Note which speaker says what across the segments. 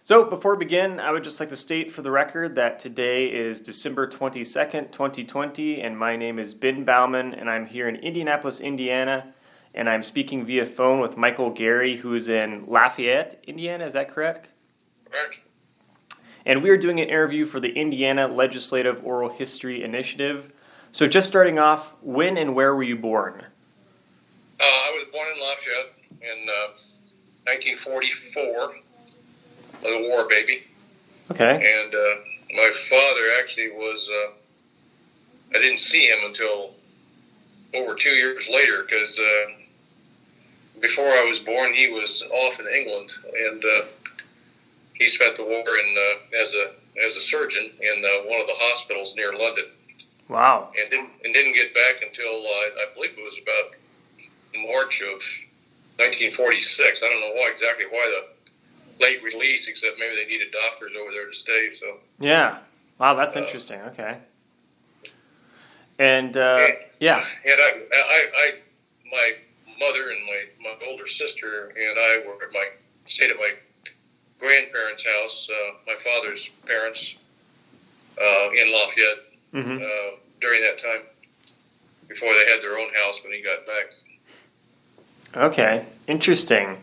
Speaker 1: So before we begin, I would just like to state for the record that today is December 22nd, 2020, and my name is Ben Bauman, and I'm here in Indianapolis, Indiana, and I'm speaking via phone with Michael Gery, who is in Lafayette, Indiana. Is that correct?
Speaker 2: Correct.
Speaker 1: And we are doing an interview for the Indiana Legislative Oral History Initiative. So just starting off, when and where were you born?
Speaker 2: I was born in Lafayette in 1944. I was a war baby.
Speaker 1: Okay.
Speaker 2: And my father actually was, I didn't see him until over 2 years later, because before I was born, he was off in England, and he spent the war in as a surgeon in one of the hospitals near London.
Speaker 1: Wow.
Speaker 2: And didn't get back until I believe it was about March of 1946. I don't know exactly why the late release, except maybe they needed doctors over there to stay. So
Speaker 1: yeah. Wow, that's interesting. Okay. And yeah.
Speaker 2: And I my mother and my older sister and I stayed at my grandparents' house, my father's parents, in Lafayette during that time, before they had their own house when he got back.
Speaker 1: Okay, interesting.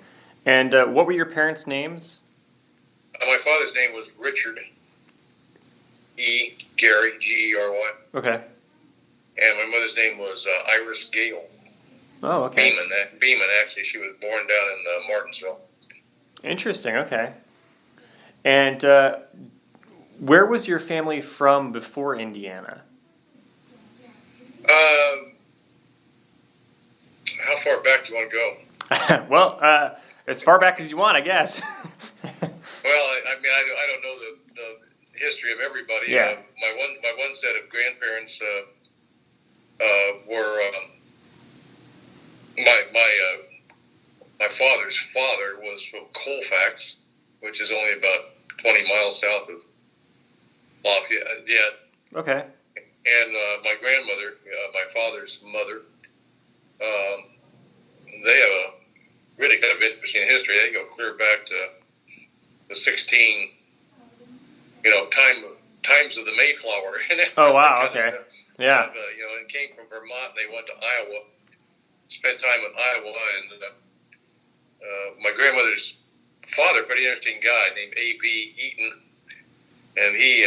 Speaker 1: And what were your parents' names?
Speaker 2: My father's name was Richard E. Gery, Gery.
Speaker 1: Okay.
Speaker 2: And my mother's name was Iris Gale.
Speaker 1: Oh, okay.
Speaker 2: Beeman, actually. She was born down in Martinsville.
Speaker 1: Interesting, okay. And where was your family from before Indiana?
Speaker 2: How far back do you want to go?
Speaker 1: Well, as far back as you want, I guess.
Speaker 2: Well, I mean, I don't know the history of everybody.
Speaker 1: Yeah.
Speaker 2: My one set of grandparents were my father's father was from Colfax, which is only about 20 miles south of Lafayette.
Speaker 1: Okay.
Speaker 2: And my grandmother, my father's mother, they have a really kind of interesting history. They go clear back to the 16, times of the Mayflower. And
Speaker 1: oh, wow, okay. Yeah.
Speaker 2: And came from Vermont, and they went to Iowa, spent time in Iowa, and my grandmother's father, pretty interesting guy named A.V. Eaton, and he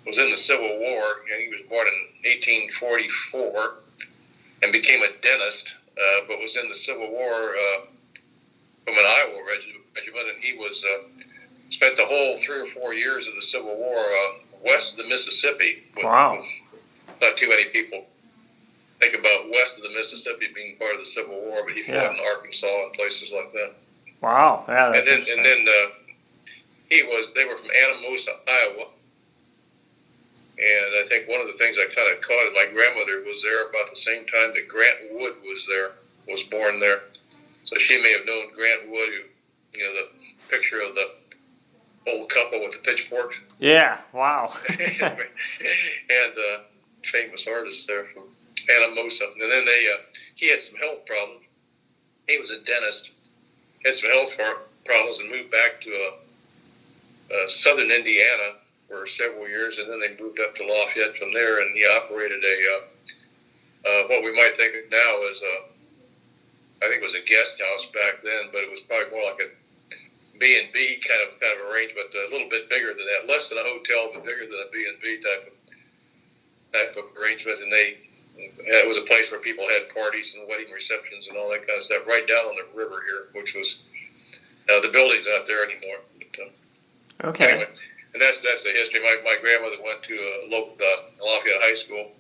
Speaker 2: was in the Civil War, and he was born in 1844 and became a dentist, but was in the Civil War from an Iowa regiment, and he was spent the whole 3 or 4 years of the Civil War west of the Mississippi.
Speaker 1: Wow.
Speaker 2: Not too many people think about west of the Mississippi being part of the Civil War, but he fought in Arkansas and places like that.
Speaker 1: Wow. Yeah, that's
Speaker 2: and then they were from Anamosa, Iowa. And I think one of the things I kind of caught is my grandmother was there about the same time that Grant Wood was born there. So she may have known Grant Wood, the picture of the old couple with the pitchforks.
Speaker 1: Yeah, wow.
Speaker 2: And famous artist there from Anamosa. And then he had some health problems. He was a dentist, had some health problems, and moved back to southern Indiana for several years, and then they moved up to Lafayette from there, and he operated what we might think of now as I think it was a guest house back then, but it was probably more like a B&B kind of arrangement, a little bit bigger than that, less than a hotel, but bigger than a B&B type of arrangement. And it was a place where people had parties and wedding receptions and all that kind of stuff, right down on the river here, which was the building's not there anymore. But,
Speaker 1: okay.
Speaker 2: Anyway, and that's the history. My grandmother went to Lafayette High School,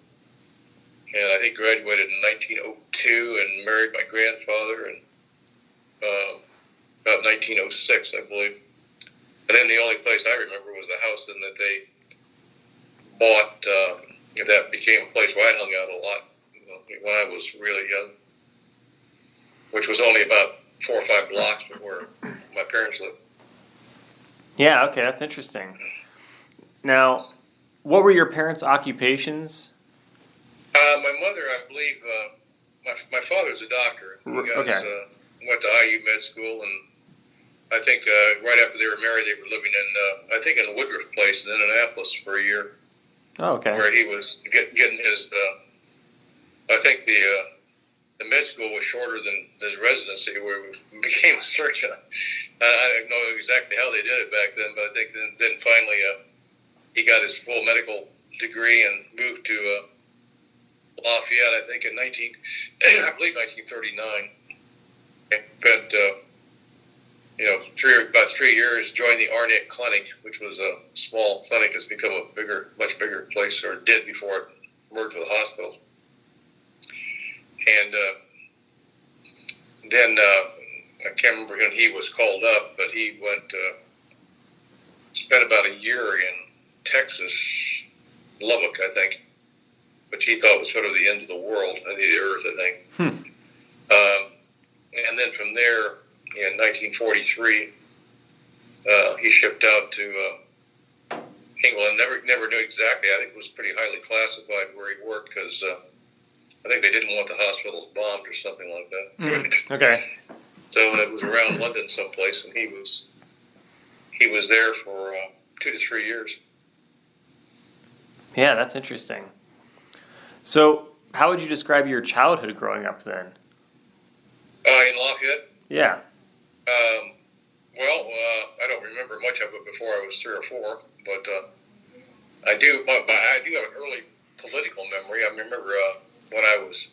Speaker 2: and I think graduated in 1902 and married my grandfather in about 1906, I believe. And then the only place I remember was the house that they bought. That became a place where I hung out a lot when I was really young, which was only about 4 or 5 blocks from where my parents lived.
Speaker 1: Yeah, okay, that's interesting. Now, what were your parents' occupations?
Speaker 2: My mother, I believe, my father's a doctor. You guys went to IU med school, and I think right after they were married, they were living in, I think, in Woodruff Place in Indianapolis for a year.
Speaker 1: Oh, okay.
Speaker 2: Where he was getting his, I think the med school was shorter than his residency, where he became a surgeon. I don't know exactly how they did it back then, but I think then finally he got his full medical degree and moved to Lafayette, I think, I believe 1939. Spent, about 3 years, joined the Arnett Clinic, which was a small clinic that's become a much bigger place, or did before it merged with hospitals. And then I can't remember when he was called up, but he spent about a year in Texas, Lubbock, I think, which he thought was sort of the end of the world, end of the earth, I think. And then from there, in 1943, he shipped out to England. Never knew exactly. I think it was pretty highly classified where he worked, because I think they didn't want the hospitals bombed or something like that.
Speaker 1: Okay.
Speaker 2: So it was around London someplace, and he was there for 2 to 3 years.
Speaker 1: Yeah, that's interesting. So, how would you describe your childhood growing up then?
Speaker 2: In Lafayette?
Speaker 1: Yeah.
Speaker 2: I don't remember much of it before I was 3 or 4, but I do have an early political memory. I remember when I was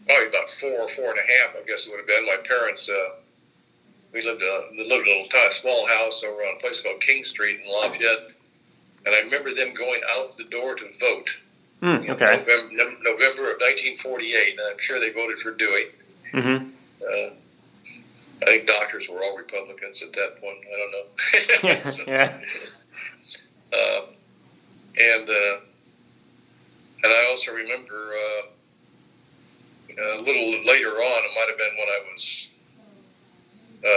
Speaker 2: probably about 4 and a half, I guess it would have been. My parents, we lived in a little small house over on a place called King Street in Lafayette, and I remember them going out the door to vote.
Speaker 1: Okay.
Speaker 2: November of 1948, and I'm sure they voted for Dewey.
Speaker 1: Mm-hmm.
Speaker 2: I think doctors were all Republicans at that point. I don't know.
Speaker 1: Yeah.
Speaker 2: And I also remember a little later on, it might have been when I was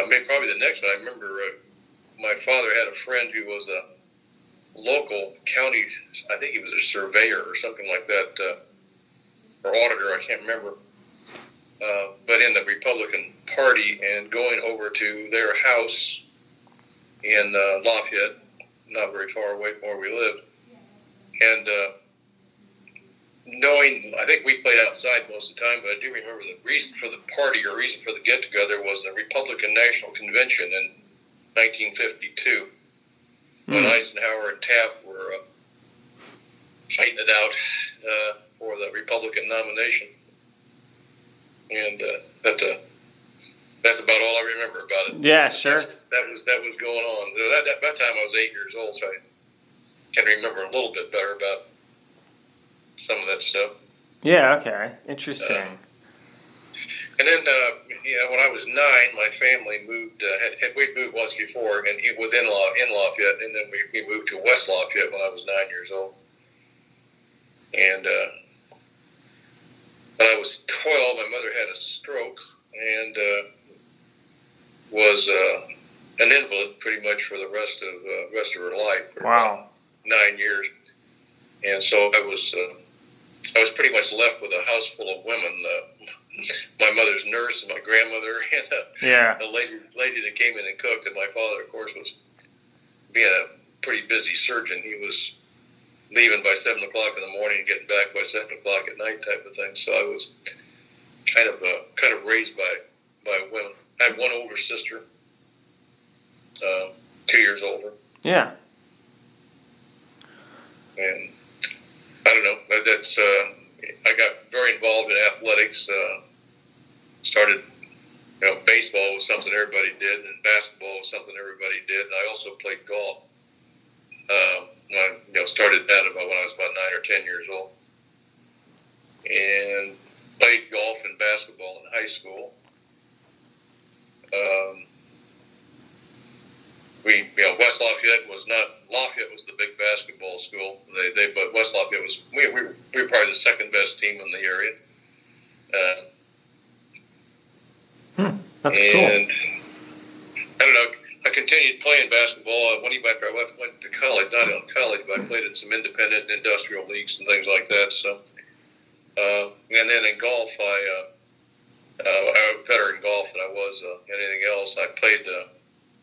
Speaker 2: maybe probably the next one. I remember my father had a friend who was a local county, I think he was a surveyor or something like that, or auditor, I can't remember. But in the Republican Party, and going over to their house in Lafayette, not very far away from where we lived, and knowing, I think we played outside most of the time, but I do remember the reason for the party, or reason for the get-together, was the Republican National Convention in 1952, when Eisenhower and Taft were fighting it out for the Republican nomination. And that's about all I remember about it.
Speaker 1: Yeah, sure.
Speaker 2: That was going on. At that time I was 8 years old, so I can remember a little bit better about some of that stuff.
Speaker 1: Yeah. Okay. Interesting.
Speaker 2: And then, when I was 9, my family moved. We'd moved once before, and it was in Lafayette, and then we moved to West Lafayette when I was 9 years old. And when I was 12, my mother had a stroke and was an invalid pretty much for the rest of her life. For
Speaker 1: Wow.
Speaker 2: 9 years, and so I was pretty much left with a house full of women. My mother's nurse and my grandmother and a lady that came in and cooked. And my father, of course, was being a pretty busy surgeon. He was leaving by 7 o'clock in the morning and getting back by 7 o'clock at night, type of thing. So I was kind of raised by women. I had one older sister, 2 years older.
Speaker 1: Yeah.
Speaker 2: And I don't know. That's I got very involved in athletics. Started, baseball was something everybody did, and basketball was something everybody did. And I also played golf. I started that when I was about 9 or 10 years old, and played golf and basketball in high school. West Lafayette was the big basketball school. But West Lafayette was, we were probably the second best team in the area.
Speaker 1: That's
Speaker 2: and,
Speaker 1: cool.
Speaker 2: I don't know. I continued playing basketball. After I went to college, not in college, but I played in some independent and industrial leagues and things like that. So, and then in golf, I was better in golf than I was anything else. I played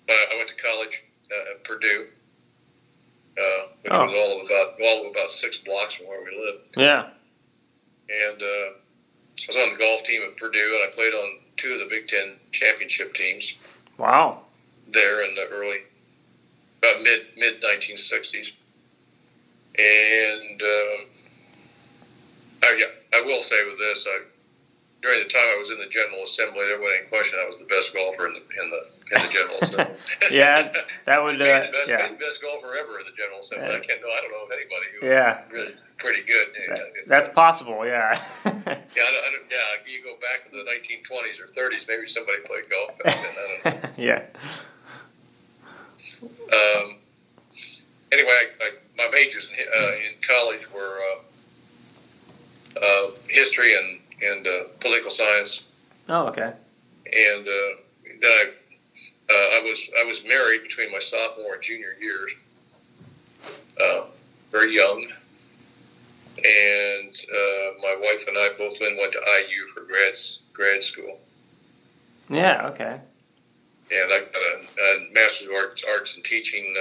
Speaker 2: I went to college at Purdue, which was all of about 6 blocks from where we lived.
Speaker 1: Yeah.
Speaker 2: And I was on the golf team at Purdue, and I played on 2 of the Big Ten championship teams.
Speaker 1: Wow.
Speaker 2: There in the about mid 1960s, and I will say with this, during the time I was in the General Assembly, there wasn't any question I was the best golfer in the General Assembly.
Speaker 1: Yeah, that would
Speaker 2: the best golfer ever in the General Assembly. I don't know of anybody who was really pretty good.
Speaker 1: That's possible. Yeah.
Speaker 2: You go back to the 1920s or 30s, maybe somebody played golf back then. I don't know.
Speaker 1: Yeah.
Speaker 2: Anyway, my majors in college were history and political science.
Speaker 1: Oh, okay.
Speaker 2: And then I was married between my sophomore and junior years, very young. And my wife and I both went to IU for grad school.
Speaker 1: Yeah. Okay.
Speaker 2: And I got a Master's of Arts in Teaching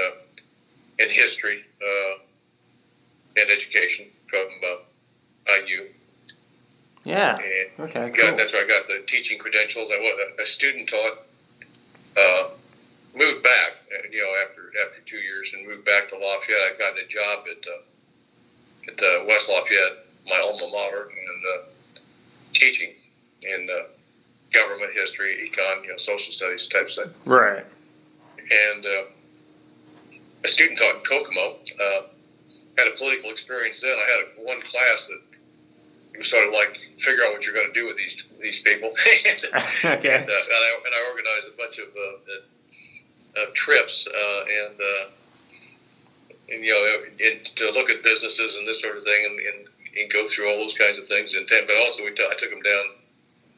Speaker 2: in History and Education from IU.
Speaker 1: Yeah.
Speaker 2: And
Speaker 1: okay. Cool.
Speaker 2: That's where I got the teaching credentials. I was a student taught. Moved back, after 2 years, and moved back to Lafayette. I got a job at West Lafayette, my alma mater, and teaching in government history, econ, social studies type stuff.
Speaker 1: Right.
Speaker 2: And a student taught in Kokomo. Had a political experience then. I had one class that it was sort of like figure out what you're going to do with these people.
Speaker 1: Okay.
Speaker 2: And I organized a bunch of trips and to look at businesses and this sort of thing and go through all those kinds of things. But also I took them down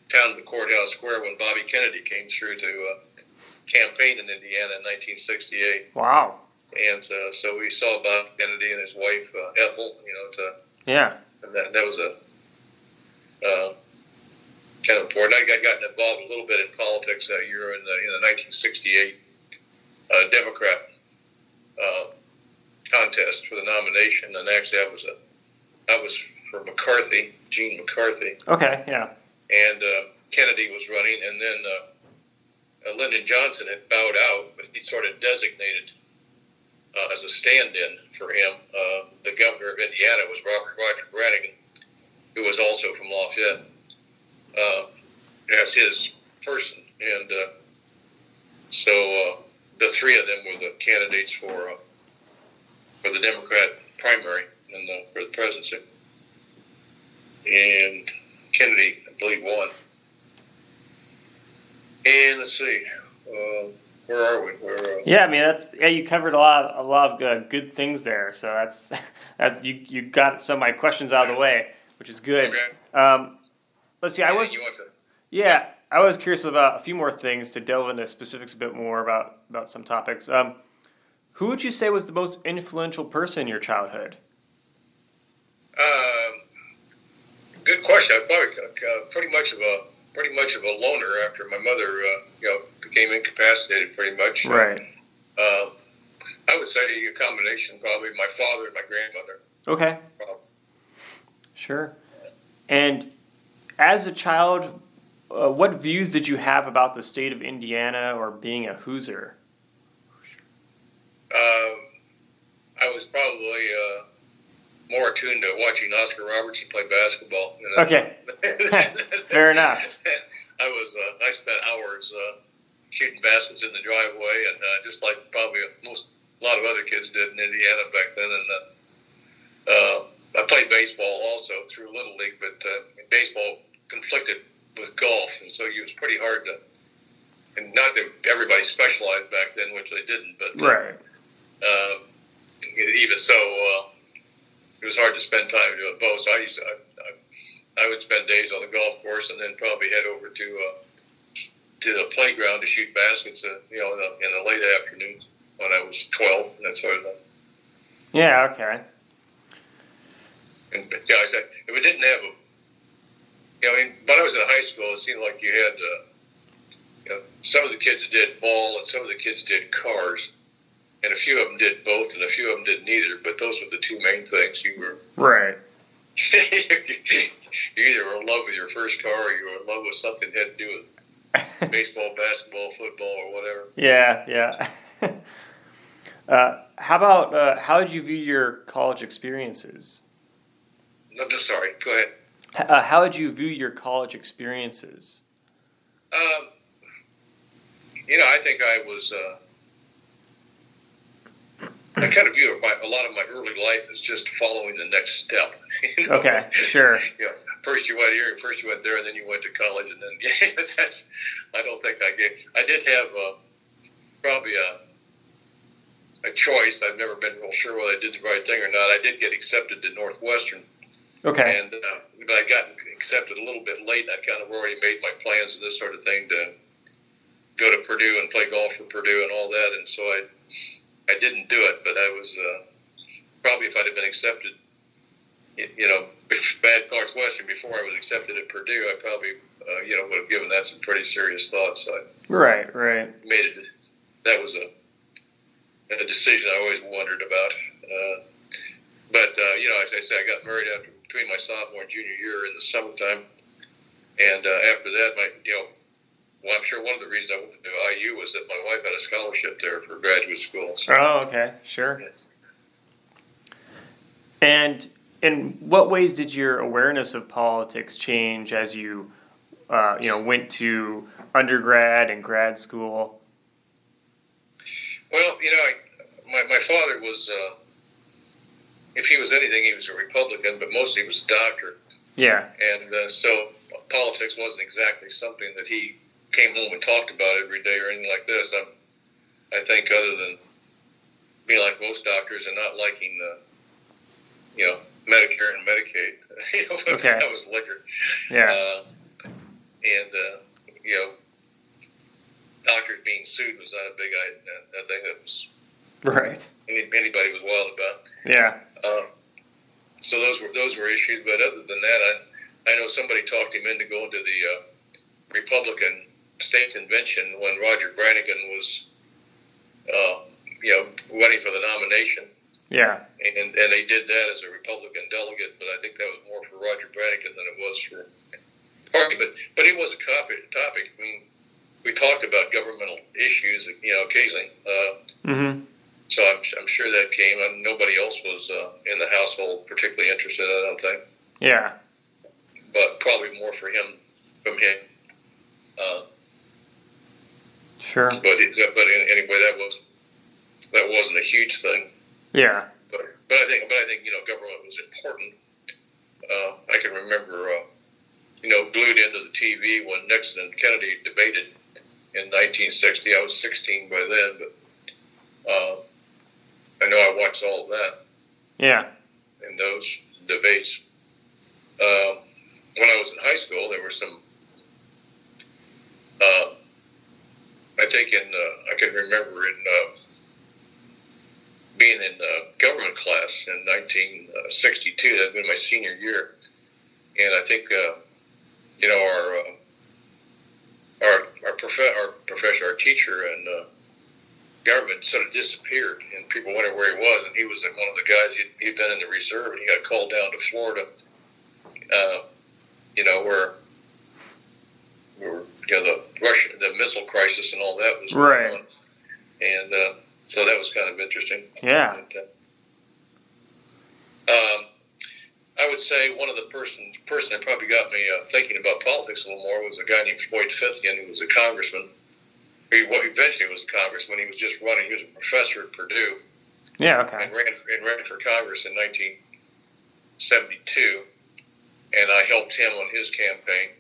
Speaker 2: to the courthouse square when Bobby Kennedy came through to campaign in Indiana in 1968.
Speaker 1: Wow.
Speaker 2: And so we saw Bobby Kennedy and his wife Ethel.
Speaker 1: Yeah.
Speaker 2: And that was a kind of important. I got involved a little bit in politics that year in the 1968 Democrat contest for the nomination, and actually I was for McCarthy, Gene McCarthy.
Speaker 1: Okay. Yeah.
Speaker 2: And Kennedy was running, and then Lyndon Johnson had bowed out, but he sort of designated as a stand-in for him. The governor of Indiana was Roger Brannigan, who was also from Lafayette, as his person. And so the 3 of them were the candidates for the Democrat primary and for the presidency. And Kennedy, I believe, won. And let's see, where are we?
Speaker 1: Yeah, I mean you covered a lot of good things there. So that's you got some of my questions out of the way, which is good.
Speaker 2: Okay.
Speaker 1: Let's see. I was curious about a few more things to delve into specifics a bit more about some topics. Who would you say was the most influential person in your childhood?
Speaker 2: Good question. I probably pretty much of a loner after my mother, became incapacitated pretty much.
Speaker 1: Right.
Speaker 2: I would say a combination, probably my father and my grandmother.
Speaker 1: Okay. Sure. And as a child, what views did you have about the state of Indiana or being a Hoosier?
Speaker 2: I was probably more attuned to watching Oscar Robertson play basketball.
Speaker 1: Okay. Fair enough.
Speaker 2: I spent hours shooting baskets in the driveway, and just like probably a lot of other kids did in Indiana back then. And I played baseball also through Little League, but baseball conflicted with golf, and so it was pretty hard to. And not that everybody specialized back then, which they didn't, but
Speaker 1: right.
Speaker 2: Even so, it was hard to spend time doing both. So I would spend days on the golf course, and then probably head over to the playground to shoot baskets, in the late afternoons when I was 12, and that sort of thing.
Speaker 1: Yeah. Okay.
Speaker 2: And I said if we didn't have when I was in high school, it seemed like you had some of the kids did ball and some of the kids did cars, and a few of them did both and a few of them did neither. But those were the two main things. You were
Speaker 1: right.
Speaker 2: You either were in love with your first car or you were in love with something that had to do with baseball, basketball, football, or whatever.
Speaker 1: Yeah. How about how did you view your college experiences?
Speaker 2: I'm just sorry. Go ahead.
Speaker 1: How did you view your college experiences?
Speaker 2: I think I was. I kind of view a lot of my early life as just following the next step.
Speaker 1: Okay, sure.
Speaker 2: First you went here, first you went there, and then you went to college, and then that's. I don't think I did have probably a choice. I've never been real sure whether I did the right thing or not. I did get accepted to Northwestern.
Speaker 1: Okay.
Speaker 2: And but I got accepted a little bit late, and I kind of already made my plans and this sort of thing to go to Purdue and play golf for Purdue and all that, and so I didn't do it. But I was probably, if I'd have been accepted, bad Northwestern before I was accepted at Purdue, I probably would have given that some pretty serious thought. So I
Speaker 1: right
Speaker 2: made it. That was a decision I always wondered about. But as I say, I got married between my sophomore and junior year in the summertime, and after that, I'm sure one of the reasons I went to IU was that my wife had a scholarship there for graduate school. So,
Speaker 1: oh, okay, sure.
Speaker 2: Yes.
Speaker 1: And in what ways did your awareness of politics change as you, went to undergrad and grad school?
Speaker 2: Well, my father was, if he was anything, he was a Republican, but mostly he was a doctor.
Speaker 1: Yeah.
Speaker 2: And so politics wasn't exactly something that he came home and talked about every day or anything like this. I think other than being like most doctors and not liking the, Medicare and Medicaid,
Speaker 1: okay.
Speaker 2: That was liquor.
Speaker 1: Yeah.
Speaker 2: Doctors being sued was not a big thing that was
Speaker 1: right.
Speaker 2: Anybody was wild about.
Speaker 1: Yeah.
Speaker 2: So those were issues, but other than that, I know somebody talked him into going to the Republican state convention when Roger Brannigan was, running for the nomination.
Speaker 1: Yeah.
Speaker 2: And they did that as a Republican delegate, but I think that was more for Roger Brannigan than it was for party. But it was a topic. I mean, we talked about governmental issues, occasionally.
Speaker 1: Mm-hmm.
Speaker 2: So I'm sure that came. Nobody else was in the household particularly interested, I don't think.
Speaker 1: Yeah.
Speaker 2: But probably more from him.
Speaker 1: Sure.
Speaker 2: But anyway, that wasn't a huge thing.
Speaker 1: Yeah.
Speaker 2: But I think government was important. I can remember glued into the TV when Nixon and Kennedy debated in 1960. I was 16 by then, but I know I watched all of that.
Speaker 1: Yeah.
Speaker 2: In those debates. When I was in high school, there were some. I think I can remember being in government class in 1962. That had been my senior year, and I think our teacher and government sort of disappeared, and people wondered where he was. And he was one of the guys. He'd been in the reserve, and he got called down to Florida. Where the missile crisis and all that was going on, and so that was kind of interesting.
Speaker 1: Yeah.
Speaker 2: And, I would say one of the person that probably got me thinking about politics a little more was a guy named Floyd Fithian, who was a congressman. He eventually was a congressman. He was just running. He was a professor at Purdue.
Speaker 1: Yeah. Okay.
Speaker 2: And ran for Congress in 1972, and I helped him on his campaign.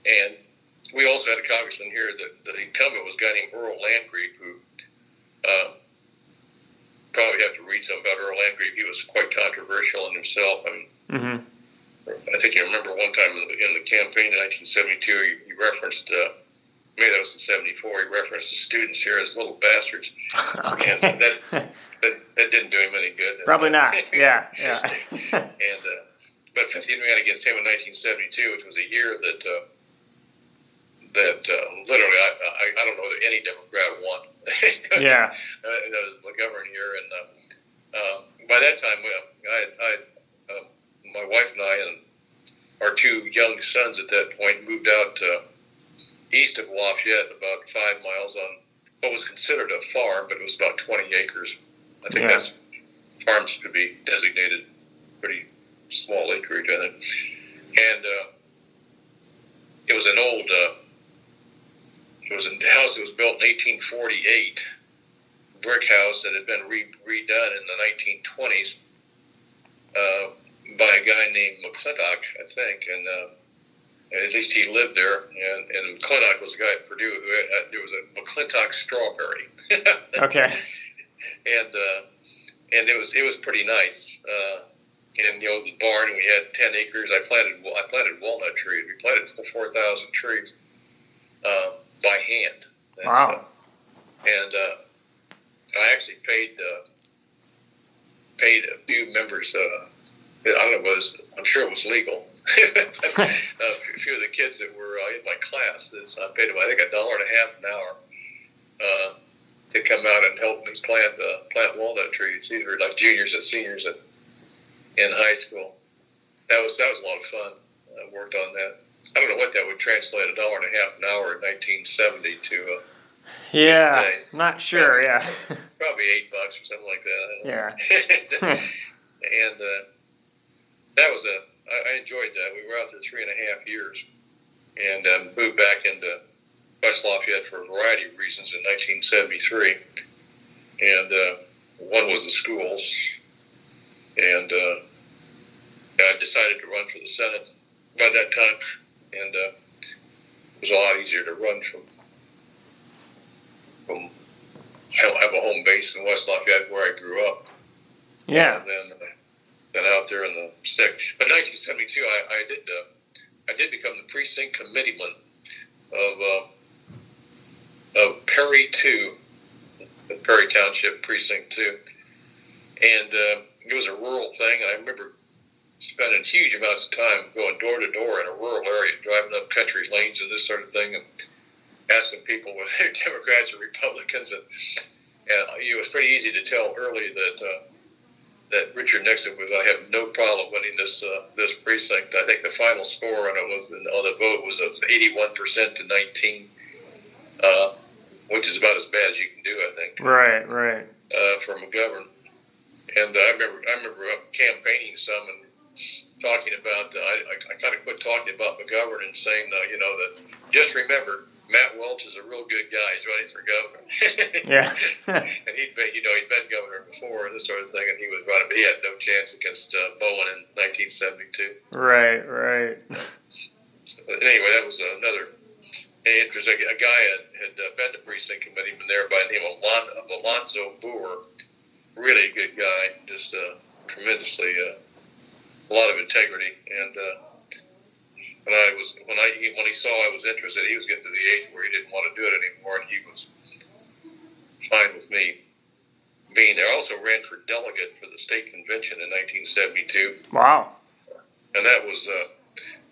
Speaker 2: And we also had a congressman here that the incumbent was a guy named Earl Landgraf, who probably have to read something about Earl Landgraf. He was quite controversial in himself. I mean,
Speaker 1: mm-hmm.
Speaker 2: I think you remember one time in the campaign in 1972, he referenced, maybe that was in 74, he referenced the students here as little bastards.
Speaker 1: Okay.
Speaker 2: And that didn't do him any good.
Speaker 1: Probably not. Yeah.
Speaker 2: But 15 ran against him in 1972, which was a year that that literally I don't know that any Democrat won.
Speaker 1: Yeah.
Speaker 2: The governor here, and by that time, my wife and I and our two young sons at that point moved out east of Lafayette, about 5 miles on what was considered a farm, but it was about 20 acres. I think that's farms could be designated pretty small acreage, I think. And it was an old, it was a house that was built in 1848, brick house that had been redone in the 1920s by a guy named McClintock, I think, and at least he lived there. And McClintock was a guy at Purdue who had, there was a McClintock strawberry.
Speaker 1: Okay.
Speaker 2: And it was pretty nice. And the barn, we had 10 acres. I planted walnut trees. We planted 4,000 trees by hand.
Speaker 1: Wow.
Speaker 2: And I actually paid a few members. I don't know, I'm sure it was legal. A few of the kids that were in my class, I paid them, I think, $1.50 an hour to come out and help me plant walnut trees. These were like juniors and seniors in high school. That was a lot of fun. I worked on that. I don't know what that would translate $1.50 an hour in 1970 to.
Speaker 1: Yeah, not sure.
Speaker 2: Probably $8 or something like that.
Speaker 1: Yeah.
Speaker 2: And that was I enjoyed that. We were out there 3.5 years, and moved back into West Lafayette for a variety of reasons in 1973. And one was the schools, and I decided to run for the Senate by that time, and it was a lot easier to run from have a home base in West Lafayette where I grew up.
Speaker 1: Yeah.
Speaker 2: Than out there in the stick. But 1972, I did become the precinct committeeman of Perry 2, the Perry Township Precinct 2, and it was a rural thing. And I remember spending huge amounts of time going door to door in a rural area, driving up country lanes and this sort of thing, and asking people whether they're Democrats or Republicans, and it was pretty easy to tell early that Richard Nixon was. I have no problem winning this precinct. I think the final score on it was on the vote was 81% to 19, which is about as bad as you can do, I think.
Speaker 1: Right.
Speaker 2: For McGovern, and I remember campaigning some and talking about. I kind of quit talking about McGovern and saying, that just remember, Matt Welch is a real good guy. He's running for governor.
Speaker 1: Yeah.
Speaker 2: And he'd been governor before and this sort of thing, and he was running, but he had no chance against Bowen in 1972. Right. So, anyway, that was another interesting. A guy had been to precinct committeeman there by the name of Alonzo Boer. Really good guy, just tremendously a lot of integrity, and. When he saw I was interested, he was getting to the age where he didn't want to do it anymore, and he was fine with me being there. I also ran for delegate for the state convention in 1972.
Speaker 1: Wow.
Speaker 2: And that was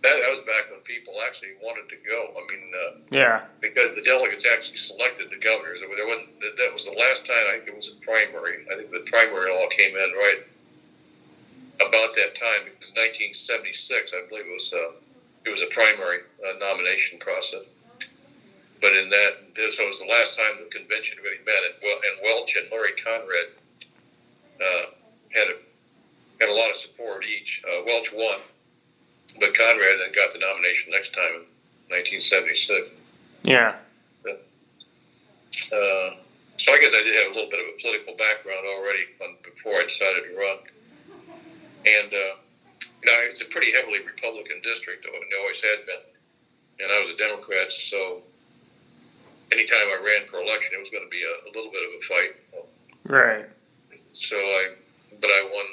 Speaker 2: back when people actually wanted to go. I mean, because the delegates actually selected the governors. That was the last time I think it was a primary. I think the primary all came in right about that time, because 1976, I believe it was a primary nomination process. But so it was the last time the convention really met, and Welch and Larry Conrad had a lot of support each. Welch won, but Conrad then got the nomination next time in 1976.
Speaker 1: Yeah.
Speaker 2: So I guess I did have a little bit of a political background already before I decided to run. And it's a pretty heavily Republican district, and it always had been. And I was a Democrat, so anytime I ran for election, it was going to be a little bit of a fight.
Speaker 1: Right.
Speaker 2: So I won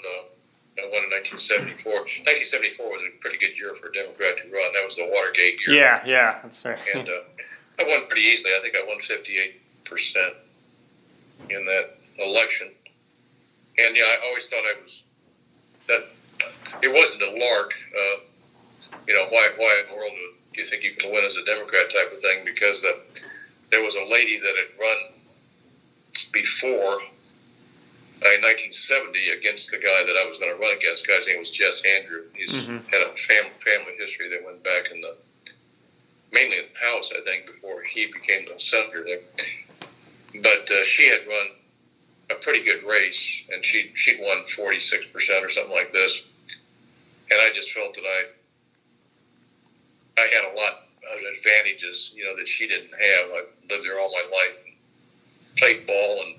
Speaker 2: in 1974. 1974 was a pretty good year for a Democrat to run. That was the Watergate year.
Speaker 1: Yeah, that's right.
Speaker 2: And I won pretty easily. I think I won 58% in that election. And I always thought it wasn't a lark. Why in the world do you think you can win as a Democrat type of thing, because there was a lady that had run before in 1970 against the guy that I was going to run against. The guy's name was Jess Andrew. He's had a family history that went back mainly in the House, I think, before he became the senator there. But she had run a pretty good race, and she'd won 46% or something like this. And I just felt that I had a lot of advantages, that she didn't have. I lived there all my life, and played ball, and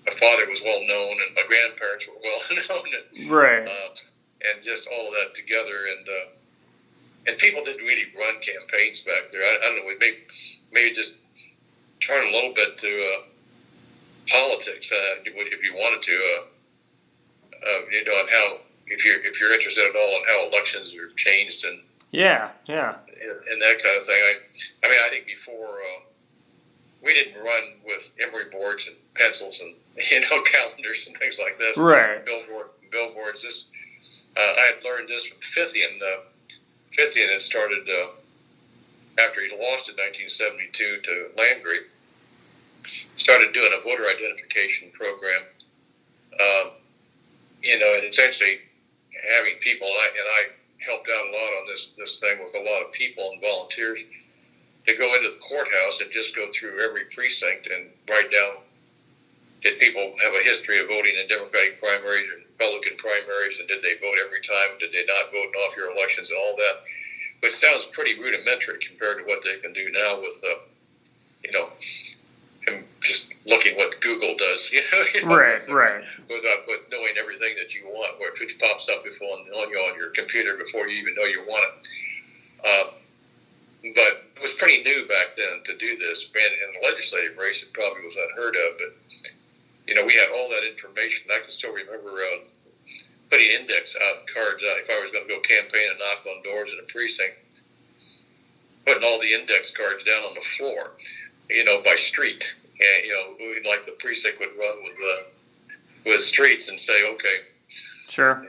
Speaker 2: my father was well known, and my grandparents were well known, and,
Speaker 1: right?
Speaker 2: And just all of that together, and people didn't really run campaigns back there. I don't know, maybe just turn a little bit to politics, if you wanted to, and how if you're interested at all in how elections are changed and
Speaker 1: yeah,
Speaker 2: and that kind of thing. I think before we didn't run with emery boards and pencils and calendars and things like this.
Speaker 1: Right.
Speaker 2: Billboards. This I had learned this from Fithian. Fithian had started after he lost in 1972 to Landry. Started doing a voter identification program. And essentially having people, and I helped out a lot on this thing with a lot of people and volunteers, to go into the courthouse and just go through every precinct and write down, did people have a history of voting in Democratic primaries and Republican primaries, and did they vote every time? Did they not vote in off-year elections and all that? Which sounds pretty rudimentary compared to what they can do now with, just looking what Google does,
Speaker 1: right.
Speaker 2: Without knowing everything that you want, which pops up on your computer before you even know you want it. But it was pretty new back then to do this. In the legislative race, it probably was unheard of. But we had all that information. I can still remember putting index cards out if I was going to go campaign and knock on doors in a precinct, putting all the index cards down on the floor, by street. And, like the precinct would run with streets and say, okay,
Speaker 1: sure,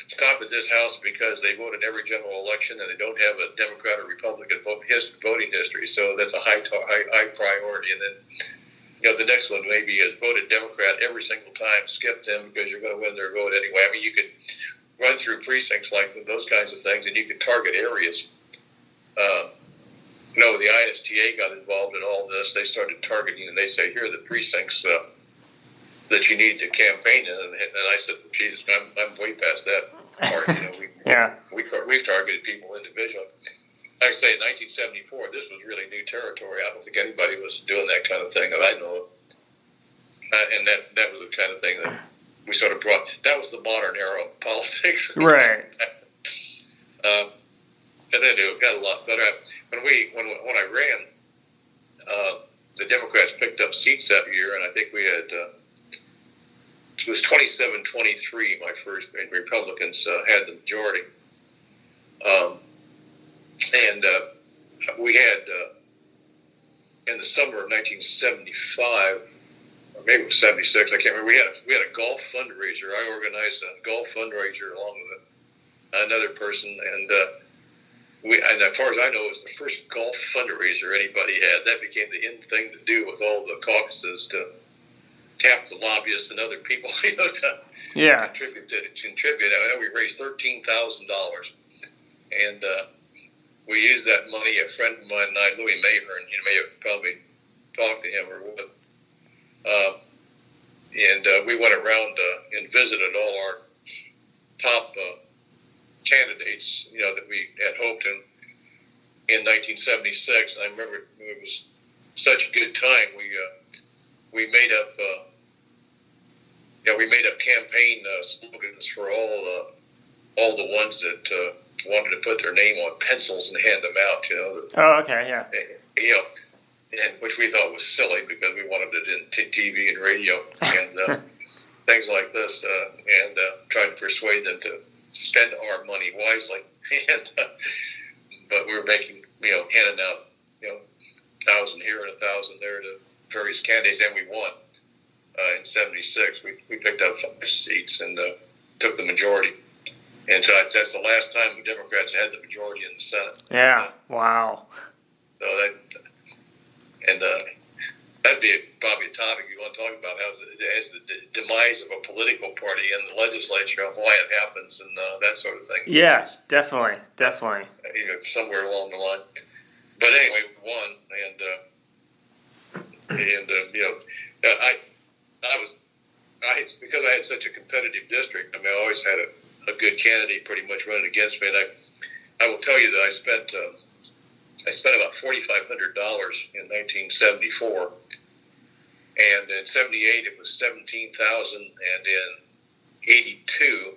Speaker 2: stop at this house because they voted every general election and they don't have a Democrat or Republican voting history, so that's a high priority. And then, the next one maybe is voted Democrat every single time, skip them because you're going to win their vote anyway. I mean, you could run through precincts like those kinds of things, and you could target areas. The ISTA got involved in all this. They started targeting, and they say, here are the precincts that you need to campaign in. And I said, Jesus, I'm way past that part. We've targeted people individually. Like I say, in 1974, this was really new territory. I don't think anybody was doing that kind of thing that I know of. And that was the kind of thing that we sort of brought. That was the modern era of politics.
Speaker 1: Right.
Speaker 2: And then it got a lot better. When I ran, the Democrats picked up seats that year, and I think we had it was 27-23. My first, and Republicans had the majority. And we had in the summer of 1975, or maybe it was 76. I can't remember. We had a golf fundraiser. I organized a golf fundraiser along with another person, and as far as I know, it was the first golf fundraiser anybody had. That became the in thing to do with all the caucuses, to tap the lobbyists and other people, to contribute. I know we raised $13,000, and we used that money. A friend of mine and I, Louis Mayhern, you may have probably talked to him or what. And we went around and visited all our top candidates, that we had hoped in 1976. I remember it was such a good time. We made up campaign slogans for all the ones that wanted to put their name on pencils and hand them out.
Speaker 1: Oh, okay, yeah.
Speaker 2: And which we thought was silly because we wanted it in TV and radio and things like this, and tried to persuade them to spend our money wisely. But we were making, handing out, 1,000 here and 1,000 there to various candidates, and we won in '76. We picked up 5 seats and took the majority. And so that's the last time the Democrats had the majority in the Senate.
Speaker 1: Yeah. Wow.
Speaker 2: So that'd be probably a topic you want to talk about, as the demise of a political party in the legislature, and why it happens, and that sort of thing.
Speaker 1: Yeah, definitely.
Speaker 2: Somewhere along the line. But anyway, we won, because I had such a competitive district. I mean, I always had a good candidate pretty much running against me, and I will tell you that I spent about $4,500 in 1974, and in '78 it was $17,000, and in '82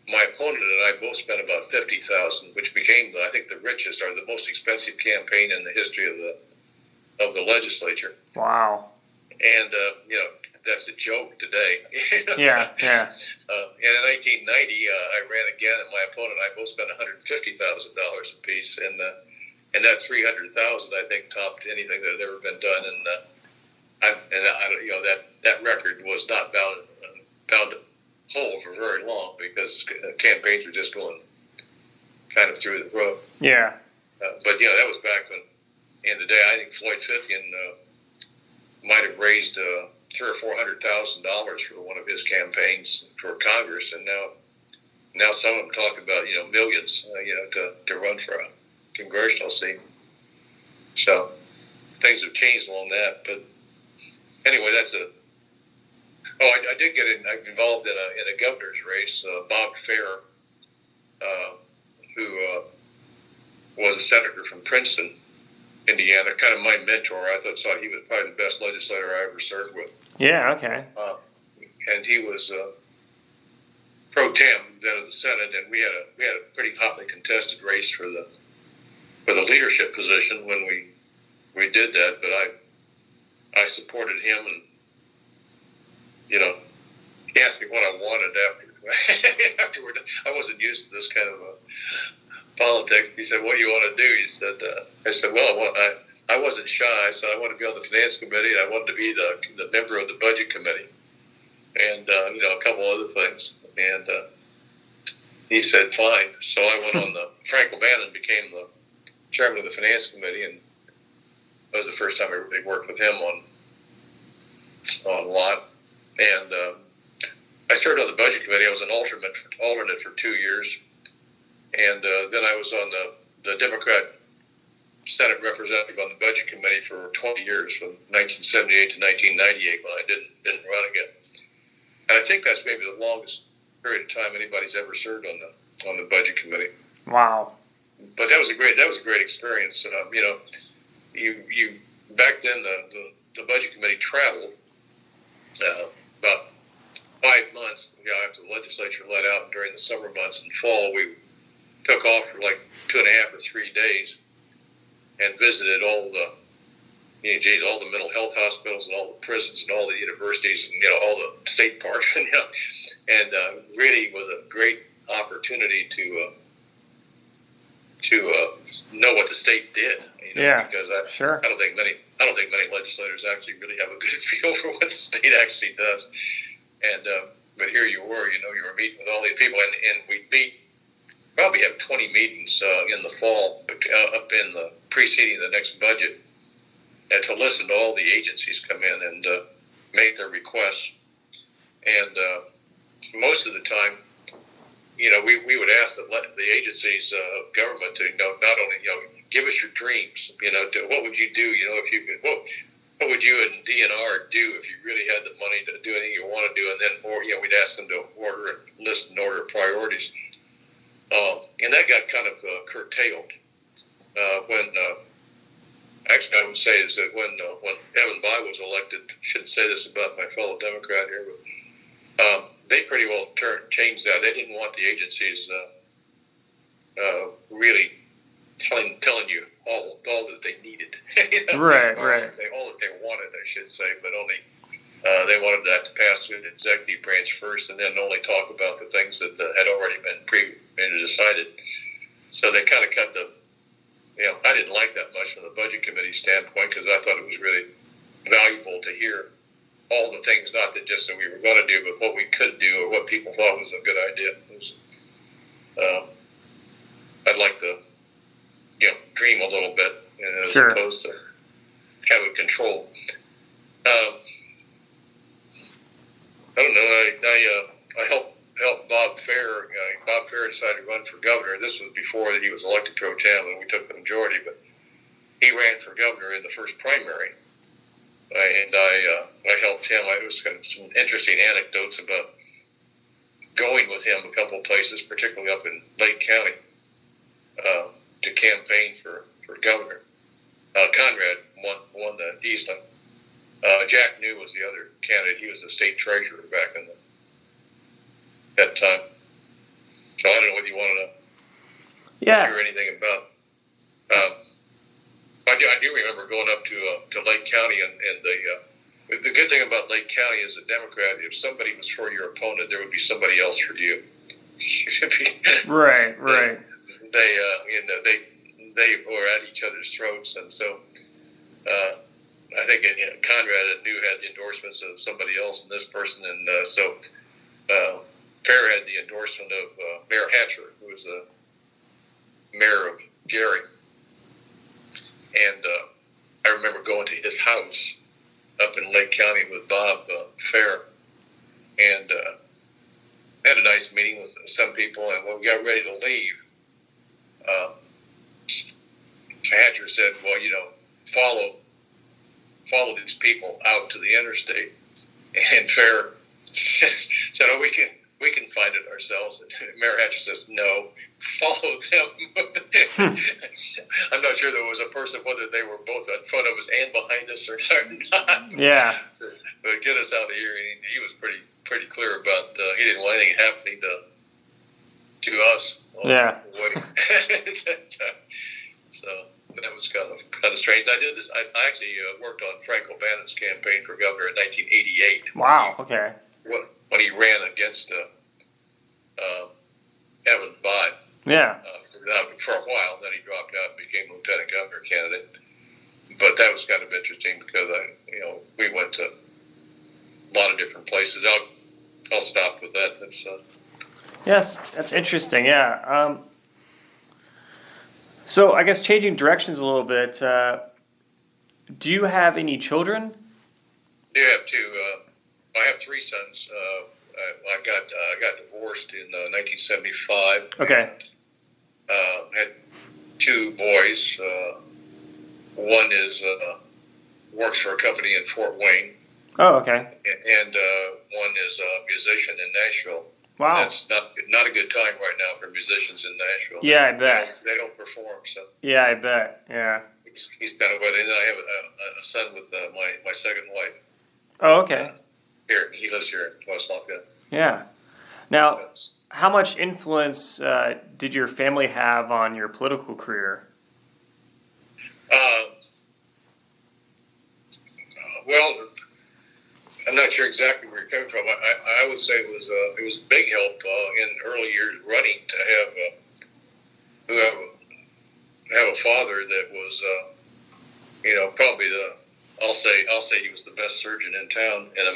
Speaker 2: my opponent and I both spent about $50,000, which became, I think, the richest or the most expensive campaign in the history of the legislature.
Speaker 1: Wow.
Speaker 2: And that's a joke today.
Speaker 1: Yeah.
Speaker 2: And in 1990, I ran again, and my opponent and I both spent $150,000 apiece, and that $300,000, I think, topped anything that had ever been done. That record was not bound to hold for very long, because campaigns were just going kind of through the roof.
Speaker 1: Yeah.
Speaker 2: But that was back when, in the day, I think Floyd Fithian might have raised $300,000 or $400,000 for one of his campaigns for Congress, and now some of them talk about millions, to run for a congressional seat. So things have changed along that. But anyway, I did get involved in a governor's race. Bob Fair, who was a senator from Princeton, Indiana, kind of my mentor. I thought he was probably the best legislator I ever served with.
Speaker 1: Yeah. Okay.
Speaker 2: And he was pro tem then of the Senate, and we had a pretty hotly contested race for the leadership position when we did that. But I supported him, and he asked me what I wanted afterward. I wasn't used to this kind of politics. He said, "What do you want to do?" He said, I said, "Well, I wasn't shy. I said I want to be on the finance committee, and I wanted to be the member of the budget committee, and a couple other things." And he said, "Fine." So I went on Frank O'Bannon became the chairman of the finance committee, and that was the first time I really worked with him on a lot. And I started on the budget committee. I was an alternate for 2 years, and then I was on the Democrat Senate representative on the budget committee for 20 years, from 1978 to 1998, when I didn't run again. And I think that's maybe the longest period of time anybody's ever served on the budget committee.
Speaker 1: Wow.
Speaker 2: But that was a great experience. You back then the budget committee traveled about 5 months after the legislature let out, and during the summer months and fall we took off for like 2.5 or 3 days and visited all the mental health hospitals and all the prisons and all the universities and all the state parks and really was a great opportunity to know what the state did. Because
Speaker 1: sure.
Speaker 2: I don't think many legislators actually really have a good feel for what the state actually does. And but here you were, you were meeting with all these people, and we'd probably have 20 meetings in the fall up in the preceding the next budget, and to listen to all the agencies come in and make their requests. And most of the time, we would ask the agencies of government to not only give us your dreams. What would you do? What would you and DNR do if you really had the money to do anything you want to do? And then, we'd ask them to list and order priorities. And that got kind of curtailed when. Actually, I would say is that when Evan Bayh was elected, I shouldn't say this about my fellow Democrat here, but they pretty well changed that. They didn't want the agencies really telling you all that they needed.
Speaker 1: Right.
Speaker 2: All that they wanted, I should say, but only they wanted that to pass through the executive branch first, and then only talk about the things that had already been decided. So they kind of cut the. I didn't like that much from the budget committee standpoint, because I thought it was really valuable to hear all the things, not that just that we were going to do, but what we could do or what people thought was a good idea. I'd like to, dream a little bit, as
Speaker 1: Sure.
Speaker 2: opposed to have it controlled. I don't know. I helped Bob Fair. Bob Fair decided to run for governor. This was before he was elected pro tem, and we took the majority. But he ran for governor in the first primary, and I helped him. It was kind of some interesting anecdotes about going with him a couple places, particularly up in Lake County, to campaign for governor. Conrad won the East. Jack New was the other candidate. He was the state treasurer back in that time. So I don't know whether you want to hear anything about. I do remember going up to Lake County, and the good thing about Lake County as a Democrat, if somebody was for your opponent, there would be somebody else for you.
Speaker 1: Right.
Speaker 2: They were at each other's throats, and so I think Conrad knew had the endorsements of somebody else and this person, and so Fair had the endorsement of Mayor Hatcher, who was the mayor of Gery, and I remember going to his house up in Lake County with Bob Fair, and had a nice meeting with some people, and when we got ready to leave, Hatcher said, well, follow these people out to the interstate. And Fair said, oh, we can find it ourselves. And Mayor Hatcher says, no, follow them. I'm not sure there was a person, whether they were both in front of us and behind us or not.
Speaker 1: Yeah.
Speaker 2: But get us out of here. And he was pretty clear about, he didn't want anything happening to us.
Speaker 1: Yeah.
Speaker 2: So that was kind of strange. I did this. I actually worked on Frank O'Bannon's campaign for governor in 1988.
Speaker 1: Wow. Okay.
Speaker 2: When he ran against Evan Bide.
Speaker 1: Yeah.
Speaker 2: For a while, then he dropped out and became lieutenant governor candidate. But that was kind of interesting because we went to a lot of different places. I'll stop with that.
Speaker 1: Yes, that's interesting. Yeah. So I guess changing directions a little bit. Do you have any children?
Speaker 2: I do have two. I have three sons. I got divorced in 1975.
Speaker 1: Okay.
Speaker 2: And, had two boys. One is works for a company in Fort Wayne.
Speaker 1: Oh, okay.
Speaker 2: And one is a musician in Nashville.
Speaker 1: Wow.
Speaker 2: That's not a good time right now for musicians in Nashville.
Speaker 1: Yeah, I bet.
Speaker 2: They don't perform, so.
Speaker 1: Yeah, I bet. Yeah.
Speaker 2: He's kind of with it. And I have a son with my second wife.
Speaker 1: Oh, okay.
Speaker 2: Here, he lives here in West Lafayette.
Speaker 1: Yeah. Now, how much influence did your family have on your political career?
Speaker 2: Well, I'm not sure exactly where you're coming from. I would say it was a big help in early years running to have a father that was probably I'll say he was the best surgeon in town, and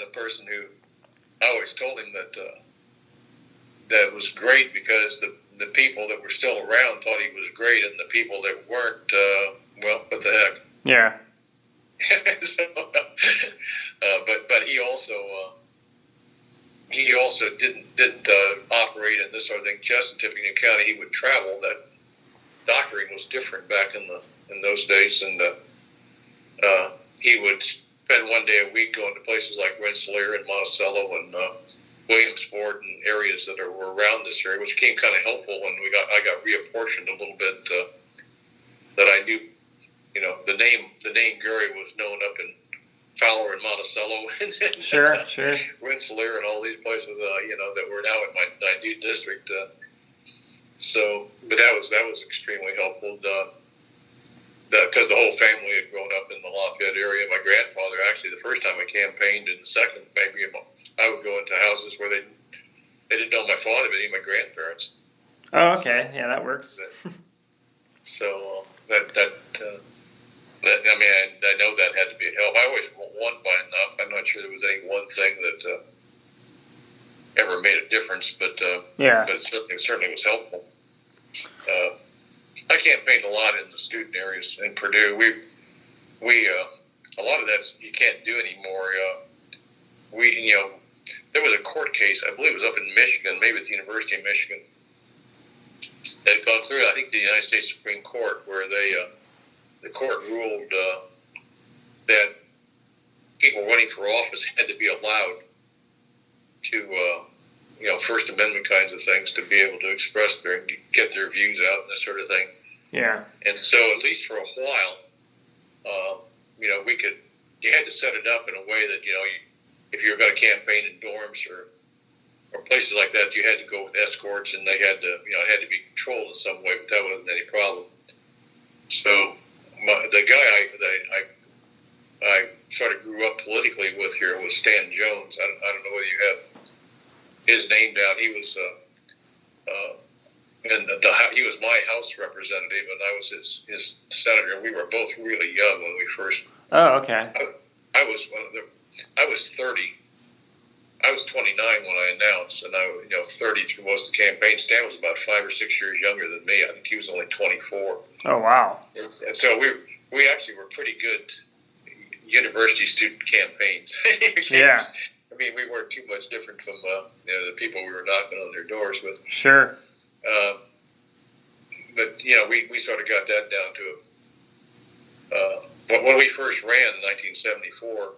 Speaker 2: a person who I always told him that was great because the people that were still around thought he was great, and the people that weren't, well, what the heck.
Speaker 1: Yeah.
Speaker 2: So, but he also didn't operate in this sort of thing just in Tippecanoe County. He would travel. That doctoring was different back in those days, and he would spend one day a week going to places like Rensselaer and Monticello and Williamsport and areas that were around this area, which became kind of helpful when I got reapportioned a little bit. That I knew. The name Gery was known up in Fowler and Monticello and
Speaker 1: Sure.
Speaker 2: Rensselaer and all these places, that were now in my new district. But that was extremely helpful because the whole family had grown up in the Lafayette area. My grandfather, actually, the first time I campaigned, and the second, maybe I would go into houses where they didn't know my father, but he knew my grandparents.
Speaker 1: Oh, okay. Yeah, that works.
Speaker 2: So I know that had to be a help. I always won by enough. I'm not sure there was any one thing ever made a difference, but it certainly was helpful. I campaigned a lot in the student areas in Purdue. We a lot of that you can't do anymore. There was a court case, I believe it was up in Michigan, maybe at the University of Michigan, that had gone through, I think, the United States Supreme Court, where the court ruled that people running for office had to be allowed to, First Amendment kinds of things, to be able to express get their views out and that sort of thing.
Speaker 1: Yeah.
Speaker 2: And so, at least for a while, you had to set it up in a way that, if you were going to campaign in dorms or places like that, you had to go with escorts, and they had to, it had to be controlled in some way, but that wasn't any problem. So the guy I sort of grew up politically with here was Stan Jones. I don't know whether you have his name down. He was he was my House representative, and I was his senator. We were both really young when we first.
Speaker 1: Oh, okay.
Speaker 2: I was 30. I was 29 when I announced, and I was 30 through most of the campaign. Stan was about 5 or 6 years younger than me. I think he was only 24.
Speaker 1: Oh, wow.
Speaker 2: And so we actually were pretty good university student campaigns.
Speaker 1: Yeah.
Speaker 2: I mean, we weren't too much different from the people we were knocking on their doors with.
Speaker 1: Sure.
Speaker 2: But we sort of got that down to but when we first ran in 1974,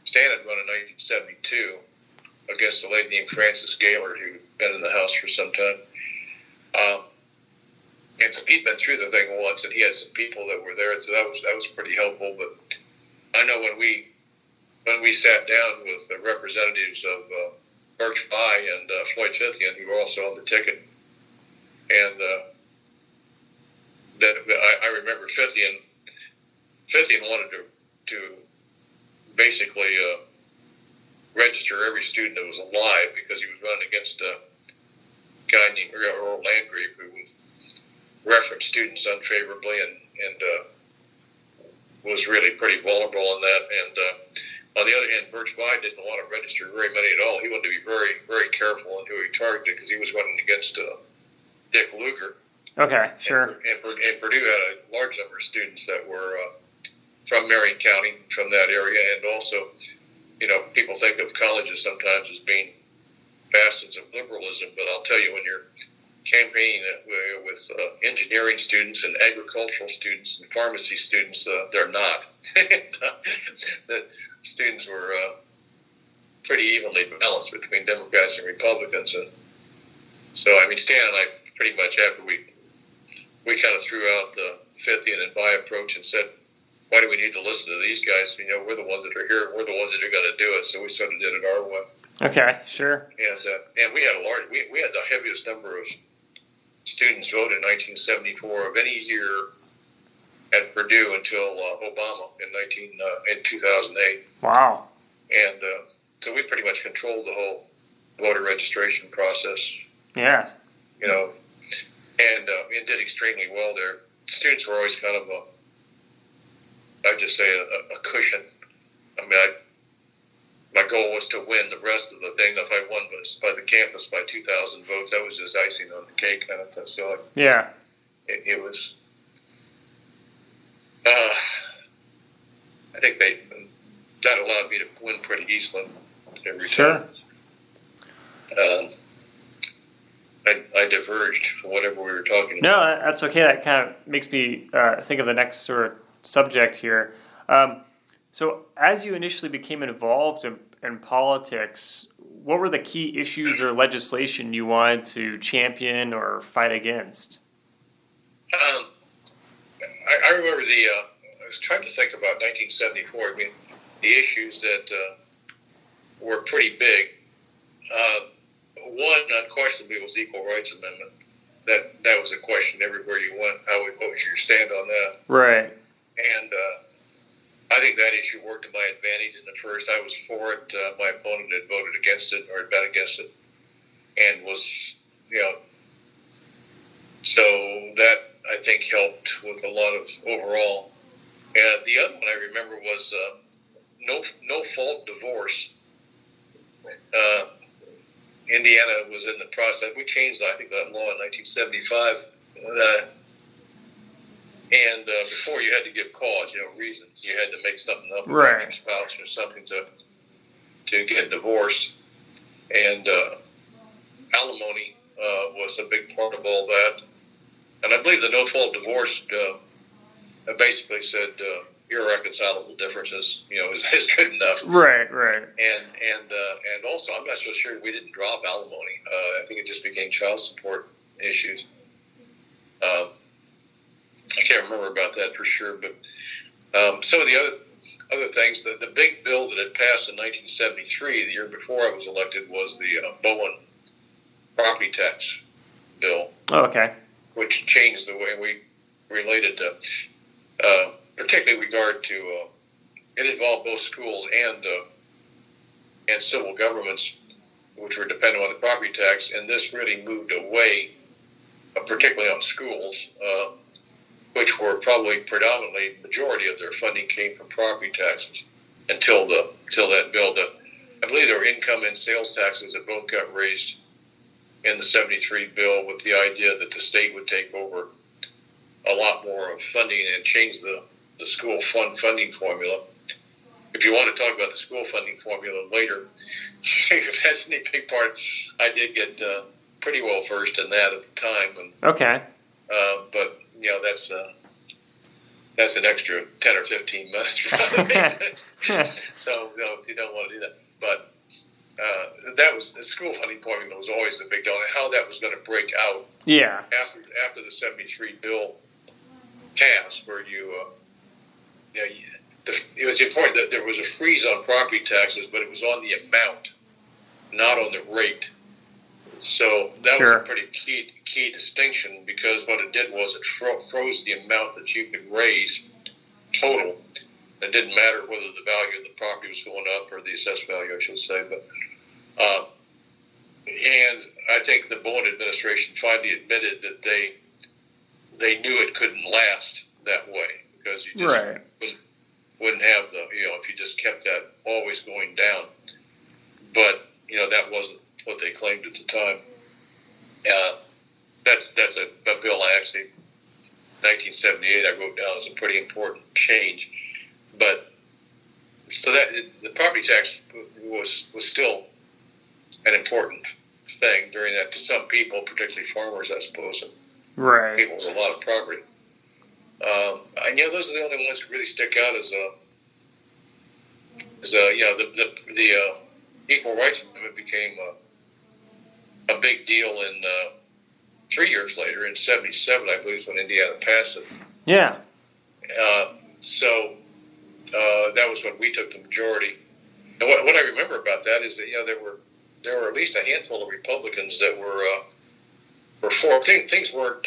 Speaker 2: Stan had run in 1972 against a lady named Frances Gaylord, who'd been in the House for some time. And so he'd been through the thing once, and he had some people that were there, and so that was pretty helpful. But I know when we sat down with the representatives of Birch Bayh and Floyd Fithian, who were also on the ticket, and I remember Fithian wanted to basically register every student that was alive, because he was running against a guy named Earl Landgrave, who would reference students unfavorably and was really pretty vulnerable on that. And on the other hand, Birch Bayh didn't want to register very many at all. He wanted to be very, very careful on who he targeted, because he was running against Dick Lugar.
Speaker 1: Okay, sure.
Speaker 2: And Purdue had a large number of students that were from Marion County, from that area, and also, people think of colleges sometimes as being bastions of liberalism, but I'll tell you, when you're campaigning with engineering students and agricultural students and pharmacy students, they're not. The students were pretty evenly balanced between Democrats and Republicans. And so, Stan and I pretty much, after we kind of threw out the Fithian and Bayh approach and said, why do we need to listen to these guys? We're the ones that are here. We're the ones that are going to do it. So we sort of did it our way.
Speaker 1: Okay, sure.
Speaker 2: And we had we had the heaviest number of students vote in 1974 of any year at Purdue until Obama in 2008.
Speaker 1: Wow.
Speaker 2: And so we pretty much controlled the whole voter registration process.
Speaker 1: Yes.
Speaker 2: And did extremely well there. Students were always kind of I'd just say a cushion. My goal was to win the rest of the thing. If I won by the campus by 2,000 votes, that was just icing on the cake kind of thing. So
Speaker 1: yeah,
Speaker 2: it was. I think that allowed me to win pretty easily every
Speaker 1: sure.
Speaker 2: time. I diverged from whatever we were talking about.
Speaker 1: No, that's okay. That kind of makes me think of the next sort of subject here. So as you initially became involved in politics, what were the key issues or legislation you wanted to champion or fight against?
Speaker 2: I remember I was trying to think about 1974. The issues that were pretty big. One, unquestionably, was the Equal Rights Amendment. That was a question everywhere you went. What was your stand on that?
Speaker 1: Right.
Speaker 2: And I think that issue worked to my advantage in the first. I was for it. My opponent had voted against it, or had been against it, and was, so that, I think, helped with a lot of overall. And the other one I remember was no fault divorce. Indiana was in the process. We changed, I think, that law in 1975. And before you had to give cause, reason. You had to make something up about your spouse or something to get divorced. And alimony was a big part of all that. And I believe the no-fault divorce basically said irreconcilable differences, is good enough.
Speaker 1: Right.
Speaker 2: And also, I'm not so sure we didn't drop alimony. I think it just became child support issues. I can't remember about that for sure, but some of the other things, the big bill that had passed in 1973, the year before I was elected, was the Bowen property tax bill.
Speaker 1: Oh, okay.
Speaker 2: Which changed the way we related to, particularly regard to, it involved both schools and civil governments, which were dependent on the property tax, and this really moved away, particularly on schools, which were probably predominantly, majority of their funding came from property taxes until that bill. I believe there were income and sales taxes that both got raised in the 73 bill with the idea that the state would take over a lot more of funding and change the school funding formula. If you want to talk about the school funding formula later, if that's any big part, I did get pretty well versed in that at the time. And,
Speaker 1: okay.
Speaker 2: But that's an extra 10 or 15 minutes. So you don't want to do that. But that was the school funding formula was always the big deal, and how that was going to break out.
Speaker 1: Yeah.
Speaker 2: After the 73 bill passed, where it was important that there was a freeze on property taxes, but it was on the amount, not on the rate. So that was a pretty key distinction, because what it did was it froze the amount that you could raise total. It didn't matter whether the value of the property was going up or the assessed value, I should say. But and I think the Bowen administration finally admitted that they knew it couldn't last that way, because you just wouldn't have if you just kept that always going down. But that wasn't what they claimed at the time. That's a bill I actually, 1978, I wrote down as a pretty important change. But so that the property tax was still an important thing during that to some people, particularly farmers, I suppose, and people with a lot of property. And those are the only ones that really stick out as the Equal Rights Amendment became a big deal in 3 years later, in 77, I believe, is when Indiana passed it.
Speaker 1: Yeah.
Speaker 2: So that was when we took the majority. And what I remember about that is that there were at least a handful of Republicans that were for. Things weren't.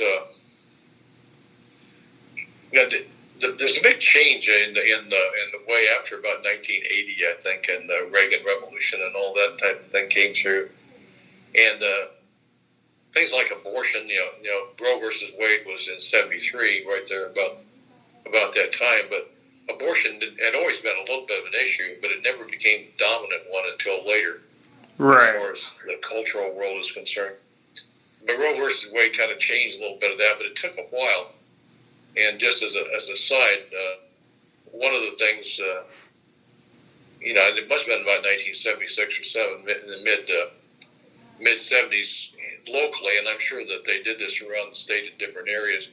Speaker 2: There's a big change in the way after about 1980, I think, and the Reagan Revolution and all that type of thing came through, and things like abortion. Roe versus Wade was in 73, right there about that time. But abortion had always been a little bit of an issue, but it never became the dominant one until later, as far as the cultural world is concerned. But Roe versus Wade kind of changed a little bit of that, but it took a while. And just as a side, one of the things, it must have been about 1976 or 7, in the mid 70s locally, and I'm sure that they did this around the state in different areas.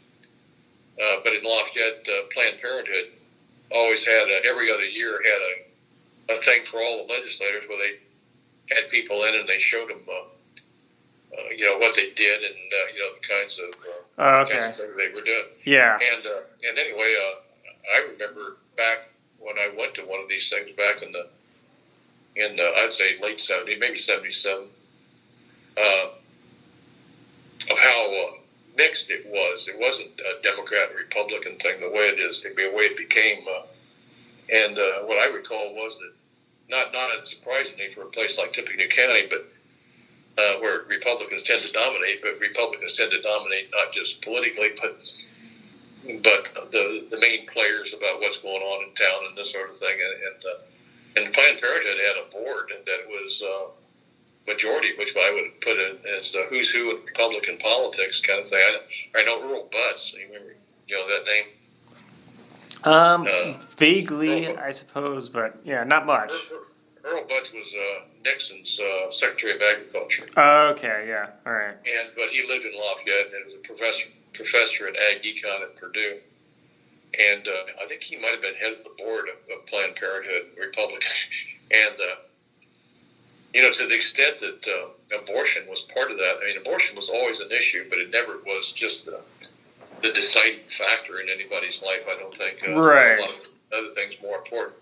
Speaker 2: But in Lafayette, Planned Parenthood always had every other year had a thing for all the legislators where they had people in and they showed them, what they did and the kinds of things they were doing.
Speaker 1: Yeah.
Speaker 2: And anyway, I remember back when I went to one of these things back in the I'd say late 70s, maybe 77, of how mixed it was. It wasn't a Democrat and Republican thing the way it is. The way it became. And what I recall was that not unsurprisingly for a place like Tippecanoe County, but where Republicans tend to dominate, but Republicans tend to dominate not just politically, but the main players about what's going on in town and this sort of thing. And Planned Parenthood had a board that was majority, which I would put in as the who's who in Republican politics kind of thing. I know Earl Butz. You remember, that name?
Speaker 1: Vaguely,
Speaker 2: Earl,
Speaker 1: I suppose, but yeah, not much.
Speaker 2: Earl Butz was Nixon's Secretary of Agriculture.
Speaker 1: Okay, yeah, all right.
Speaker 2: But he lived in Lafayette and was a professor in Ag Econ at Purdue. And I think he might have been head of the board of Planned Parenthood, Republican. And to the extent that abortion was part of that, I mean, abortion was always an issue, but it never was just the deciding factor in anybody's life, I don't think.
Speaker 1: Right.
Speaker 2: A lot of other things more important.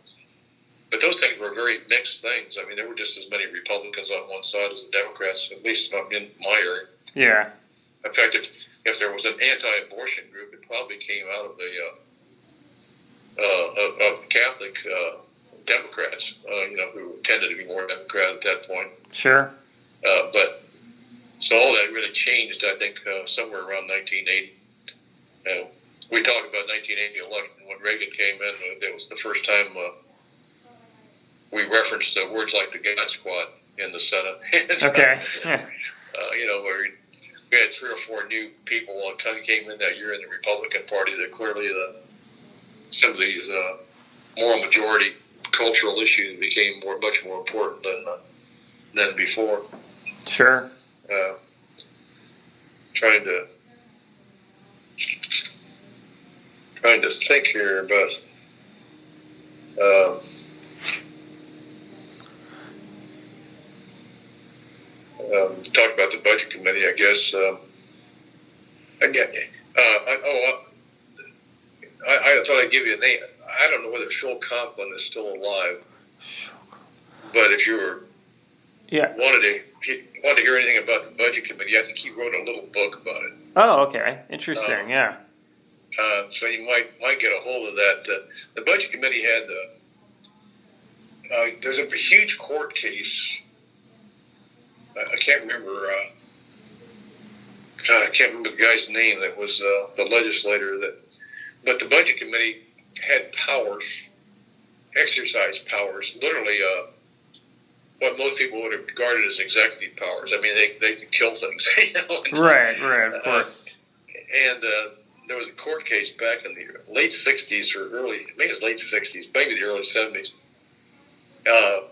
Speaker 2: But those things were very mixed things. I mean, there were just as many Republicans on one side as the Democrats, at least in my area.
Speaker 1: Yeah.
Speaker 2: In fact, if there was an anti-abortion group, it probably came out of of Catholic Democrats, who tended to be more Democrat at that point.
Speaker 1: Sure.
Speaker 2: But so all that really changed, I think, somewhere around 1980. We talked about 1980 election when Reagan came in. That was the first time we referenced words like the God Squad in the Senate.
Speaker 1: Okay.
Speaker 2: Where we had 3 or 4 new people came in that year in the Republican Party that clearly some of these moral majority cultural issues became much more important than before.
Speaker 1: Sure.
Speaker 2: Trying to think here about talk about the budget committee, I guess. I thought I'd give you a name. I don't know whether Phil Conklin is still alive, but if you wanted to hear anything about the budget committee, I think he wrote a little book about it.
Speaker 1: Oh, okay, interesting. Yeah.
Speaker 2: So you might get a hold of that. The budget committee had there's a huge court case. I can't remember. I can't remember the guy's name. That was the legislator but the budget committee had powers, exercised powers, literally what most people would have regarded as executive powers. I mean, they could kill things.
Speaker 1: Right, of course.
Speaker 2: And there was a court case back in the late 60s or maybe it's late 60s, maybe the early 70s,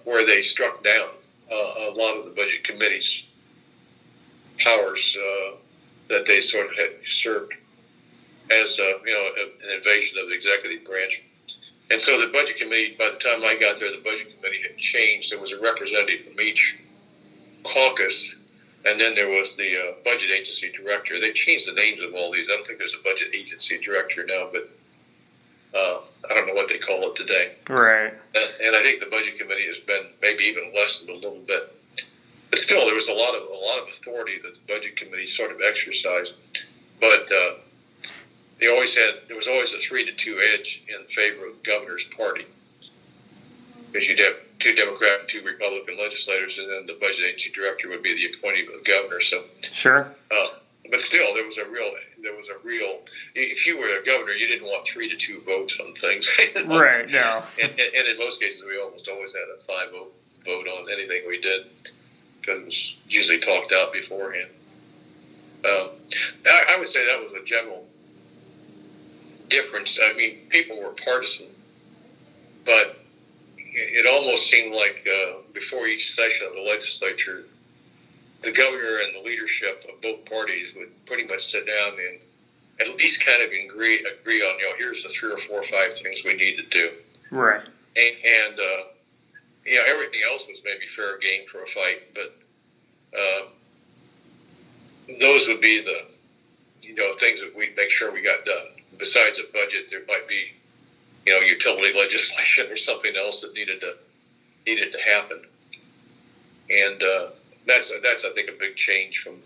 Speaker 2: where they struck down a lot of the budget committee's powers that they sort of had usurped as an invasion of the executive branch. And so the budget committee, by the time I got there, the budget committee had changed. There was a representative from each caucus, and then there was the budget agency director. They changed the names of all these. I don't think there's a budget agency director now, but I don't know what they call it today.
Speaker 1: Right.
Speaker 2: And I think the budget committee has been maybe even lessened a little bit. But still, there was a lot of authority that the budget committee sort of exercised. But there was always a 3-2 edge in favor of the governor's party, because you'd have 2 Democrat and 2 Republican legislators, and then the budget agency director would be the appointee of the governor. So
Speaker 1: sure.
Speaker 2: But still, there was a real. If you were a governor, you didn't want 3-2 votes on things.
Speaker 1: Right. No.
Speaker 2: And in most cases, we almost always had a 5-vote on anything we did, because it was usually talked out beforehand. I would say that was a general difference. I mean, people were partisan, but it almost seemed like before each session of the legislature, the governor and the leadership of both parties would pretty much sit down and at least kind of agree on, here's the 3 or 4 or 5 things we need to do.
Speaker 1: Right.
Speaker 2: And everything else was maybe fair game for a fight, but those would be the things that we'd make sure we got done. Besides a budget, there might be utility legislation or something else that needed to happen. And that's I think a big change from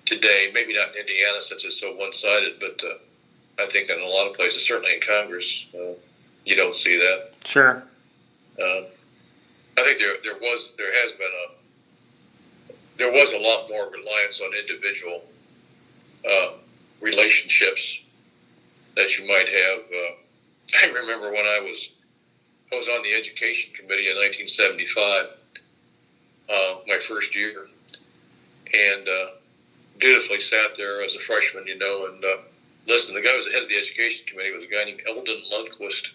Speaker 2: today. Maybe not in Indiana since it's so one-sided, but I think in a lot of places, certainly in Congress, you don't see that.
Speaker 1: Sure.
Speaker 2: I think there was a lot more reliance on individual relationships that you might have. I remember when I was on the education committee in 1975. my first year, and dutifully sat there as a freshman, and listened. The guy who was the head of the education committee was a guy named Eldon Lundquist,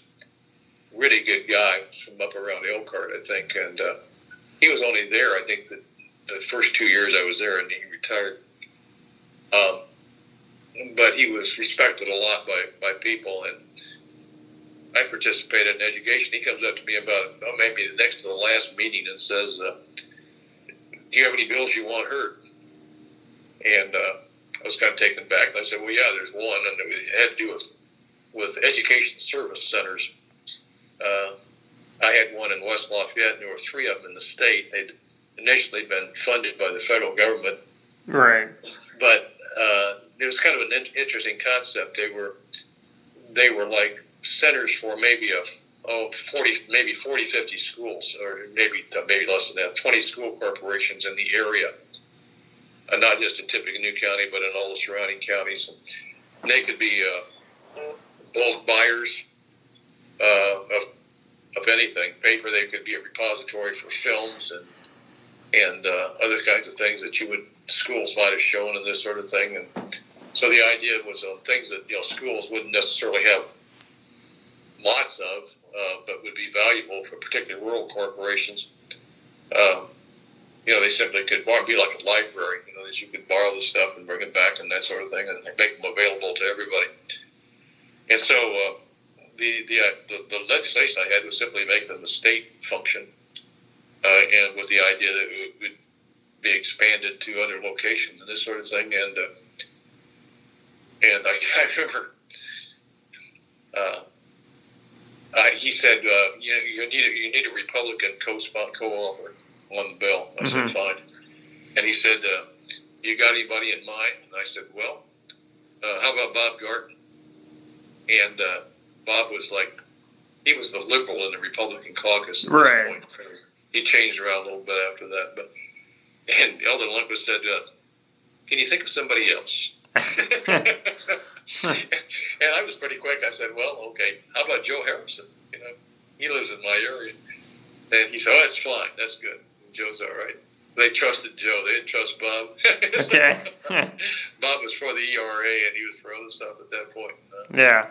Speaker 2: really good guy from up around Elkhart, I think, and he was only there, I think, the first 2 years I was there, and he retired. But he was respected a lot by people, and I participated in education. He comes up to me about maybe next to the last meeting and says, "Do you have any bills you want heard?" And I was kind of taken back. And I said, "Well, yeah, there's one, and it had to do with education service centers." I had one in West Lafayette, and there were 3 of them in the state. They'd initially been funded by the federal government,
Speaker 1: Right.
Speaker 2: but it was kind of an interesting concept. They were like centers for maybe 40, 50 schools, or maybe less than that, 20 school corporations in the area, not just in Tippecanoe County, but in all the surrounding counties. And they could be bulk buyers of anything, paper. They could be a repository for films and other kinds of things that schools might have shown and this sort of thing. And so the idea was on things that schools wouldn't necessarily have lots of, but would be valuable for particularly rural corporations. They simply could be like a library, that you could borrow the stuff and bring it back and that sort of thing, and make them available to everybody. And so the legislation I had was simply make them a state function, and with the idea that it would be expanded to other locations and this sort of thing. And I remember he said, you need a Republican co-author on the bill. I said, fine. And he said, you got anybody in mind? And I said, well, how about Bob Garton? And Bob was he was the liberal in the Republican caucus at this point. He changed around a little bit after that. And Eldon Lundquist said, can you think of somebody else? And I was pretty quick. I said, well, okay, how about Joe Harrison? He lives in my area. And he said, oh, that's fine. That's good. Joe's all right. They trusted Joe. They didn't trust Bob.
Speaker 1: Okay.
Speaker 2: Bob was for the ERA, and he was for other stuff at that point.
Speaker 1: Yeah.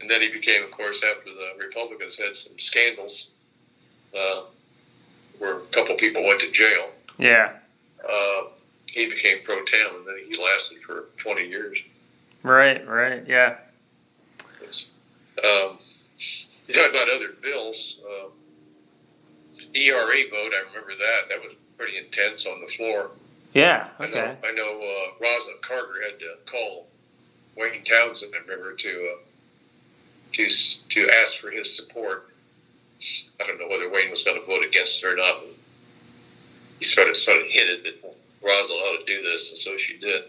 Speaker 2: And then he became, of course, after the Republicans had some scandals, where a couple people went to jail.
Speaker 1: Yeah.
Speaker 2: He became pro tem, and then he lasted for 20 years.
Speaker 1: Right, yeah.
Speaker 2: You talk about other bills. ERA vote, I remember that. That was pretty intense on the floor.
Speaker 1: Yeah, okay.
Speaker 2: I know Rosalind Carter had to call Wayne Townsend, I remember, to ask for his support. I don't know whether Wayne was going to vote against it or not, but he sort of hinted that Rosalind ought to do this, and so she did.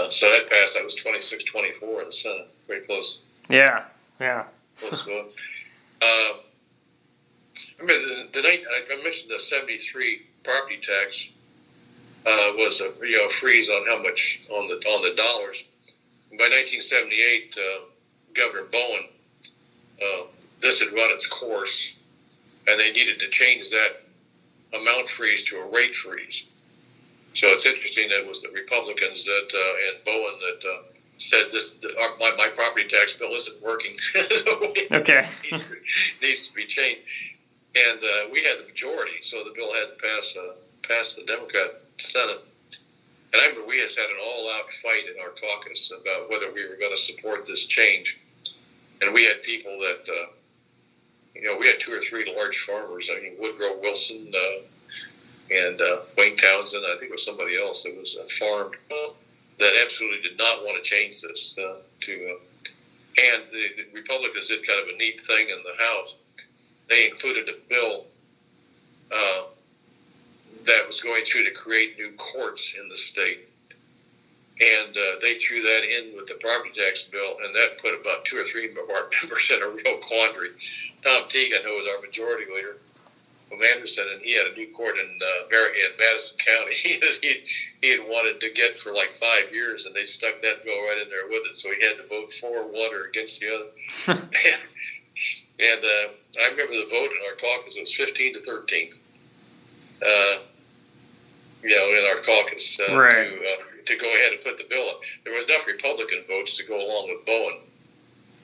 Speaker 2: So that passed. I was 26-24 in the Senate. Very close.
Speaker 1: Yeah.
Speaker 2: Close vote. I remember I mentioned the 73 property tax was a freeze on how much on the dollars. By 1978, Governor Bowen, this had run its course, and they needed to change that amount freeze to a rate freeze. So it's interesting that it was the Republicans and Bowen that said my property tax bill isn't working.
Speaker 1: Okay.
Speaker 2: It needs to be changed. And we had the majority, so the bill had to pass the Democrat Senate. And I remember we had an all-out fight in our caucus about whether we were going to support this change. And we had people that, we had 2 or 3 large farmers. I mean, Woodrow Wilson and Wayne Townsend, I think it was somebody else that was farmed, that absolutely did not want to change this. And the Republicans did kind of a neat thing in the House. They included a bill that was going through to create new courts in the state. And they threw that in with the property tax bill, and that put about 2 or 3 of our members in a real quandary. Tom Teagan, who was our majority leader from Anderson, and he had a new court in Madison County. he had wanted to get for like 5 years, and they stuck that bill right in there with it, so he had to vote for one or against the other. And I remember the vote in our caucus was 15-13. in our caucus
Speaker 1: right.
Speaker 2: to go ahead and put the bill up. There was enough Republican votes to go along with Bowen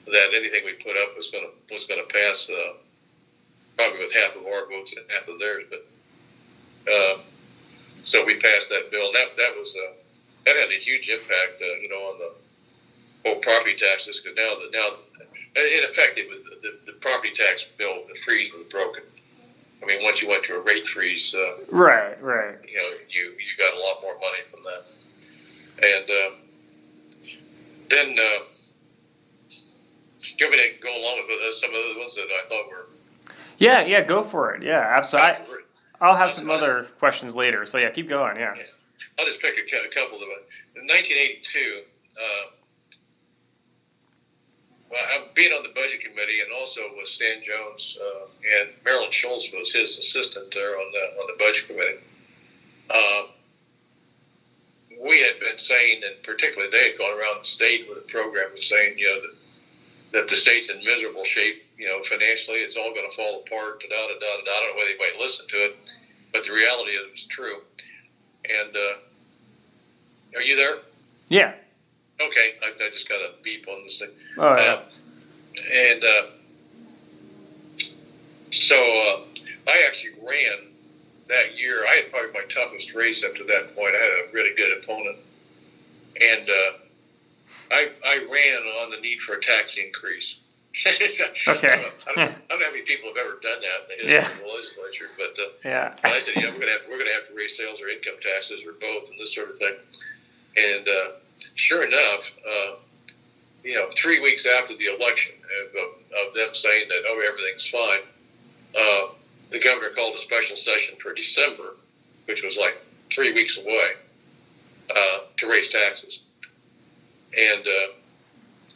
Speaker 2: that anything we put up was going to pass, probably with half of our votes and half of theirs. But so we passed that bill. That had a huge impact, on the whole property taxes, because now in effect it was the property tax bill, the freeze was broken. I mean, once you went to a rate freeze,
Speaker 1: Right.
Speaker 2: You got a lot more money from that. And then, do you want me to go along with some of the ones that I thought were?
Speaker 1: Yeah, go for it. Yeah, absolutely. I'll have some other questions later. So yeah, keep going. Yeah.
Speaker 2: I'll just pick a couple of them. In 1982, being on the budget committee, and also with Stan Jones and Marilyn Schultz was his assistant there on the budget committee. We had been saying, and particularly they had gone around the state with a program of saying, that the state's in miserable shape, financially, it's all going to fall apart. I don't know whether anybody listened to it, but the reality is it was true. And are you there?
Speaker 1: Yeah.
Speaker 2: Okay, I just got a beep on this thing.
Speaker 1: Oh, yeah.
Speaker 2: So I actually ran that year. I had probably my toughest race up to that point. I had a really good opponent. And I ran on the need for a tax increase.
Speaker 1: Okay.
Speaker 2: I don't know how many people have ever done that in the history of the legislature, but I said, we're going to have to raise sales or income taxes or both and this sort of thing. And sure enough, 3 weeks after the election of them saying that, everything's fine, the governor called a special session for December, which was like 3 weeks away, to raise taxes. And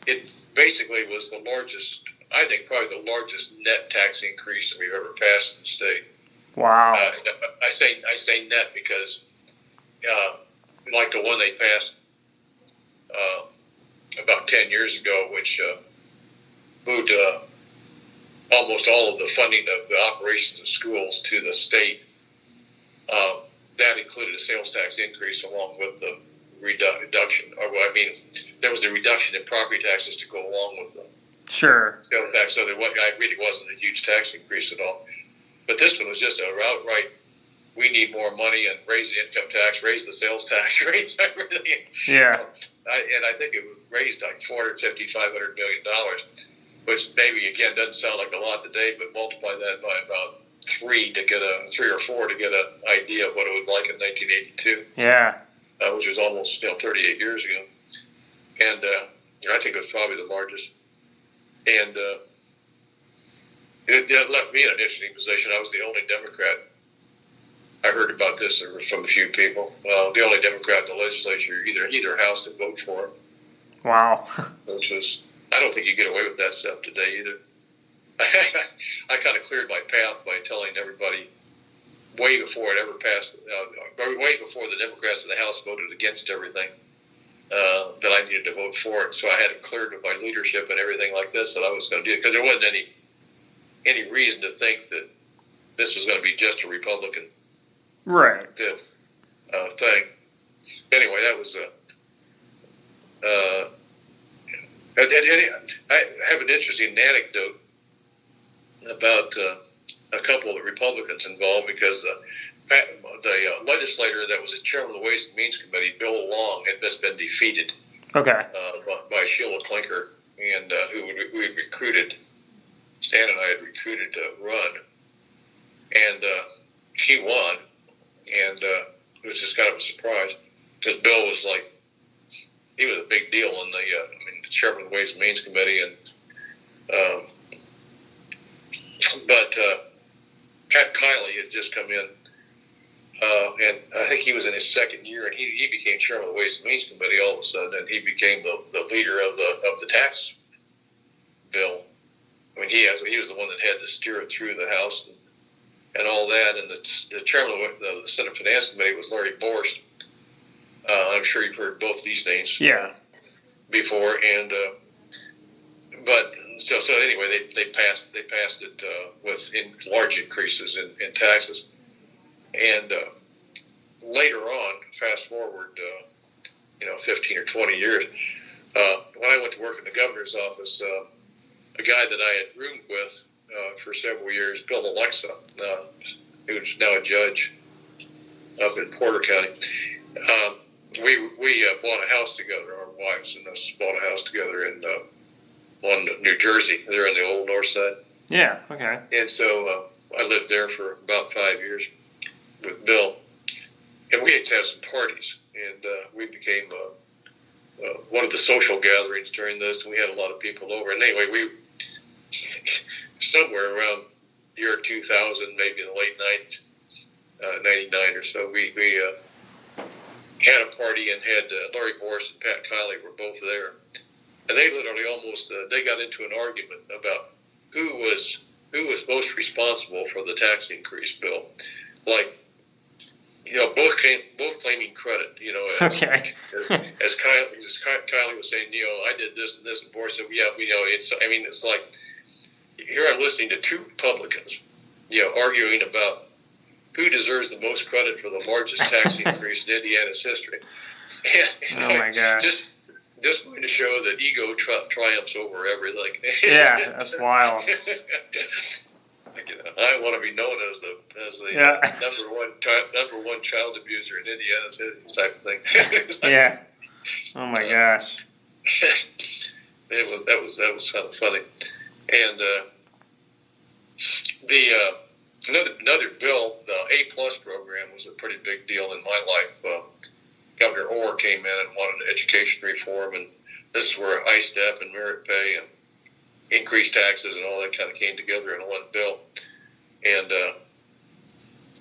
Speaker 2: it basically was the largest, I think probably the largest net tax increase that we've ever passed in the state.
Speaker 1: Wow.
Speaker 2: I say net because like the one they passed about 10 years ago, which moved almost all of the funding of the operations of schools to the state. That included a sales tax increase along with the reduction. There was a reduction in property taxes to go along with the sales tax. So it really wasn't a huge tax increase at all. But this one was just a outright, we need more money and raise the income tax, raise the sales tax, raise everything.
Speaker 1: Yeah.
Speaker 2: And I think it raised like $450, $500 million, which maybe, again, doesn't sound like a lot today, but multiply that by about 3 or 4 to get an idea of what it would like in 1982.
Speaker 1: Yeah.
Speaker 2: Which was almost 38 years ago. And I think it was probably the largest. And it left me in an interesting position. I was the only Democrat. I heard about this from a few people. The only Democrat in the legislature, either house to vote for.
Speaker 1: Wow.
Speaker 2: Which was, I don't think you get away with that stuff today either. I kind of cleared my path by telling everybody way before it ever passed, way before the Democrats in the House voted against everything, that I needed to vote for it. So I had it cleared with my leadership and everything like this that I was going to do it, because there wasn't any reason to think that this was going to be just a Republican thing. Anyway, that was I have an interesting anecdote about a couple of the Republicans involved, because the legislator that was the chairman of the Ways and Means Committee, Bill Long, had just been defeated by Sheila Clinker, and who we had recruited, Stan and I had recruited to run, and she won, and it was just kind of a surprise, because Bill was he was a big deal in the chairman of the Ways and Means Committee, and but Pat Kiley had just come in, and I think he was in his second year, and he became chairman of the Ways and Means Committee all of a sudden, and he became the leader of the tax bill. I mean, he was the one that had to steer it through the House and all that, and the chairman of the Senate Finance Committee was Larry Borst. I'm sure you've heard both these names before, and but so anyway, they passed it with large increases in taxes, And later on, fast forward, 15 or 20 years, when I went to work in the governor's office, a guy that I had roomed with for several years, Bill Alexa, who's now a judge up in Porter County, we bought a house together. Our wives and us bought a house together in New Jersey. They're on the old north side.
Speaker 1: Yeah, okay.
Speaker 2: And so I lived there for about 5 years with Bill. And we had to have some parties. And we became one of the social gatherings during this. And we had a lot of people over. And anyway, we somewhere around year 2000, maybe in the late 90s, 99 or so, we had a party and had Larry Boris and Pat Kiley were both there. And they literally almost, they got into an argument about who was most responsible for the tax increase bill. Like, both claiming credit, as,
Speaker 1: Okay.
Speaker 2: as Kylie was saying, I did this and this, and Boris said, yeah, it's like, here I'm listening to two Republicans, arguing about who deserves the most credit for the largest tax increase in Indiana's history. And
Speaker 1: Oh my gosh.
Speaker 2: Just going to show that ego triumphs over everything.
Speaker 1: Yeah, that's wild.
Speaker 2: I want to be known as the number one child abuser in Indiana, type of thing.
Speaker 1: Yeah. Oh my gosh.
Speaker 2: That was kind of funny. And another bill, the A+ program, was a pretty big deal in my life. Governor Orr came in and wanted education reform, and this is where ISTEP and merit pay and increased taxes and all that kind of came together in one bill. And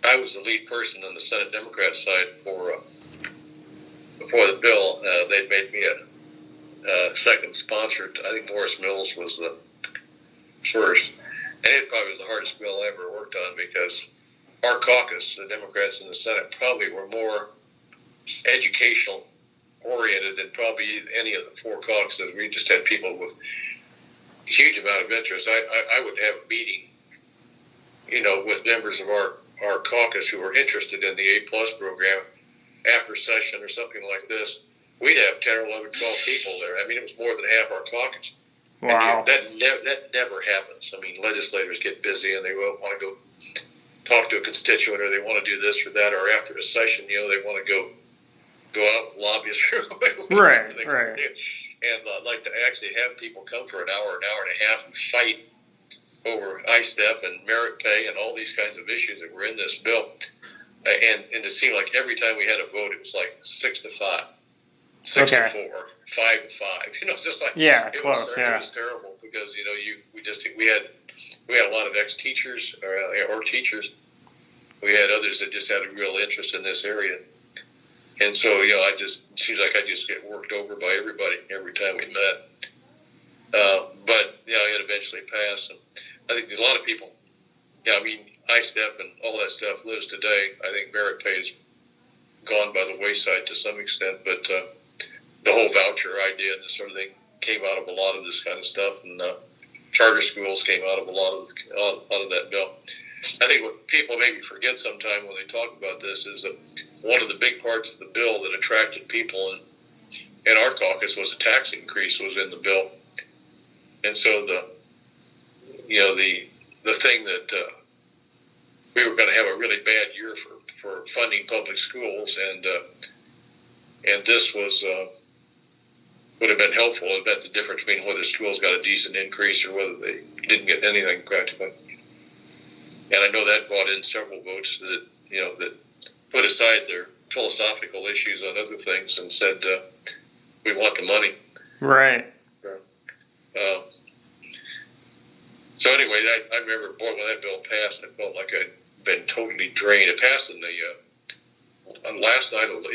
Speaker 2: I was the lead person on the Senate Democrat side for the bill. They'd made me a second sponsor. I think Morris Mills was the first. And it probably was the hardest bill I ever worked on, because our caucus, the Democrats in the Senate, probably were more educational oriented than probably any of the four caucuses. We just had people with a huge amount of interest. I would have a meeting, with members of our caucus who were interested in the A+ program after session or something like this. We'd have 10 or 11, 12 people there. I mean, it was more than half our caucus.
Speaker 1: Wow.
Speaker 2: And that never happens. I mean, legislators get busy and they want to go talk to a constituent, or they want to do this or that, or after a session, they want to go out with lobbyists or whatever.
Speaker 1: Right.
Speaker 2: And I'd like to actually have people come for an hour and a half and fight over ISTEP and merit pay and all these kinds of issues that were in this bill. And it seemed like every time we had a vote, it was like 6-5, 6-4, 5-5. It's just like, it was terrible, because we had a lot of ex-teachers or teachers. We had others that just had a real interest in this area. And so, it seems like I just get worked over by everybody every time we met. But, it eventually passed. And I think a lot of people, ISTEP and all that stuff lives today. I think merit pay has gone by the wayside to some extent, but the whole voucher idea and this sort of thing came out of a lot of this kind of stuff, and charter schools came out of a lot of that bill. I think what people maybe forget sometime when they talk about this is that one of the big parts of the bill that attracted people in our caucus was a tax increase was in the bill. And so the thing that we were going to have a really bad year for funding public schools, and this would have been helpful. It meant the difference between whether schools got a decent increase or whether they didn't get anything practically. And I know that brought in several votes that put aside their philosophical issues on other things and said, we want the money.
Speaker 3: Right.
Speaker 2: So anyway, I remember, boy, when that bill passed, I felt like I'd been totally drained. It passed in on last night of the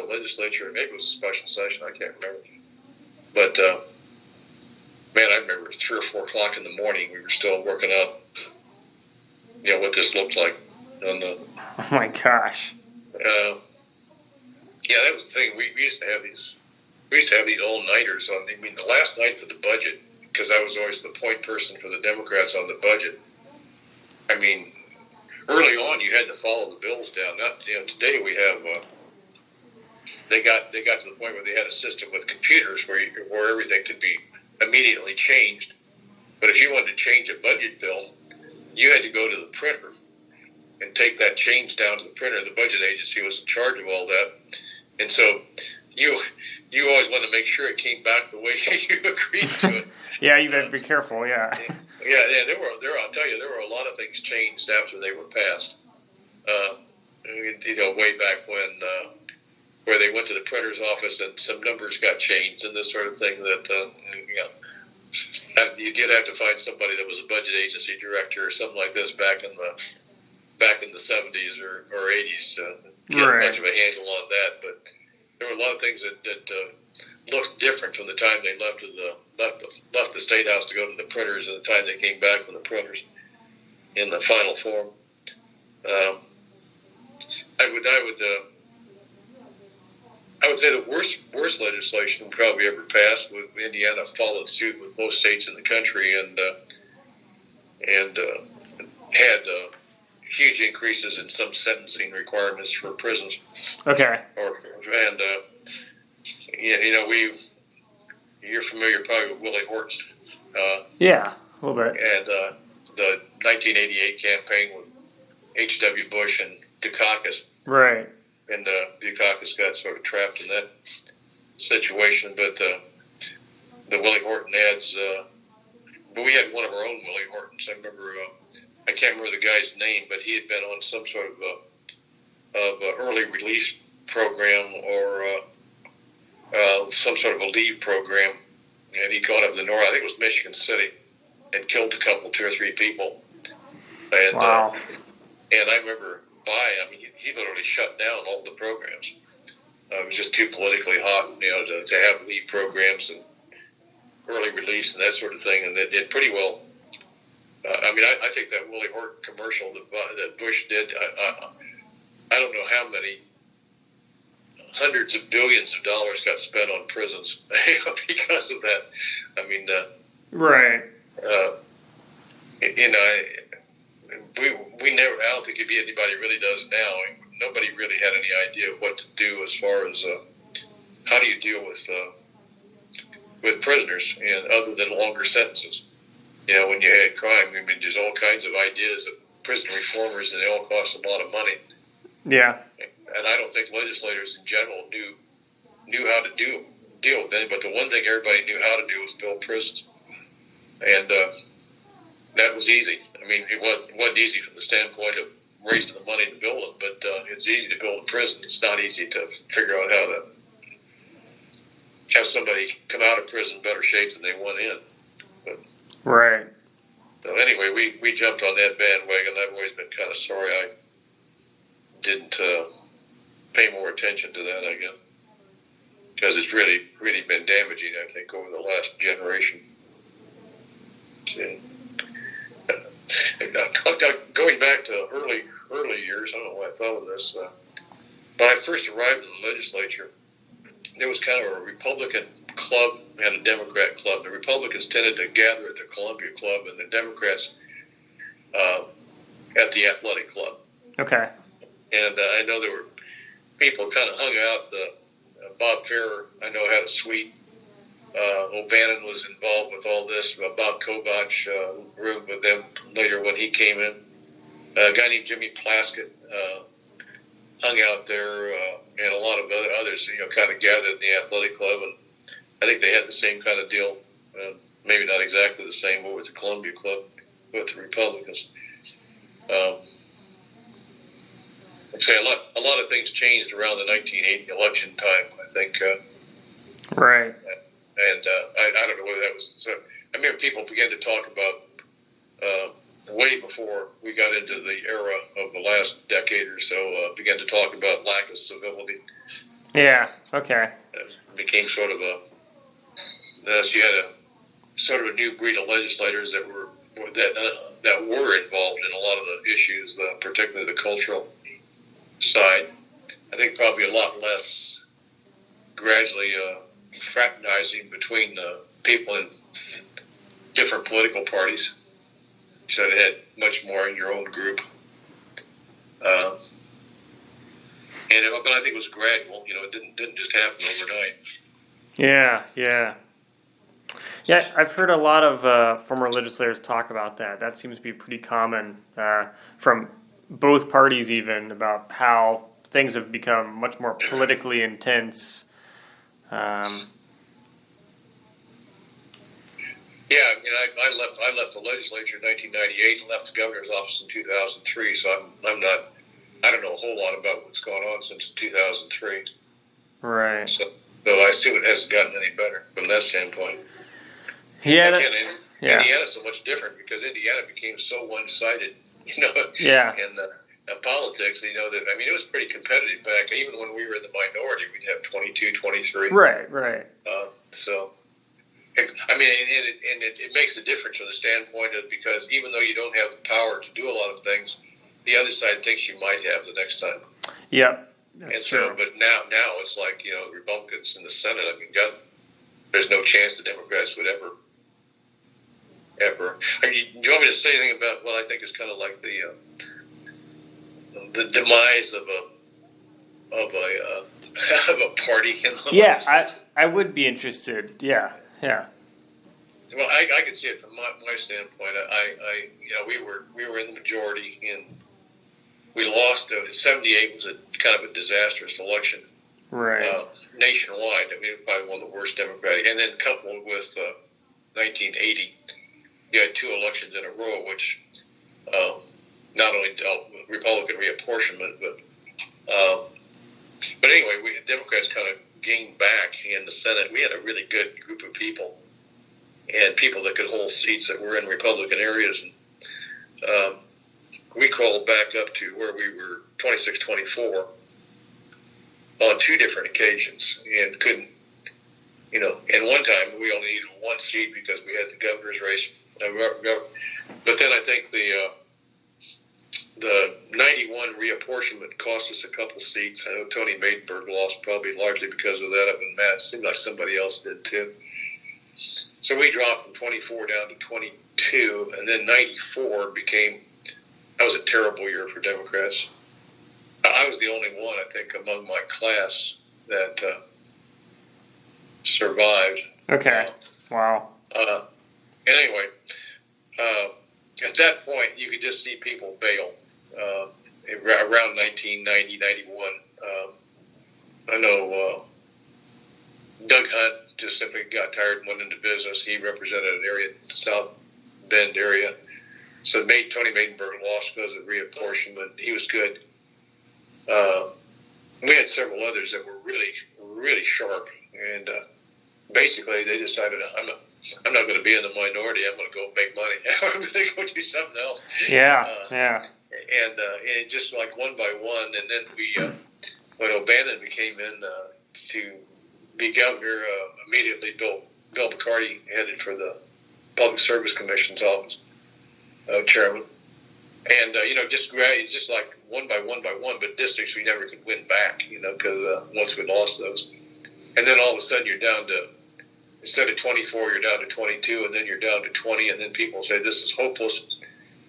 Speaker 2: legislature, or maybe it was a special session, I can't remember. But man, I remember 3 or 4 o'clock in the morning, we were still working out, what this looked like on the.
Speaker 3: Oh my gosh.
Speaker 2: Yeah, that was the thing. We used to have these. We used to have these all-nighters on. I mean, the last night for the budget, because I was always the point person for the Democrats on the budget. I mean, early on you had to follow the bills down. Not, today we have. They got to the point where they had a system with computers where everything could be immediately changed. But if you wanted to change a budget bill, you had to go to the printer and take that change down to the printer. The budget agency was in charge of all that, and so you always want to make sure it came back the way you agreed to it.
Speaker 3: Yeah, you better be careful. Yeah.
Speaker 2: Yeah. I'll tell you, there were a lot of things changed after they were passed. Way back when, where they went to the printer's office and some numbers got changed and this sort of thing. That you did have to find somebody that was a budget agency director or something like this back in the 70s or 80s to get much of a handle on that. But there were a lot of things that looked different from the time they left the State House to go to the printers and the time they came back from the printers in the final form. I would say the worst legislation probably ever passed was Indiana followed suit with most states in the country and had huge increases in some sentencing requirements for prisons.
Speaker 3: Okay.
Speaker 2: You're familiar probably with Willie Horton.
Speaker 3: Yeah, a little bit.
Speaker 2: And the 1988 campaign with H.W. Bush and Dukakis.
Speaker 3: Right.
Speaker 2: And Dukakis got sort of trapped in that situation. But the Willie Horton ads, but we had one of our own Willie Hortons. I remember, I can't remember the guy's name, but he had been on some sort of early release program or some sort of a leave program. And he got up to the north, I think it was Michigan City, and killed two or three people. And,
Speaker 3: wow.
Speaker 2: And I remember he literally shut down all the programs. It was just too politically hot, to have leave programs and early release and that sort of thing. And it did pretty well. I think that Willie Horton commercial that Bush did, I don't know how many hundreds of billions of dollars got spent on prisons because of that.
Speaker 3: Right.
Speaker 2: We never. I don't think anybody really does now. Nobody really had any idea what to do as far as how do you deal with prisoners, and other than longer sentences. When you had crime, there's all kinds of ideas of prison reformers, and they all cost a lot of money.
Speaker 3: Yeah.
Speaker 2: And I don't think legislators in general knew how to deal with it. But the one thing everybody knew how to do was build prisons, and that was easy. It wasn't easy from the standpoint of raising the money to build it, but it's easy to build a prison. It's not easy to figure out how to have somebody come out of prison better shape than they went in. But,
Speaker 3: right.
Speaker 2: So anyway, we jumped on that bandwagon. I've always been kind of sorry I didn't pay more attention to that, I guess, because it's really, really been damaging, I think, over the last generation. Going back to early years, I don't know why I thought of this. When I first arrived in the legislature, there was kind of a Republican club and a Democrat club. The Republicans tended to gather at the Columbia Club, and the Democrats at the Athletic Club.
Speaker 3: Okay.
Speaker 2: And I know there were people kind of hung out. Bob Ferrer, I know, had a suite. O'Bannon was involved with all this. Bob Kovach roomed with them later when he came in. A guy named Jimmy Plaskett hung out there, and a lot of others, kind of gathered in the Athletic Club. And I think they had the same kind of deal, maybe not exactly the same, but with the Columbia Club, with the Republicans. I'd say a lot of things changed around the 1980 election time, I think.
Speaker 3: Right.
Speaker 2: And I don't know whether that was. So, I remember people began to talk about way before we got into the era of the last decade or so. Began to talk about lack of civility.
Speaker 3: Yeah. Okay.
Speaker 2: It became sort of so you had a sort of a new breed of legislators that were involved in a lot of the issues, particularly the cultural side. I think probably a lot less gradually fraternizing between people in different political parties. So it had much more in your own group. But I think it was gradual. It didn't just happen overnight.
Speaker 3: Yeah, yeah. Yeah, I've heard a lot of former legislators talk about that. That seems to be pretty common from both parties, even about how things have become much more politically intense.
Speaker 2: Yeah, I left the legislature in 1998 and left the governor's office in 2003. So I don't know a whole lot about what's gone on since 2003.
Speaker 3: Right.
Speaker 2: So I assume it hasn't gotten any better from that standpoint.
Speaker 3: Yeah.
Speaker 2: Indiana's so much different because Indiana became so one-sided,
Speaker 3: Yeah.
Speaker 2: in politics. That it was pretty competitive back. Even when we were in the minority, we'd have 22, 23.
Speaker 3: Right.
Speaker 2: It makes a difference from the standpoint of because even though you don't have the power to do a lot of things, the other side thinks you might have the next time.
Speaker 3: Yep. That's true.
Speaker 2: But now it's like Republicans in the Senate. There's no chance the Democrats would ever. Do you want me to say anything about what I think is kind of like the demise of a party?
Speaker 3: Yeah, I would be interested. Yeah.
Speaker 2: Well, I can see it from my standpoint. We were in the majority, and we lost. 78 was a kind of a disastrous election,
Speaker 3: right?
Speaker 2: Nationwide. Probably one of the worst Democratic. And then coupled with 1980, you had two elections in a row, which not only dealt with Republican reapportionment, but anyway, Democrats kind of gained back in the Senate. We had a really good group of people. And people that could hold seats that were in Republican areas. And we crawled back up to where we were 26-24 on two different occasions and couldn't, and one time we only needed one seat because we had the governor's race. But then I think the 91 reapportionment cost us a couple seats. I know Tony Maidenberg lost probably largely because of that. And Matt, it seemed like somebody else did too. So we dropped from 24 down to 22, and then 94 that was a terrible year for Democrats. I was the only one, I think, among my class that survived.
Speaker 3: Okay. Wow.
Speaker 2: Anyway, at that point, you could just see people bail. Around 1990, 91, I know Doug Hunt just simply got tired and went into business. He represented an area, South Bend area. So Tony Maidenberg lost because of reapportionment. He was good. We had several others that were really, really sharp. And basically they decided, I'm not going to be in the minority. I'm going to go make money. I'm going to go do something else.
Speaker 3: Yeah.
Speaker 2: And just like one by one. And then when O'Bannon came in to be governor, immediately Bill McCarty headed for the Public Service Commission's office, chairman. And, just like one by one, but districts we never could win back, because once we lost those. And then all of a sudden you're down to, instead of 24, you're down to 22, and then you're down to 20, and then people say this is hopeless.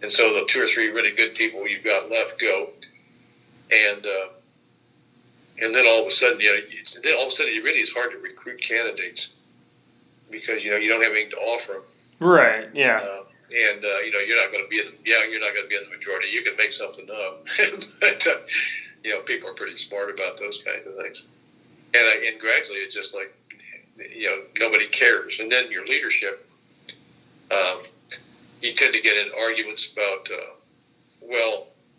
Speaker 2: And so the two or three really good people you've got left go. And then all of a sudden, it really is hard to recruit candidates because you don't have anything to offer them.
Speaker 3: Right. Yeah.
Speaker 2: You're not going to be in the majority. You can make something up, but people are pretty smart about those kinds of things. And gradually, it's just like nobody cares. And then your leadership, you tend to get in arguments about,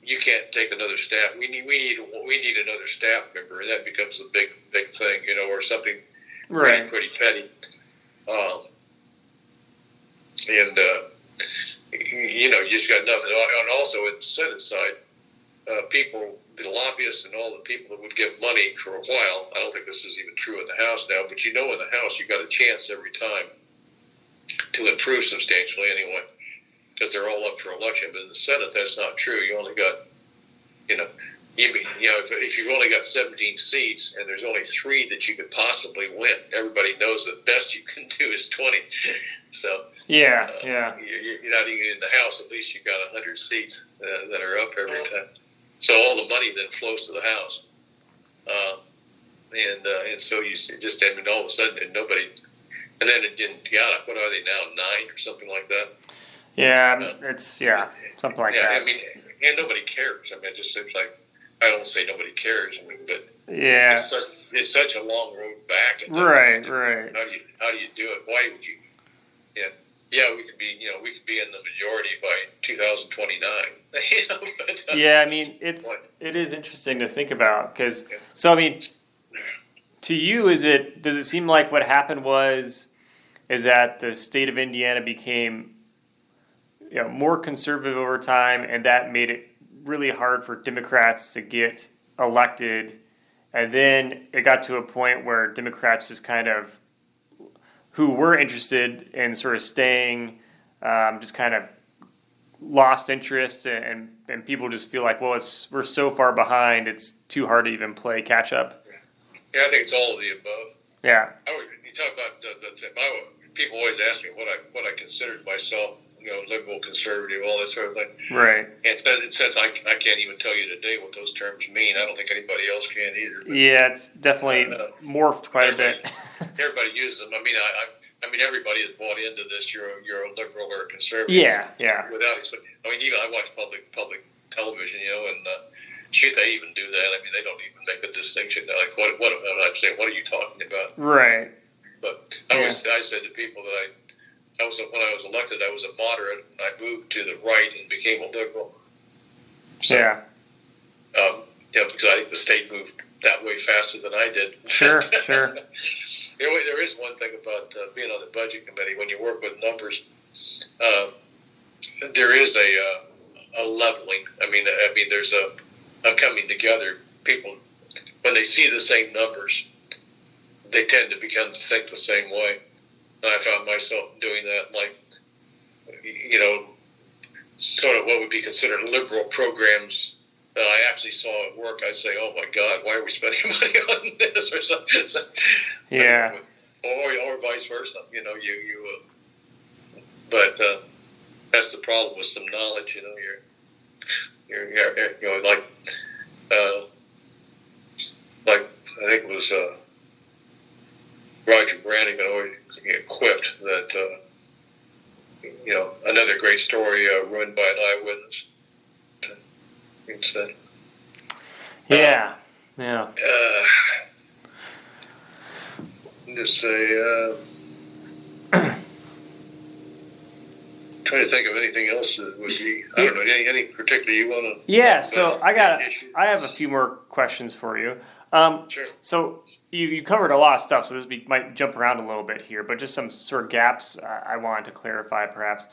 Speaker 2: you can't take another staff. We need another staff member, and that becomes a big thing, or something pretty petty. You just got nothing. And also at the Senate side, people, the lobbyists and all the people that would give money for a while. I don't think this is even true in the House now, but in the House you got a chance every time to improve substantially anyway, because they're all up for election. But in the Senate, that's not true. You only got, if you've only got 17 seats and there's only 3 that you could possibly win, everybody knows the best you can do is 20. So you're not even in the House. At least you got 100 seats that are up every time. So all the money then flows to the House. and so you just ended all of a sudden, and nobody, and then it didn't. Yeah, what are they now? 9 or something like that.
Speaker 3: Yeah, it's something like that.
Speaker 2: I mean, and nobody cares. I mean, it just seems like I don't say nobody cares. I mean, but
Speaker 3: yeah,
Speaker 2: it's such a long road back.
Speaker 3: Right.
Speaker 2: How do you do it? Why would you? Yeah, we could be in the majority by 2029. But,
Speaker 3: yeah, I mean, it is interesting to think about because so I mean, to you, does it seem like what happened is that the state of Indiana became more conservative over time, and that made it really hard for Democrats to get elected, and then it got to a point where Democrats just kind of who were interested in sort of staying, just kind of lost interest, and people just feel like, well, we're so far behind, it's too hard to even play catch up.
Speaker 2: Yeah, I think it's all of the above.
Speaker 3: Yeah.
Speaker 2: You talk about people always ask me what I considered myself, liberal, conservative, all that sort of thing.
Speaker 3: Right.
Speaker 2: And since I can't even tell you today what those terms mean, I don't think anybody else can either. But,
Speaker 3: yeah, it's definitely morphed quite a bit.
Speaker 2: Everybody uses them. I mean, everybody has bought into this. You're a liberal or a conservative.
Speaker 3: Yeah.
Speaker 2: Without even I watch public television, and shoot, they even do that. I mean, they don't even make a distinction. They're like, what? I'm saying, what are you talking about?
Speaker 3: Right.
Speaker 2: But I said to people that when I was elected, I was a moderate, and I moved to the right and became a liberal. So,
Speaker 3: yeah.
Speaker 2: Because I think the state moved that way faster than I did.
Speaker 3: Sure.
Speaker 2: There is one thing about being on the budget committee. When you work with numbers, there is a leveling. I mean, there's a coming together. People, when they see the same numbers, they tend to think the same way. And I found myself doing that, like, sort of what would be considered liberal programs that I actually saw at work. I say, oh my God, why are we spending money on this or something?
Speaker 3: Yeah.
Speaker 2: Or vice versa. But that's the problem with some knowledge. You're like I think it was Roger Brannigan always quipped that another great story ruined by an eyewitness. Instead.
Speaker 3: Yeah.
Speaker 2: Just say, trying to think of anything else that would be. I don't know. Any particular you want to?
Speaker 3: Yeah. So I have a few more questions for you.
Speaker 2: Sure.
Speaker 3: So you covered a lot of stuff. So might jump around a little bit here, but just some sort of gaps I wanted to clarify, perhaps.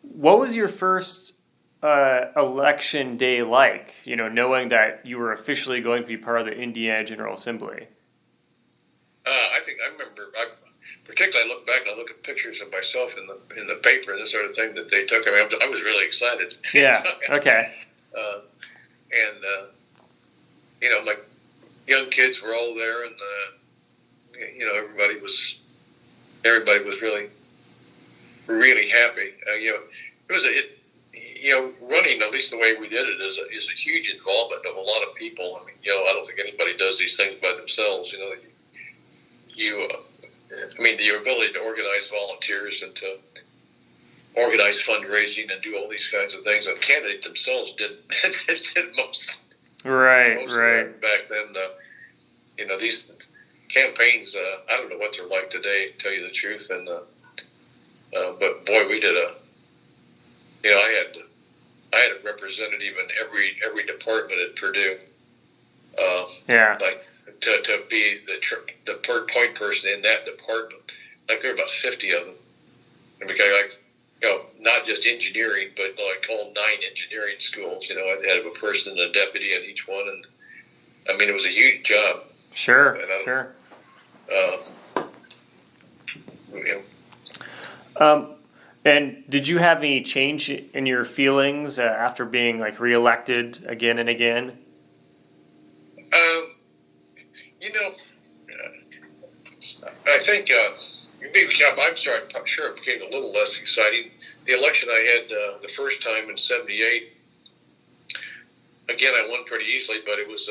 Speaker 3: What was your first election day like? Knowing that you were officially going to be part of the Indiana General Assembly.
Speaker 2: I remember. Particularly, I look back and I look at pictures of myself in the paper and this sort of thing that they took. I mean, I was really excited.
Speaker 3: Yeah. Okay.
Speaker 2: My young kids were all there, and everybody was really, really happy. Running, at least the way we did it, is a huge involvement of a lot of people. I mean, I don't think anybody does these things by themselves. The ability to organize volunteers and to organize fundraising and do all these kinds of things. And the candidates themselves did most.
Speaker 3: Right.
Speaker 2: Back then, these campaigns. I don't know what they're like today, to tell you the truth. And but boy, we did I had a representative in every department at Purdue. Like to be the point person in that department. Like there were about 50 of them, and because not just engineering, but like all 9 engineering schools. I had a person and a deputy in each one, and I mean it was a huge job.
Speaker 3: Sure. And did you have any change in your feelings after being reelected again and again?
Speaker 2: I think I'm sure it became a little less exciting. The election I had the first time in '78, again I won pretty easily, but it was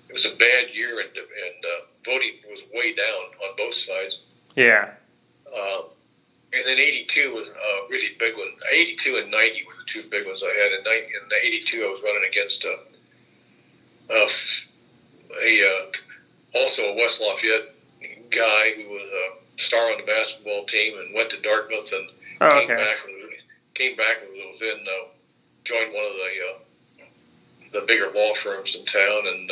Speaker 2: it was a bad year, and voting was way down on both sides.
Speaker 3: Yeah.
Speaker 2: And then 82 was a really big one. 82 and 90 were the two big ones I had. In 82, I was running against also a West Lafayette guy who was a star on the basketball team and went to Dartmouth and came back and was within joined one of the bigger law firms in town, and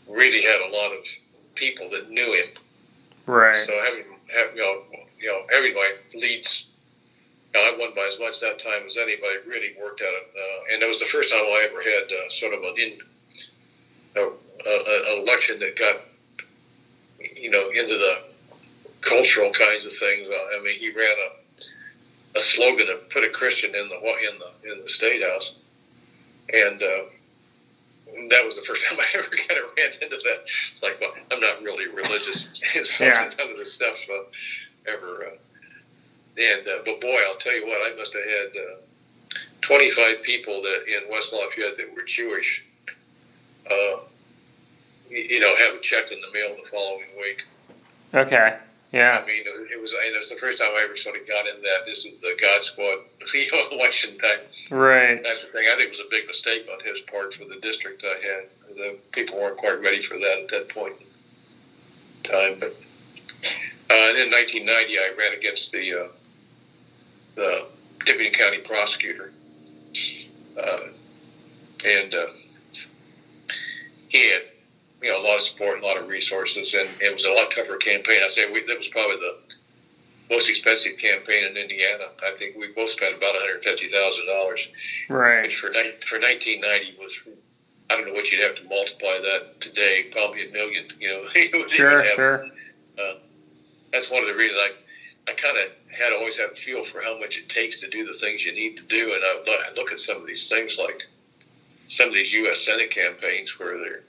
Speaker 2: really had a lot of people that knew him.
Speaker 3: Right.
Speaker 2: So having my leads, I won by as much that time as anybody. Really worked at it, and it was the first time I ever had sort of an election that got into the cultural kinds of things. I mean, he ran a slogan to put a Christian in the state house, and that was the first time I ever kind of ran into that. It's like, well, I'm not really religious. None of this stuff ever. But boy, I'll tell you what, I must have had 25 people that in West Lafayette that were Jewish, have a check in the mail the following week.
Speaker 3: Okay. Yeah.
Speaker 2: I mean, it was the first time I ever sort of got into that. This is the God Squad, election time.
Speaker 3: Right.
Speaker 2: That's the thing. I think it was a big mistake on his part for the district I had. The people weren't quite ready for that at that point in time. But and in 1990, I ran against the deputy county prosecutor, and he had a lot of support, a lot of resources, and it was a lot tougher campaign. I say that was probably the most expensive campaign in Indiana. I think we both spent about $150,000.
Speaker 3: Right.
Speaker 2: Which for 1990 was, I don't know what you'd have to multiply that today, probably $1 million.
Speaker 3: Sure.
Speaker 2: That's one of the reasons I kind of always had a feel for how much it takes to do the things you need to do, and I look at some of these things like some of these U.S. Senate campaigns where they're,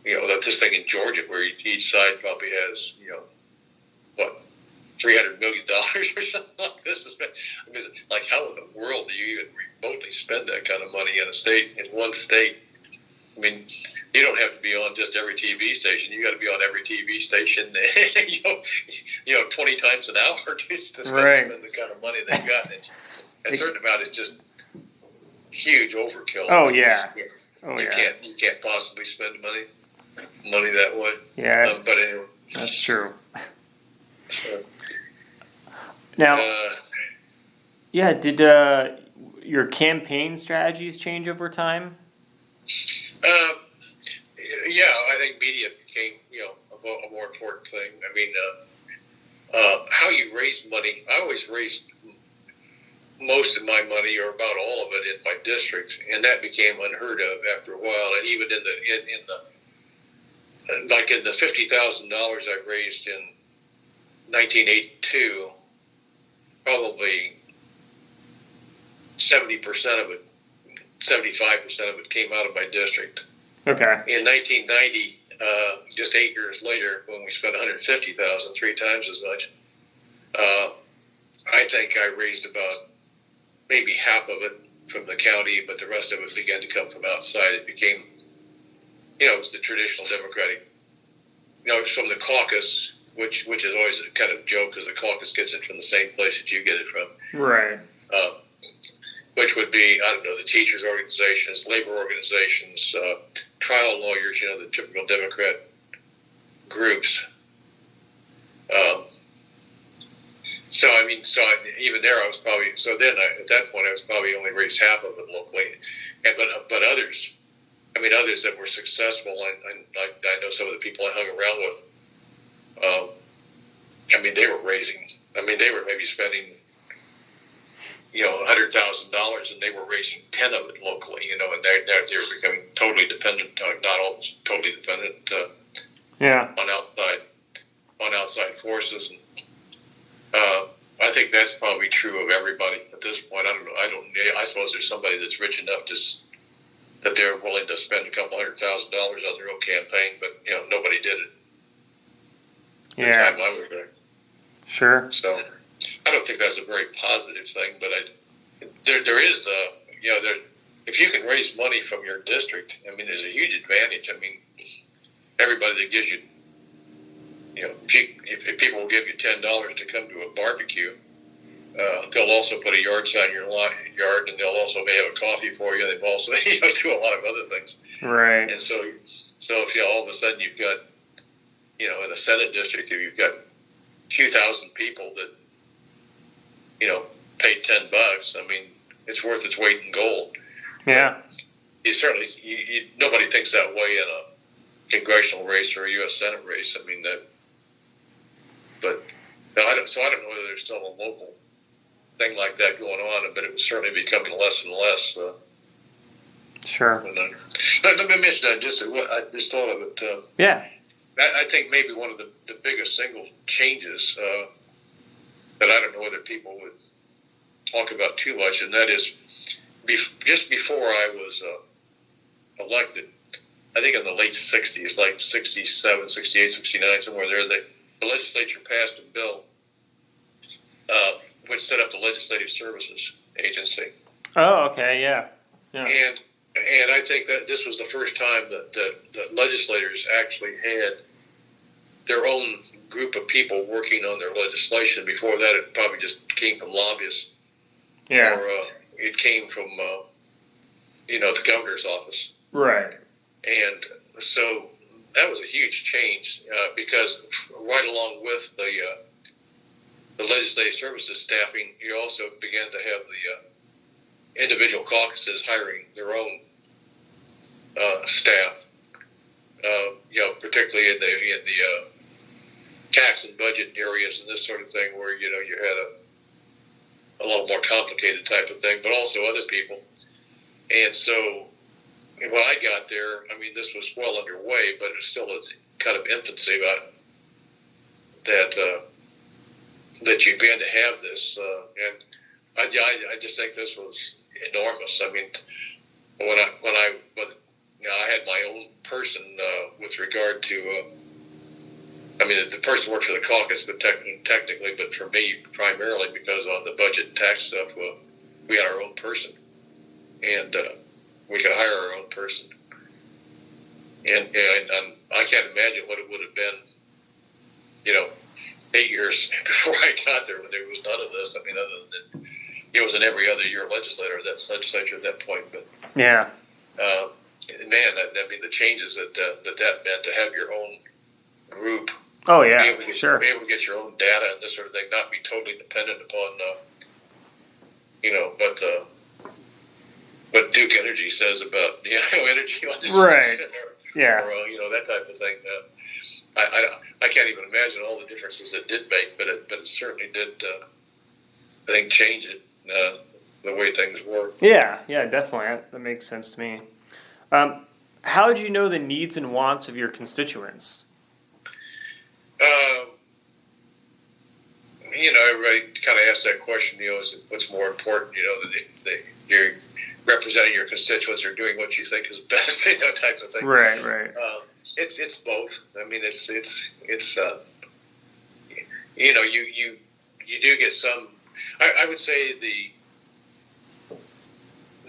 Speaker 2: that this thing in Georgia where each side probably has, $300 million or something like this to spend. I mean, like, how in the world do you even remotely spend that kind of money in one state? I mean, you don't have to be on just every TV station. You got to be on every TV station, 20 times an hour just to spend the kind of money they've got. And certain about it's just huge overkill.
Speaker 3: Oh yeah.
Speaker 2: You can't possibly spend money that way.
Speaker 3: Yeah.
Speaker 2: But anyway,
Speaker 3: that's true.
Speaker 2: So,
Speaker 3: now, did your campaign strategies change over time?
Speaker 2: I think media became, a more important thing. I mean, how you raise money. I always raised most of my money, or about all of it, in my district, and that became unheard of after a while. And even in the $50,000 I raised in 1982, probably 70% of it, 75% of it came out of my district.
Speaker 3: Okay.
Speaker 2: In 1990, just 8 years later, when we spent $150,000, 3 times as much, I think I raised about maybe half of it from the county, but the rest of it began to come from outside. It became, it was the traditional Democratic, it's from the caucus, which is always a kind of joke because the caucus gets it from the same place that you get it from.
Speaker 3: Right.
Speaker 2: Which would be, the teachers' organizations, labor organizations, trial lawyers, the typical Democrat groups. Even there I was probably, at that point I was probably only raised half of it locally. But others that were successful, and I know some of the people I hung around with, they were they were maybe spending, $100,000, and they were raising 10 of it locally, and they were becoming totally dependent, not almost totally dependent, on outside forces. And I think that's probably true of everybody at this point. I don't know. I suppose there's somebody that's rich enough that they're willing to spend a couple $100,000 on their own campaign, but nobody did it.
Speaker 3: Yeah.
Speaker 2: The time I was there.
Speaker 3: Sure.
Speaker 2: So I don't think that's a very positive thing, but there is if you can raise money from your district, I mean, there's a huge advantage. I mean, everybody that gives you, if people will give you $10 to come to a barbecue, they'll also put a yard sign in your yard, and they'll also may have a coffee for you. They've also do a lot of other things.
Speaker 3: Right.
Speaker 2: And so if all of a sudden you've got, in a Senate district, if you've got 2,000 people that, paid $10, I mean, it's worth its weight in gold.
Speaker 3: Yeah.
Speaker 2: You certainly, nobody thinks that way in a congressional race or a U.S. Senate race. I mean, but I don't know whether there's still a local thing like that going on, but it was certainly becoming less and less.
Speaker 3: Sure.
Speaker 2: Let me mention that. I just thought of it.
Speaker 3: Yeah.
Speaker 2: I think maybe one of the biggest single changes that I don't know whether people would talk about too much, and that is just before I was elected, I think in the late 60s, like 67, 68, 69, somewhere there, the legislature passed a bill which set up the Legislative Services Agency.
Speaker 3: Oh, okay, yeah.
Speaker 2: And I think that this was the first time that legislators actually had their own group of people working on their legislation. Before that, it probably just came from lobbyists.
Speaker 3: Yeah.
Speaker 2: Or it came from, the governor's office.
Speaker 3: Right.
Speaker 2: And so that was a huge change because right along with the legislative services staffing, you also began to have the individual caucuses hiring their own staff. Particularly in the tax and budget areas and this sort of thing, where you had a little more complicated type of thing, but also other people. And so when I got there, I mean, this was well underway, but it was still its kind of infancy about that you began to have this, and I just think this was enormous. I mean, when I had my own person with regard to. The person worked for the caucus, but technically, but for me primarily, because on the budget and tax stuff, we had our own person, and we could hire our own person. And I can't imagine what it would have been, 8 years before I got there, when there was none of this. I mean, other than it was an every other year legislature at that point. But
Speaker 3: yeah,
Speaker 2: the changes that meant to have your own group.
Speaker 3: Oh yeah,
Speaker 2: sure. Be able to get your own data and this sort of thing, not be totally dependent upon, what Duke Energy says about energy on this,
Speaker 3: right?
Speaker 2: Or that type of thing. I can't even imagine all the differences it did make, but it certainly did. I think change it the way things work.
Speaker 3: Yeah, definitely. That makes sense to me. How do you know the needs and wants of your constituents?
Speaker 2: Everybody kind of asks that question, is what's more important, that you're representing your constituents or doing what you think is best, type of thing.
Speaker 3: Right.
Speaker 2: It's both. I mean, it's you do get some, I would say the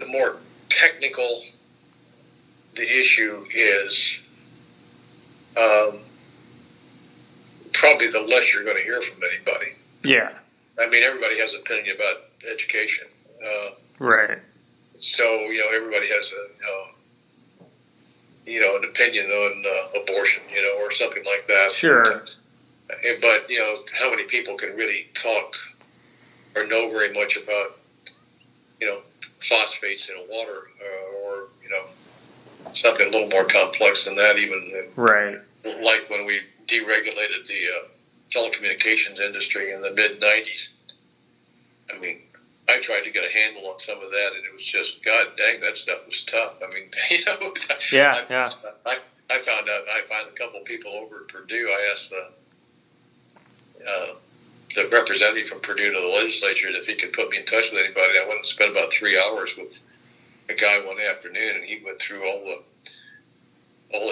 Speaker 2: more technical the issue is, probably the less you're going to hear from anybody.
Speaker 3: Yeah.
Speaker 2: I mean, everybody has an opinion about education.
Speaker 3: Right.
Speaker 2: So, everybody has an opinion on abortion, or something like that.
Speaker 3: Sure.
Speaker 2: But, how many people can really talk or know very much about, phosphates in water, or, something a little more complex than that even.
Speaker 3: Right.
Speaker 2: Like when we deregulated the telecommunications industry in the mid-'90s. I mean, I tried to get a handle on some of that, and it was just, God dang, that stuff was tough. I mean,
Speaker 3: Yeah.
Speaker 2: I found a couple of people over at Purdue. I asked the representative from Purdue to the legislature if he could put me in touch with anybody. I went and spent about 3 hours with a guy one afternoon, and he went through all the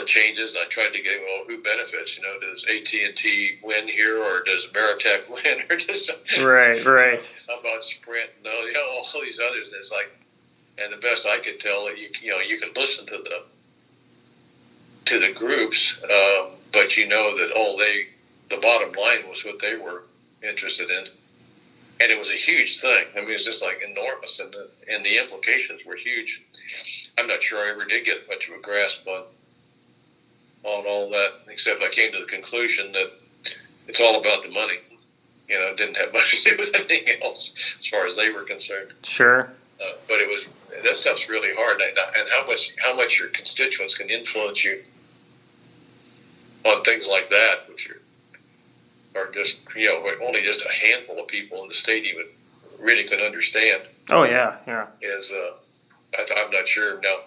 Speaker 2: changes. I tried to get, who benefits? Does AT&T win here, or does Ameritech win, or does
Speaker 3: right?
Speaker 2: How about Sprint? No, all these others. And it's like, And the best I could tell, you could listen to the groups, but you know that the bottom line was what they were interested in, and it was a huge thing. I mean, it's just like enormous, and the implications were huge. I'm not sure I ever did get much of a grasp on all that, except I came to the conclusion that it's all about the money. It didn't have much to do with anything else as far as they were concerned.
Speaker 3: Sure.
Speaker 2: But that stuff's really hard, and how much your constituents can influence you on things like that, which are just only just a handful of people in the state even really can understand.
Speaker 3: Oh yeah.
Speaker 2: Is I'm not sure now.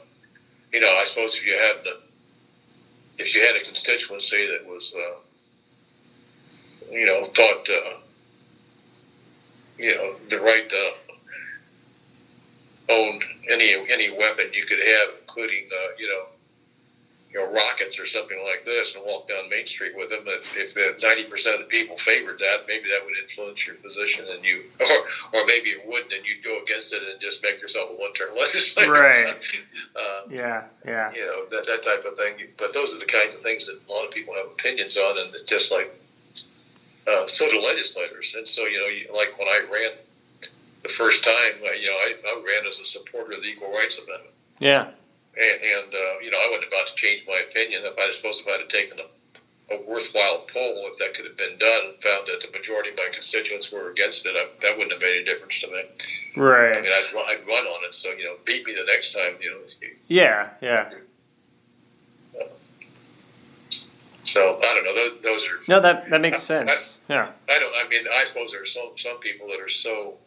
Speaker 2: I suppose if you had a constituency that was thought the right to own any weapon you could have, including rockets or something like this, and walk down Main Street with them. If 90% of the people favored that, maybe that would influence your position, and or maybe it wouldn't, and you'd go against it and just make yourself a one-term legislator.
Speaker 3: Right.
Speaker 2: Yeah. That type of thing. But those are the kinds of things that a lot of people have opinions on, and it's just like so do legislators. And so like when I ran the first time, I ran as a supporter of the Equal Rights Amendment.
Speaker 3: Yeah.
Speaker 2: And I wasn't about to change my opinion. If I'd have taken a worthwhile poll, if that could have been done, and found that the majority of my constituents were against it, that wouldn't have made any difference to me.
Speaker 3: Right.
Speaker 2: I mean, I'd run on it. So beat me the next time.
Speaker 3: Yeah.
Speaker 2: So I don't know. Those are
Speaker 3: No, that makes sense. Yeah.
Speaker 2: I suppose there are some people that are so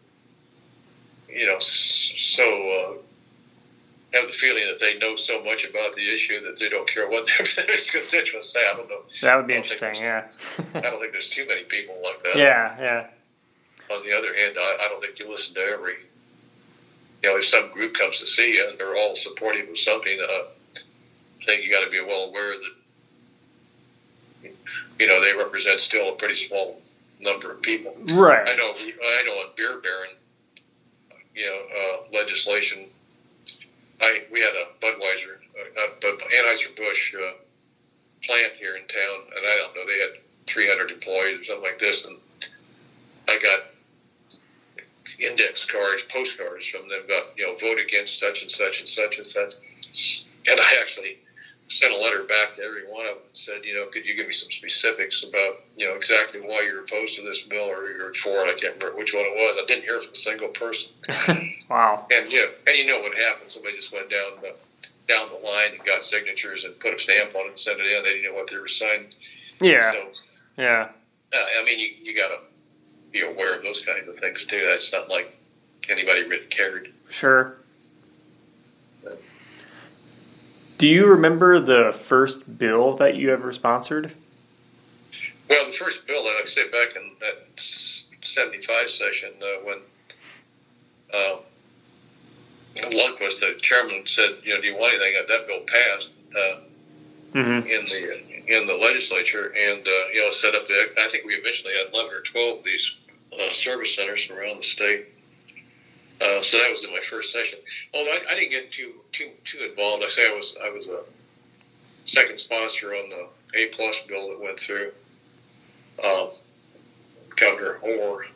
Speaker 2: have the feeling that they know so much about the issue that they don't care what their constituents say. I don't know.
Speaker 3: That would be interesting, yeah.
Speaker 2: I don't think there's too many people like that.
Speaker 3: Yeah.
Speaker 2: On the other hand, I don't think you listen to every, if some group comes to see you and they're all supportive of something, I think you got to be well aware that, they represent still a pretty small number of people.
Speaker 3: Right.
Speaker 2: I know on beer baron, legislation, we had a Budweiser, Anheuser-Busch plant here in town, and I don't know, they had 300 employees or something like this, and I got index cards, postcards from them about, vote against such and such and such and such, and I actually sent a letter back to every one of them and said, could you give me some specifics about, exactly why you're opposed to this bill or you're for it? I can't remember which one it was. I didn't hear from a single person.
Speaker 3: Wow.
Speaker 2: And what happened? Somebody just went down the line and got signatures and put a stamp on it and sent it in. They didn't know what they were signing.
Speaker 3: Yeah.
Speaker 2: So,
Speaker 3: yeah.
Speaker 2: You got to be aware of those kinds of things too. That's not like anybody really cared.
Speaker 3: Sure. Do you remember the first bill that you ever sponsored?
Speaker 2: Well, the first bill, like I said, back in that 75 session, when Lundquist, the chairman, said, do you want anything? That bill passed in the legislature, and set up I think we eventually had 11 or 12 of these service centers around the state. So that was in my first session. Although I didn't get too involved. I say I was a second sponsor on the A+ bill that went through Governor Orr.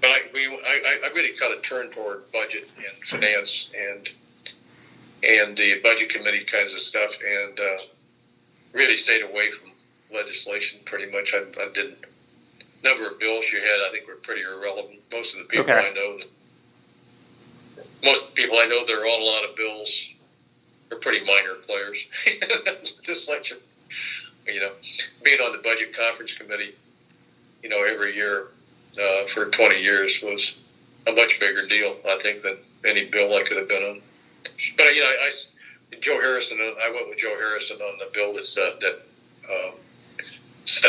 Speaker 2: But I really kind of turned toward budget and finance and the budget committee kinds of stuff, and really stayed away from legislation pretty much. I didn't. Number of bills you had, I think, were pretty irrelevant. Most of the people I know. Most of the people I know that are on a lot of bills are pretty minor players. Just like, being on the budget conference committee, every year for 20 years was a much bigger deal, I think, than any bill I could have been on. But, Joe Harrison, I went with Joe Harrison on the bill that set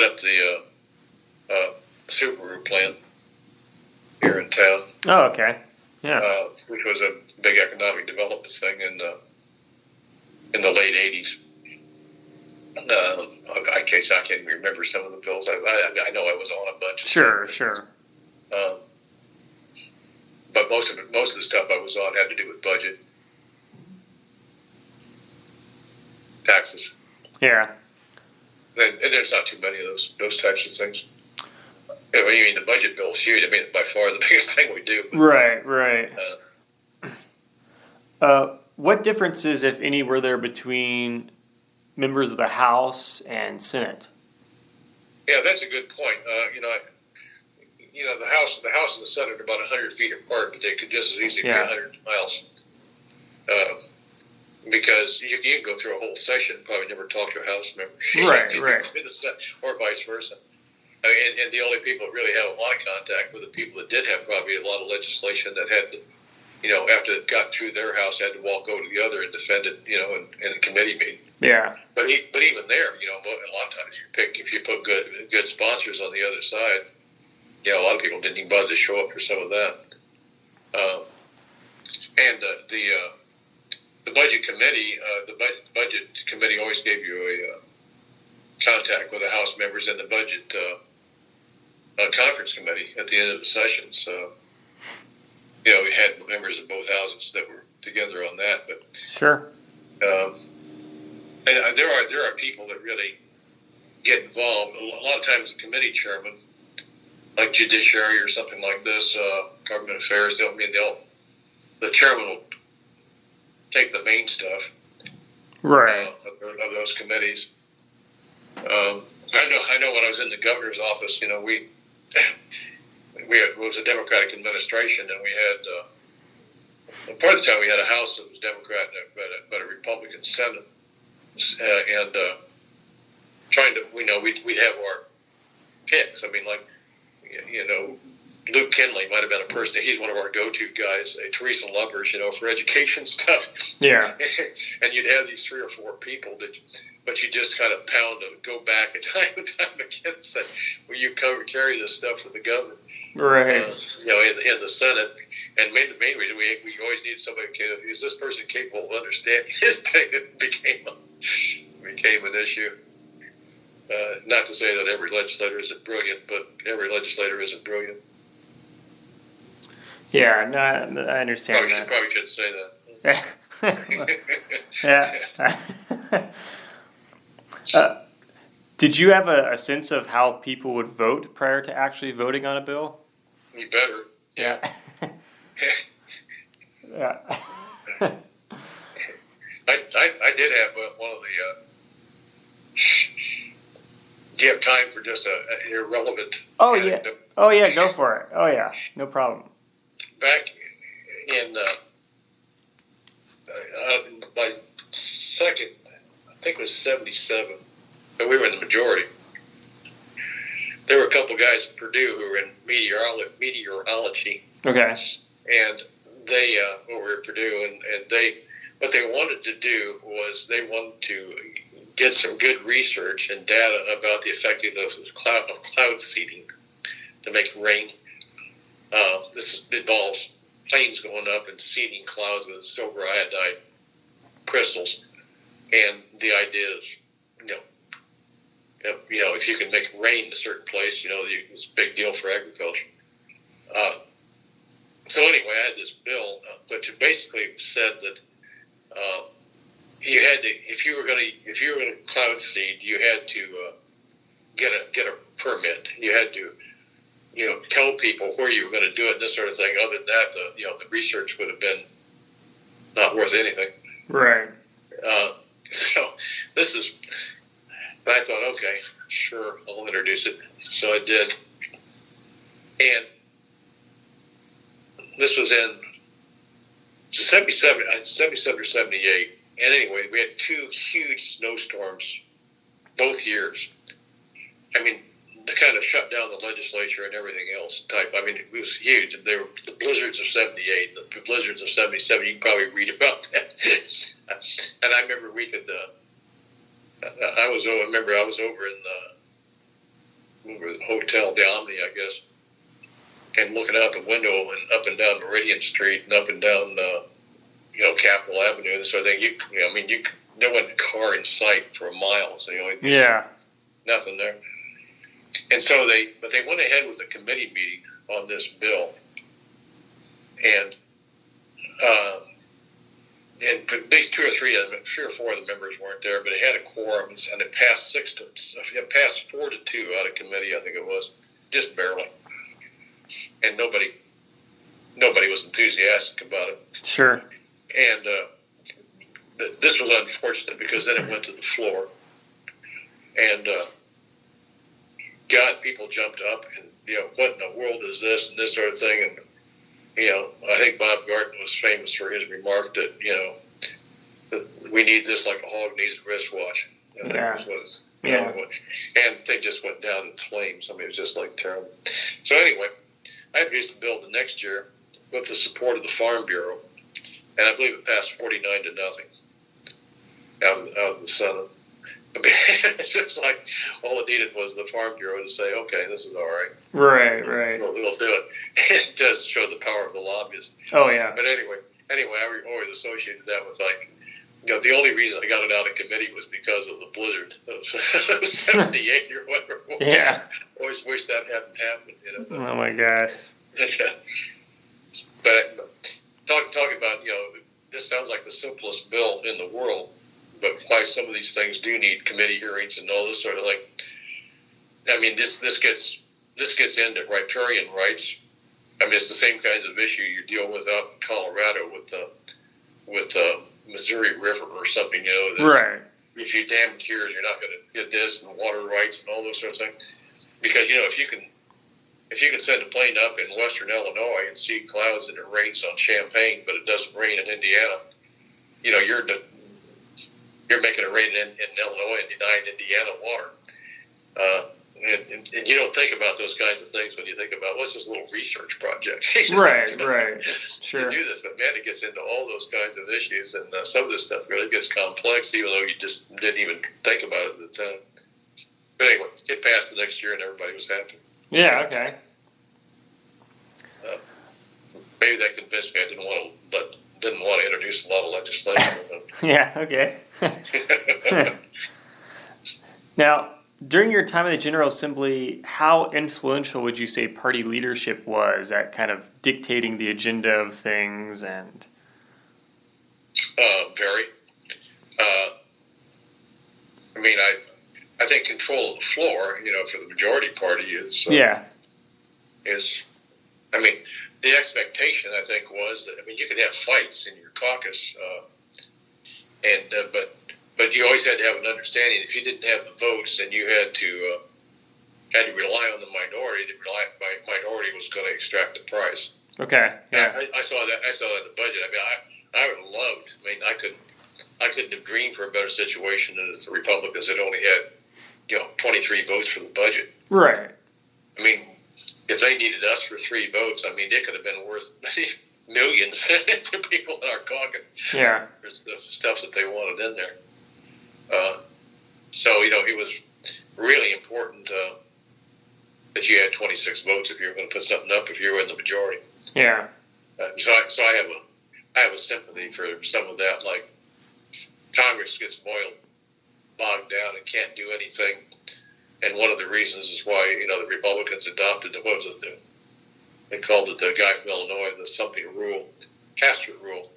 Speaker 2: up the Subaru plant here in town.
Speaker 3: Oh, okay. Yeah.
Speaker 2: Which was a big economic development thing in the late 80s. I can't even remember some of the bills. I know I was on a bunch.
Speaker 3: Sure.
Speaker 2: But most of the stuff I was on had to do with budget. taxes.
Speaker 3: Yeah.
Speaker 2: And there's not too many of those types of things. You mean the budget bill is huge. I mean, by far the biggest thing we do.
Speaker 3: Right. What differences, if any, were there between members of the House and Senate?
Speaker 2: Yeah, that's a good point. The House and the Senate are about 100 feet apart, but they could just as easily be 100 miles. Because you can go through a whole session and probably never talk to a House member.
Speaker 3: Right.
Speaker 2: Or vice versa. I mean, and the only people that really have a lot of contact were the people that did have probably a lot of legislation that had to, after it got through their house, had to go to the other and defend it, in a committee meeting.
Speaker 3: Yeah.
Speaker 2: But even there, a lot of times if you put good sponsors on the other side, a lot of people didn't even bother to show up for some of that. The budget committee, always gave you a contact with the House members and the budget conference committee at the end of the session. So, we had members of both houses that were together on that. But
Speaker 3: sure.
Speaker 2: And there are people that really get involved. A lot of times, the committee chairman, like Judiciary or something like this, Government Affairs, the chairman will take the main stuff,
Speaker 3: right,
Speaker 2: of those committees. I know when I was in the governor's office, it was a Democratic administration, and we had part of the time we had a House that was Democrat, but a Republican Senate, and we'd have our picks. I mean, like, Luke Kinley might have been a person. He's one of our go-to guys. Teresa Lovers, for education stuff.
Speaker 3: Yeah.
Speaker 2: And you'd have these 3 or 4 people but you just kind of pound them, go back and time and time again, and say, "Will you carry this stuff for the governor?"
Speaker 3: Right.
Speaker 2: In the Senate, and the main reason we always need somebody. Is this person capable of understanding this thing? It became an issue. Not to say that every legislator isn't brilliant, but every legislator isn't brilliant.
Speaker 3: Yeah, no, I understand
Speaker 2: Probably shouldn't say that.
Speaker 3: Yeah. Did you have a sense of how people would vote prior to actually voting on a bill?
Speaker 2: You better.
Speaker 3: Yeah. Yeah.
Speaker 2: I did have one of the. Do you have time for just an irrelevant?
Speaker 3: Oh
Speaker 2: anecdote?
Speaker 3: yeah. Oh yeah. Go for it. Oh yeah. No problem.
Speaker 2: Back in my second, I think it was 1977, and we were in the majority. There were a couple guys at Purdue who were in meteorology.
Speaker 3: Okay.
Speaker 2: And they were at Purdue, and what they wanted to do was they wanted to get some good research and data about the effectiveness of cloud seeding to make rain. This involves planes going up and seeding clouds with silver iodide crystals. And the idea is, if you can make rain in a certain place, it's a big deal for agriculture. So anyway, I had this bill, which basically said that you had to, if you were going to cloud seed, you had to get a permit. You had to, tell people where you were going to do it, this sort of thing. Other than that, the research would have been not worth anything.
Speaker 3: Right.
Speaker 2: So this is. I thought, okay, sure, I'll introduce it. So I did, and this was in 77 or 78. And anyway, we had 2 huge snowstorms both years. I mean, to kind of shut down the legislature and everything else it was huge. There were the blizzards of 78, the blizzards of 77. You can probably read about that. And I remember we could, I was over in the hotel, the Omni, I guess, and looking out the window and up and down Meridian Street and up and down, Capitol Avenue and this sort of thing. There wasn't a car in sight for a mile. So, nothing there. And so they went ahead with a committee meeting on this bill. And and at least 2 or 3 of them, 3 or 4 of the members weren't there, but it had a quorum, and it passed 4 to 2 out of committee, I think it was, just barely. And nobody was enthusiastic about it.
Speaker 3: Sure.
Speaker 2: And this was unfortunate because then it went to the floor, and people jumped up and, what in the world is this and this sort of thing. And, I think Bob Garten was famous for his remark that, that we need this like a hog needs a wristwatch.
Speaker 3: Yeah.
Speaker 2: And the thing just went down in flames. I mean, it was just like terrible. So anyway, I introduced the bill the next year with the support of the Farm Bureau, and I believe it passed 49 to nothing out of the Senate. I mean, it's just like all it needed was the Farm Bureau to say, okay, this is all right.
Speaker 3: Right.
Speaker 2: We'll do it. It does show the power of the lobbyists.
Speaker 3: Oh, yeah.
Speaker 2: But anyway, I always associated that with, like, the only reason I got it out of committee was because of the blizzard of 78 or whatever.
Speaker 3: Yeah.
Speaker 2: Always wish that hadn't happened,
Speaker 3: Oh, my gosh.
Speaker 2: But talking about, this sounds like the simplest bill in the world, but why some of these things do need committee hearings and all this sort of thing. I mean, this gets into riparian rights. I mean, it's the same kinds of issue you deal with out in Colorado with the Missouri River or something, that
Speaker 3: Right.
Speaker 2: if you dam it here, you're not going to get this, and water rights and all those sorts of things. Because, if you can send a plane up in western Illinois and see clouds and it rains on Champaign, but it doesn't rain in Indiana, you're making it rain in Illinois and denying Indiana water. And you don't think about those kinds of things when you think about, what's this little research project?
Speaker 3: Right. Sure.
Speaker 2: To do this, but man, it gets into all those kinds of issues, and some of this stuff really gets complex, even though you just didn't even think about it at the time. But anyway, it passed the next year, and everybody was happy.
Speaker 3: Yeah, okay.
Speaker 2: Maybe that convinced me I didn't want to introduce a lot of legislation.
Speaker 3: Yeah, okay. Now, during your time in the General Assembly, how influential would you say party leadership was at kind of dictating the agenda of things and?
Speaker 2: Very. I mean, I think control of the floor, for the majority party is. I mean, the expectation, I think, was that, you could have fights in your caucus, but you always had to have an understanding. If you didn't have the votes, then you had to rely on the minority. The minority was going to extract the prize.
Speaker 3: Okay. Yeah.
Speaker 2: I saw that. I saw that in the budget. I mean, I would have loved. I couldn't have dreamed for a better situation than the Republicans that only had, 23 votes for the budget.
Speaker 3: Right.
Speaker 2: I mean, if they needed us for 3 votes, it could have been worth millions to people in our caucus.
Speaker 3: Yeah.
Speaker 2: For the stuff that they wanted in there. So, it was really important that you had 26 votes if you were going to put something up if you were in the majority.
Speaker 3: Yeah.
Speaker 2: So I have a sympathy for some of that. Like, Congress gets bogged down and can't do anything. And one of the reasons is why, the Republicans adopted they called it, the guy from Illinois, the something rule, Castro rule,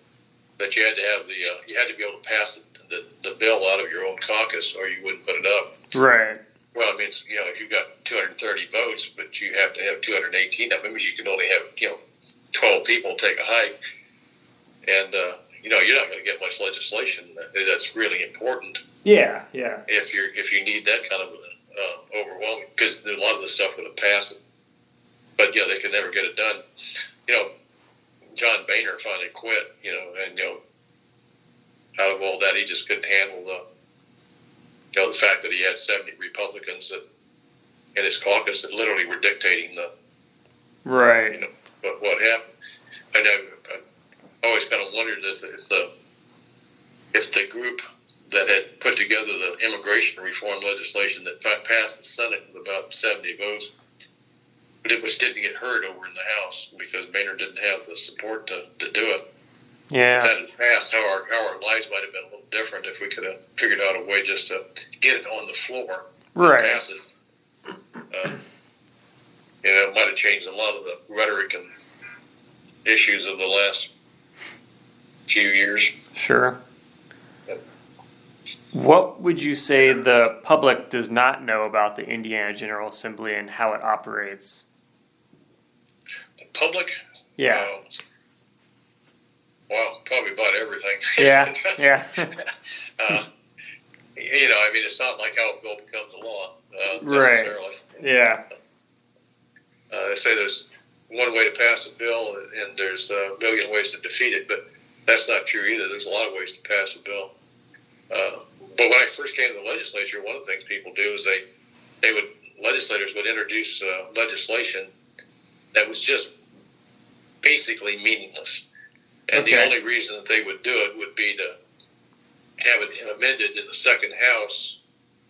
Speaker 2: that you had to have you had to be able to pass the bill out of your own caucus or you wouldn't put it up.
Speaker 3: Right.
Speaker 2: Well, I mean, if you've got 230 votes, but you have to have 218 of them, you can only have, 12 people take a hike. And, you're not going to get much legislation that's really important.
Speaker 3: Yeah.
Speaker 2: If you need that kind of overwhelming, because a lot of the stuff would have passed it. But, they could never get it done. John Boehner finally quit, and, out of all that, he just couldn't handle the fact that he had 70 Republicans in his caucus that literally were dictating
Speaker 3: Right.
Speaker 2: What happened. And I always kind of wondered if the group that had put together the immigration reform legislation that passed the Senate with about 70 votes, but it didn't get heard over in the House because Boehner didn't have the support to do it.
Speaker 3: Yeah.
Speaker 2: If that had passed, how our lives might have been a little different if we could have figured out a way just to get it on the floor.
Speaker 3: Right.
Speaker 2: And pass it. It might have changed a lot of the rhetoric and issues of the last few years.
Speaker 3: Sure. What would you say the public does not know about the Indiana General Assembly and how it operates?
Speaker 2: The public?
Speaker 3: Yeah.
Speaker 2: Well, probably about everything.
Speaker 3: Yeah.
Speaker 2: I mean, it's not like how a bill becomes a law, necessarily.
Speaker 3: Right. Yeah.
Speaker 2: They say there's one way to pass a bill and there's a million ways to defeat it, but that's not true either. There's a lot of ways to pass a bill. But when I first came to the legislature, one of the things people do is legislators would introduce legislation that was just basically meaningless. And the only reason that they would do it would be to have it amended in the second house,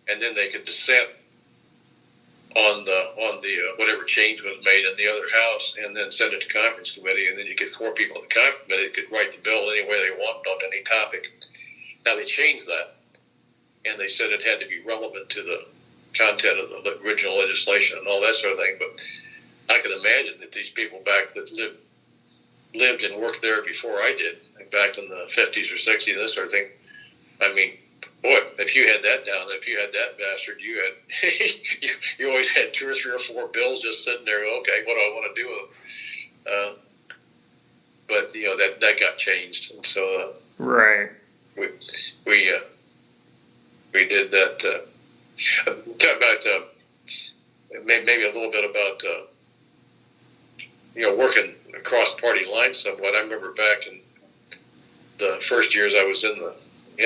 Speaker 2: and then they could dissent on the whatever change was made in the other house, and then send it to conference committee, and then you get 4 people in the conference committee that could write the bill any way they want on any topic. Now they changed that, and they said it had to be relevant to the content of the original legislation and all that sort of thing. But I can imagine that these people back that lived and worked there before I did, back in the 50s or 60s, and this sort of thing. I mean, boy, if you had that down, if you had that bastard, you had you always had 2 or 3 or 4 bills just sitting there. Okay, what do I want to do with them? But that got changed, and so
Speaker 3: right.
Speaker 2: We did that. Talk about maybe a little bit about working across party lines somewhat. I remember back in the first years I was in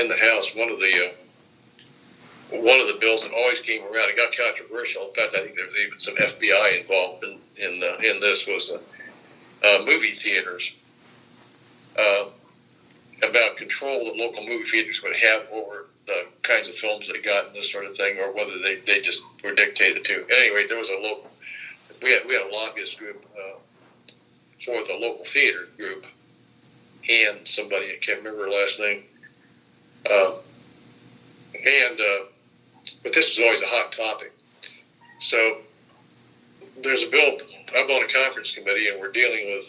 Speaker 2: the House, one of the bills that always came around. It got controversial. In fact, I think there was even some FBI involved in this. Was movie theaters, about control that local movie theaters would have over the kinds of films they got and this sort of thing, or whether they just were dictated to. Anyway, there was we had a lobbyist group for the local theater group, and somebody, I can't remember her last name. But this was always a hot topic. So there's a bill. I'm on a conference committee, and we're dealing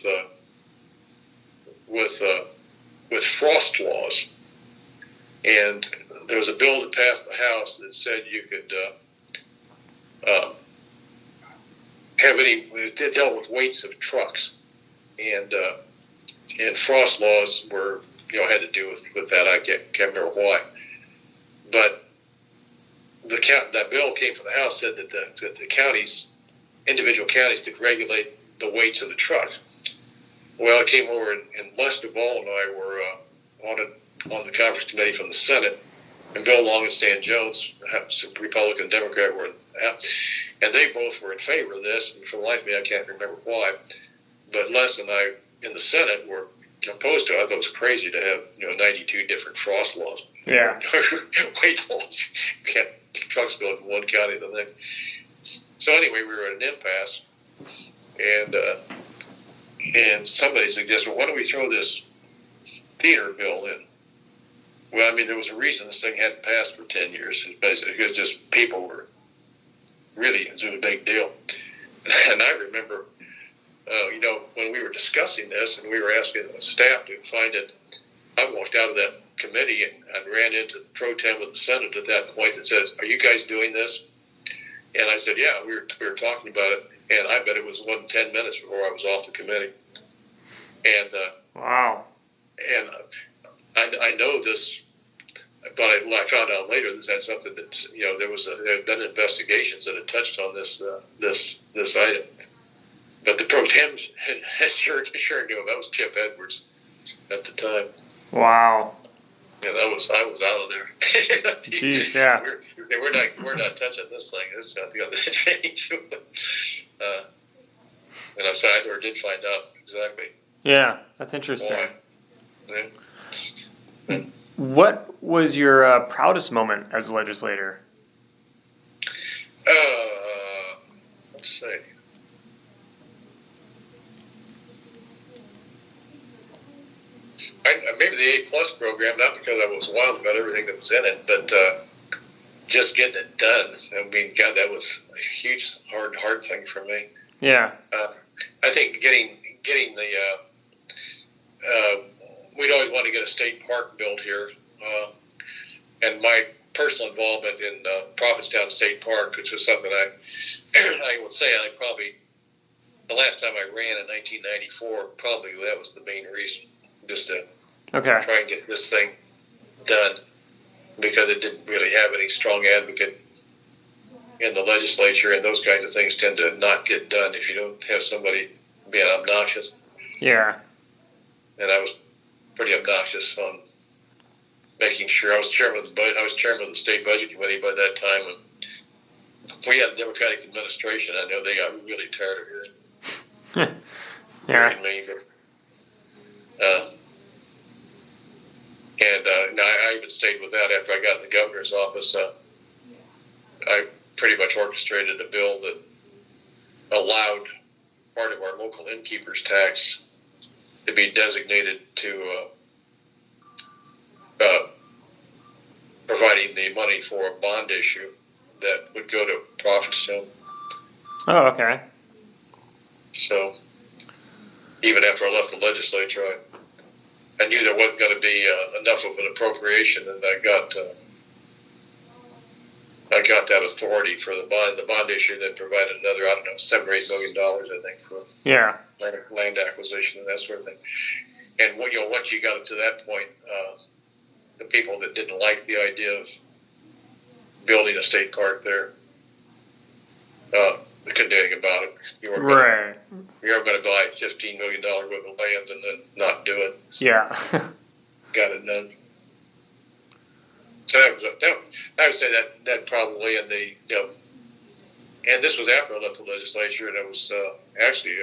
Speaker 2: with frost laws. And there was a bill that passed the House that said you could it dealt with weights of trucks, and frost laws were had to do with that. I can't remember why, but that bill came from the House, said that the counties, individual counties, could regulate the weights of the trucks. Well, it came over, and Lester Ball and I were on the conference committee from the Senate, and Bill Long and Stan Jones, Republican, Democrat, were and they both were in favor of this. And for the life of me, I can't remember why. But Les and I in the Senate were opposed to it. I thought it was crazy to have 92 different frost laws.
Speaker 3: Yeah.
Speaker 2: Weight laws. Trucks going from one county to the next. So anyway, we were at an impasse, and somebody suggested, well, why don't we throw this theater bill in? Well, I mean, there was a reason this thing hadn't passed for 10 years. Basically, because just people were really, it was a big deal. And I remember, when we were discussing this and we were asking the staff to find it, I walked out of that committee and ran into pro tem with the Senate at that point and said, "Are you guys doing this?" And I said, "Yeah, we were talking about it." And I bet it was 10 minutes before I was off the committee. And
Speaker 3: wow.
Speaker 2: And I know this, but I found out later this had something that there had been investigations that had touched on this item. But the pro tem sure knew him. That was Chip Edwards at the time.
Speaker 3: Wow.
Speaker 2: Yeah, I was out of there.
Speaker 3: Jeez, yeah.
Speaker 2: We're not touching this thing. This is not the other change. And I said I never did find out exactly.
Speaker 3: Yeah, that's interesting.
Speaker 2: Why. Yeah.
Speaker 3: What was your proudest moment as a legislator?
Speaker 2: Let's see. Maybe the A+ program, not because I was wild about everything that was in it, but just getting it done. I mean, God, that was a huge, hard thing for me.
Speaker 3: Yeah.
Speaker 2: I think getting the we'd always want to get a state park built here. And my personal involvement in Prophetstown State Park, which was something I would say I probably, the last time I ran in 1994, probably that was the main reason, just to try and get this thing done, because it didn't really have any strong advocate in the legislature, and those kinds of things tend to not get done if you don't have somebody being obnoxious.
Speaker 3: Yeah.
Speaker 2: And I was pretty obnoxious on making sure. I was chairman of the state budget committee by that time, and we had a Democratic administration. I know they got really tired of hearing me. I even stayed with that after I got in the governor's office. I pretty much orchestrated a bill that allowed part of our local innkeeper's tax to be designated to providing the money for a bond issue that would go to Prophetstown.
Speaker 3: Oh, okay.
Speaker 2: So even after I left the legislature, I knew there wasn't going to be enough of an appropriation, and I got that authority for the bond. The bond issue then provided another, I don't know, $7 or $8 million, I think, for land acquisition and that sort of thing. And once you got to that point, the people that didn't like the idea of building a state park there, they couldn't do anything about it. You were going to buy $15 million worth of land and then not do it. So got it done. So that was I would say that probably in the and this was after I left the legislature, and it was actually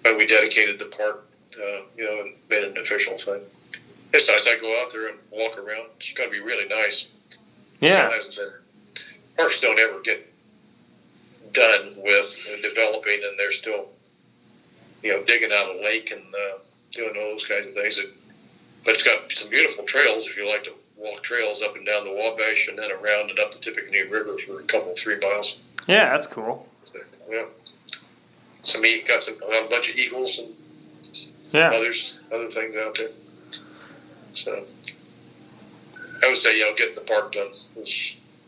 Speaker 2: when we dedicated the park, and made it an official thing. It's nice. I go out there and walk around. It's going to be really nice.
Speaker 3: Yeah.
Speaker 2: Parks don't ever get done with developing, and they're still, digging out a lake and doing all those kinds of things. But it's got some beautiful trails if you like to walk trails up and down the Wabash and then around and up the Tippecanoe River for a 3 miles.
Speaker 3: Yeah, that's cool.
Speaker 2: Yeah. Got a bunch of eagles and other things out there. So I would say, getting the park done.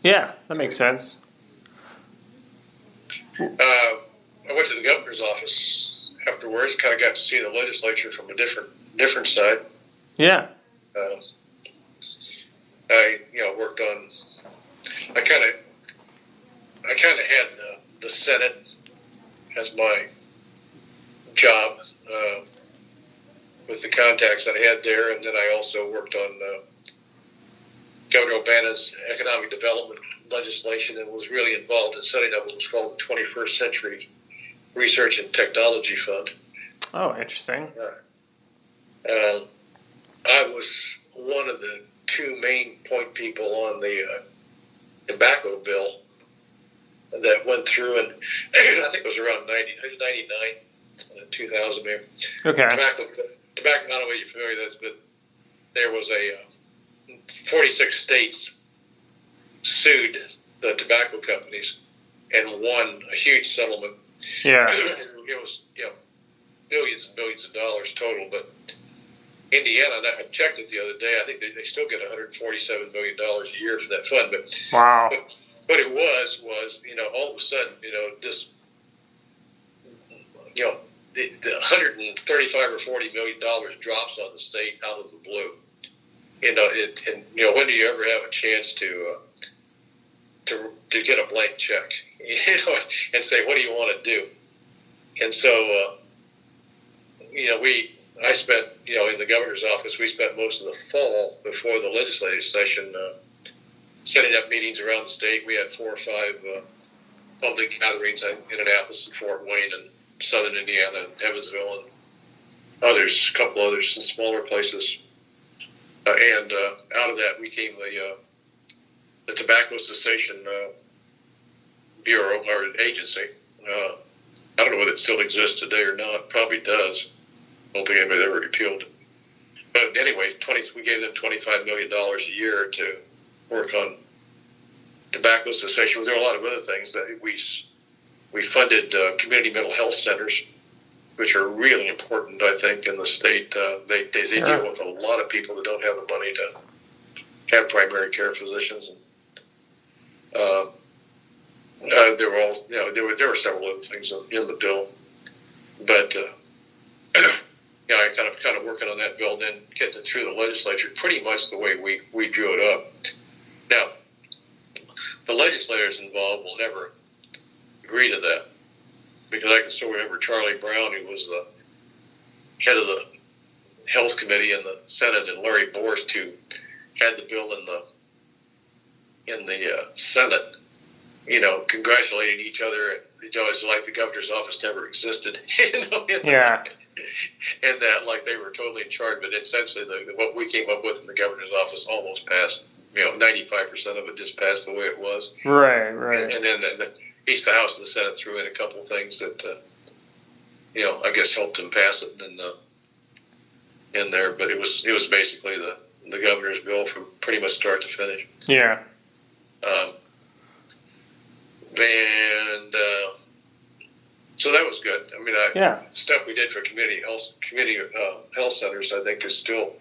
Speaker 3: Yeah, that makes sense.
Speaker 2: I went to the governor's office afterwards. Kind of got to see the legislature from a different side.
Speaker 3: Yeah.
Speaker 2: I worked on. I kind of had the Senate as my job with the contacts that I had there, and then I also worked on Governor O'Bannon's economic development legislation and was really involved in setting up what was called the 21st Century Research and Technology Fund.
Speaker 3: Oh, interesting.
Speaker 2: I was one of the 2 main point people on the tobacco bill that went through, and I think it was around 99, 2000 maybe.
Speaker 3: Okay.
Speaker 2: Tobacco, I don't know if you're familiar with this, but there was 46 states sued the tobacco companies and won a huge settlement.
Speaker 3: Yeah.
Speaker 2: It was, billions and billions of dollars total, but Indiana, I checked it the other day, I think they still get $147 million a year for that fund. But
Speaker 3: wow.
Speaker 2: But what it was all of a sudden, this, the $135 or $40 million drops on the state out of the blue. When do you ever have a chance to get a blank check, and say, what do you want to do? And so, I spent, in the governor's office, we spent most of the fall before the legislative session setting up meetings around the state. We had 4 or 5 public gatherings in Annapolis and Fort Wayne and southern Indiana and Evansville and a couple others in smaller places. And out of that, we came the Tobacco Cessation Bureau, or agency. I don't know whether it still exists today or not. Probably does. I don't think anybody ever repealed it. But anyway, we gave them $25 million a year to work on tobacco cessation. There were a lot of other things that we funded community mental health centers which are really important, I think, in the state. They
Speaker 3: Sure.
Speaker 2: deal with a lot of people that don't have the money to have primary care physicians. And, there were all, there were several other things in the bill, but I kind of working on that bill, and then getting it through the legislature pretty much the way we drew it up. Now, the legislators involved will never agree to that, because I can still remember Charlie Brown, who was the head of the Health Committee in the Senate, and Larry Borst, who had the bill in the Senate, congratulating each other, and it's like the governor's office never existed,
Speaker 3: Yeah.
Speaker 2: and that like they were totally in charge. But essentially, what we came up with in the governor's office almost passed. 95% of it just passed the way it was.
Speaker 3: Right.
Speaker 2: And then each the House and the Senate threw in a couple of things that I guess helped them pass it in there. But it was basically the governor's bill from pretty much start to finish.
Speaker 3: Yeah.
Speaker 2: So that was good. I mean,
Speaker 3: Yeah.
Speaker 2: stuff we did for community health centers, I think, is still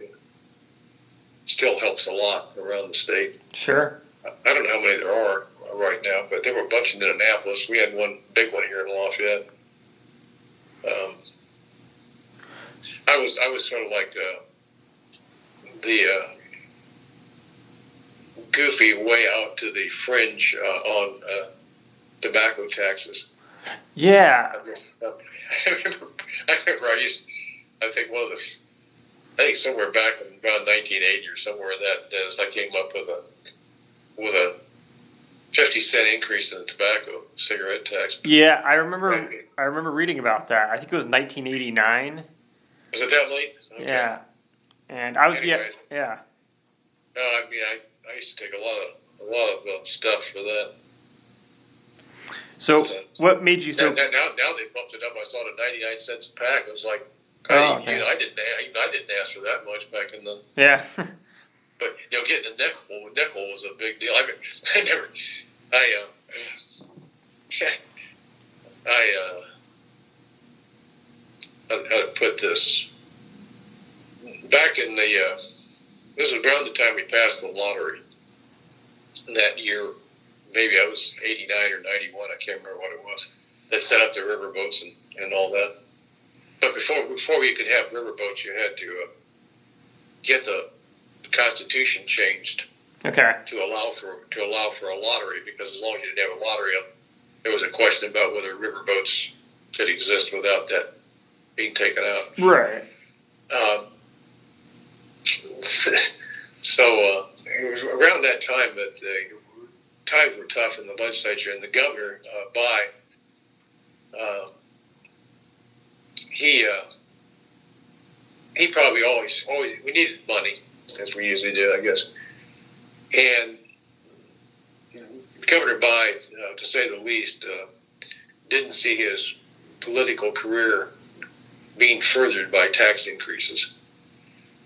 Speaker 2: helps a lot around the state.
Speaker 3: Sure.
Speaker 2: I don't know how many there are right now, but there were a bunch in Indianapolis. We had one big one here in Lafayette. I was sort of like the goofy way out to the fringe on tobacco taxes.
Speaker 3: Yeah.
Speaker 2: I remember I think somewhere back in around 1980 or somewhere in that days, I came up with a 50-cent increase in the tobacco cigarette tax.
Speaker 3: Yeah, I remember reading about that. I think it was 1989.
Speaker 2: Was it that late? Okay.
Speaker 3: Yeah. And I was
Speaker 2: Anyway.
Speaker 3: yeah.
Speaker 2: No, I mean I used to take a lot of stuff for that.
Speaker 3: So what made you so?
Speaker 2: Now they bumped it up. I saw it at 99 cents a pack. It was like,
Speaker 3: Okay.
Speaker 2: I didn't ask for that much back in the.
Speaker 3: Yeah.
Speaker 2: But getting a nickel was a big deal. How to put this? Back in this was around the time we passed the lottery. That year, maybe I was 89 or 91. I can't remember what it was. That set up the riverboats and all that. But before you could have riverboats, you had to get the Constitution changed.
Speaker 3: Okay.
Speaker 2: To allow for a lottery, because as long as you didn't have a lottery, there was a question about whether riverboats could exist without that being taken out.
Speaker 3: Right.
Speaker 2: So it was around that time that times were tough in the legislature, and the governor, he probably always we needed money, as we usually do, I guess. And Governor Bai, to say the least, didn't see his political career being furthered by tax increases.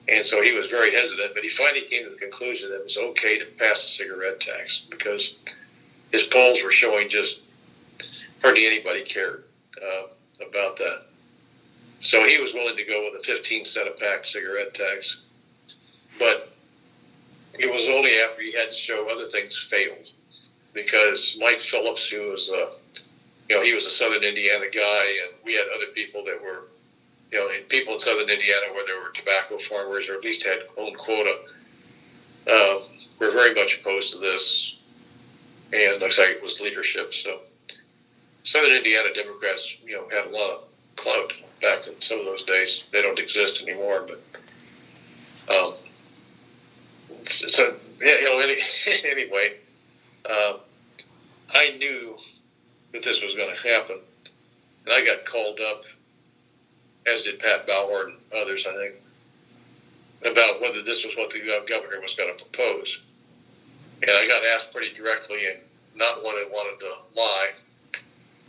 Speaker 2: And so he was very hesitant, but he finally came to the conclusion that it was okay to pass a cigarette tax, because his polls were showing just hardly anybody cared about that. So he was willing to go with a 15-cent a pack cigarette tax. But it was only after he had to show other things failed, because Mike Phillips, who was he was a Southern Indiana guy, and we had other people that were, people in Southern Indiana where there were tobacco farmers, or at least had own quota, were very much opposed to this. And like I say, it was leadership. So Southern Indiana Democrats, had a lot of clout back in some of those days. They don't exist anymore, but anyway, I knew that this was going to happen, and I got called up, as did Pat Bauer and others, I think, about whether this was what the governor was going to propose. And I got asked pretty directly, and not one that wanted to lie.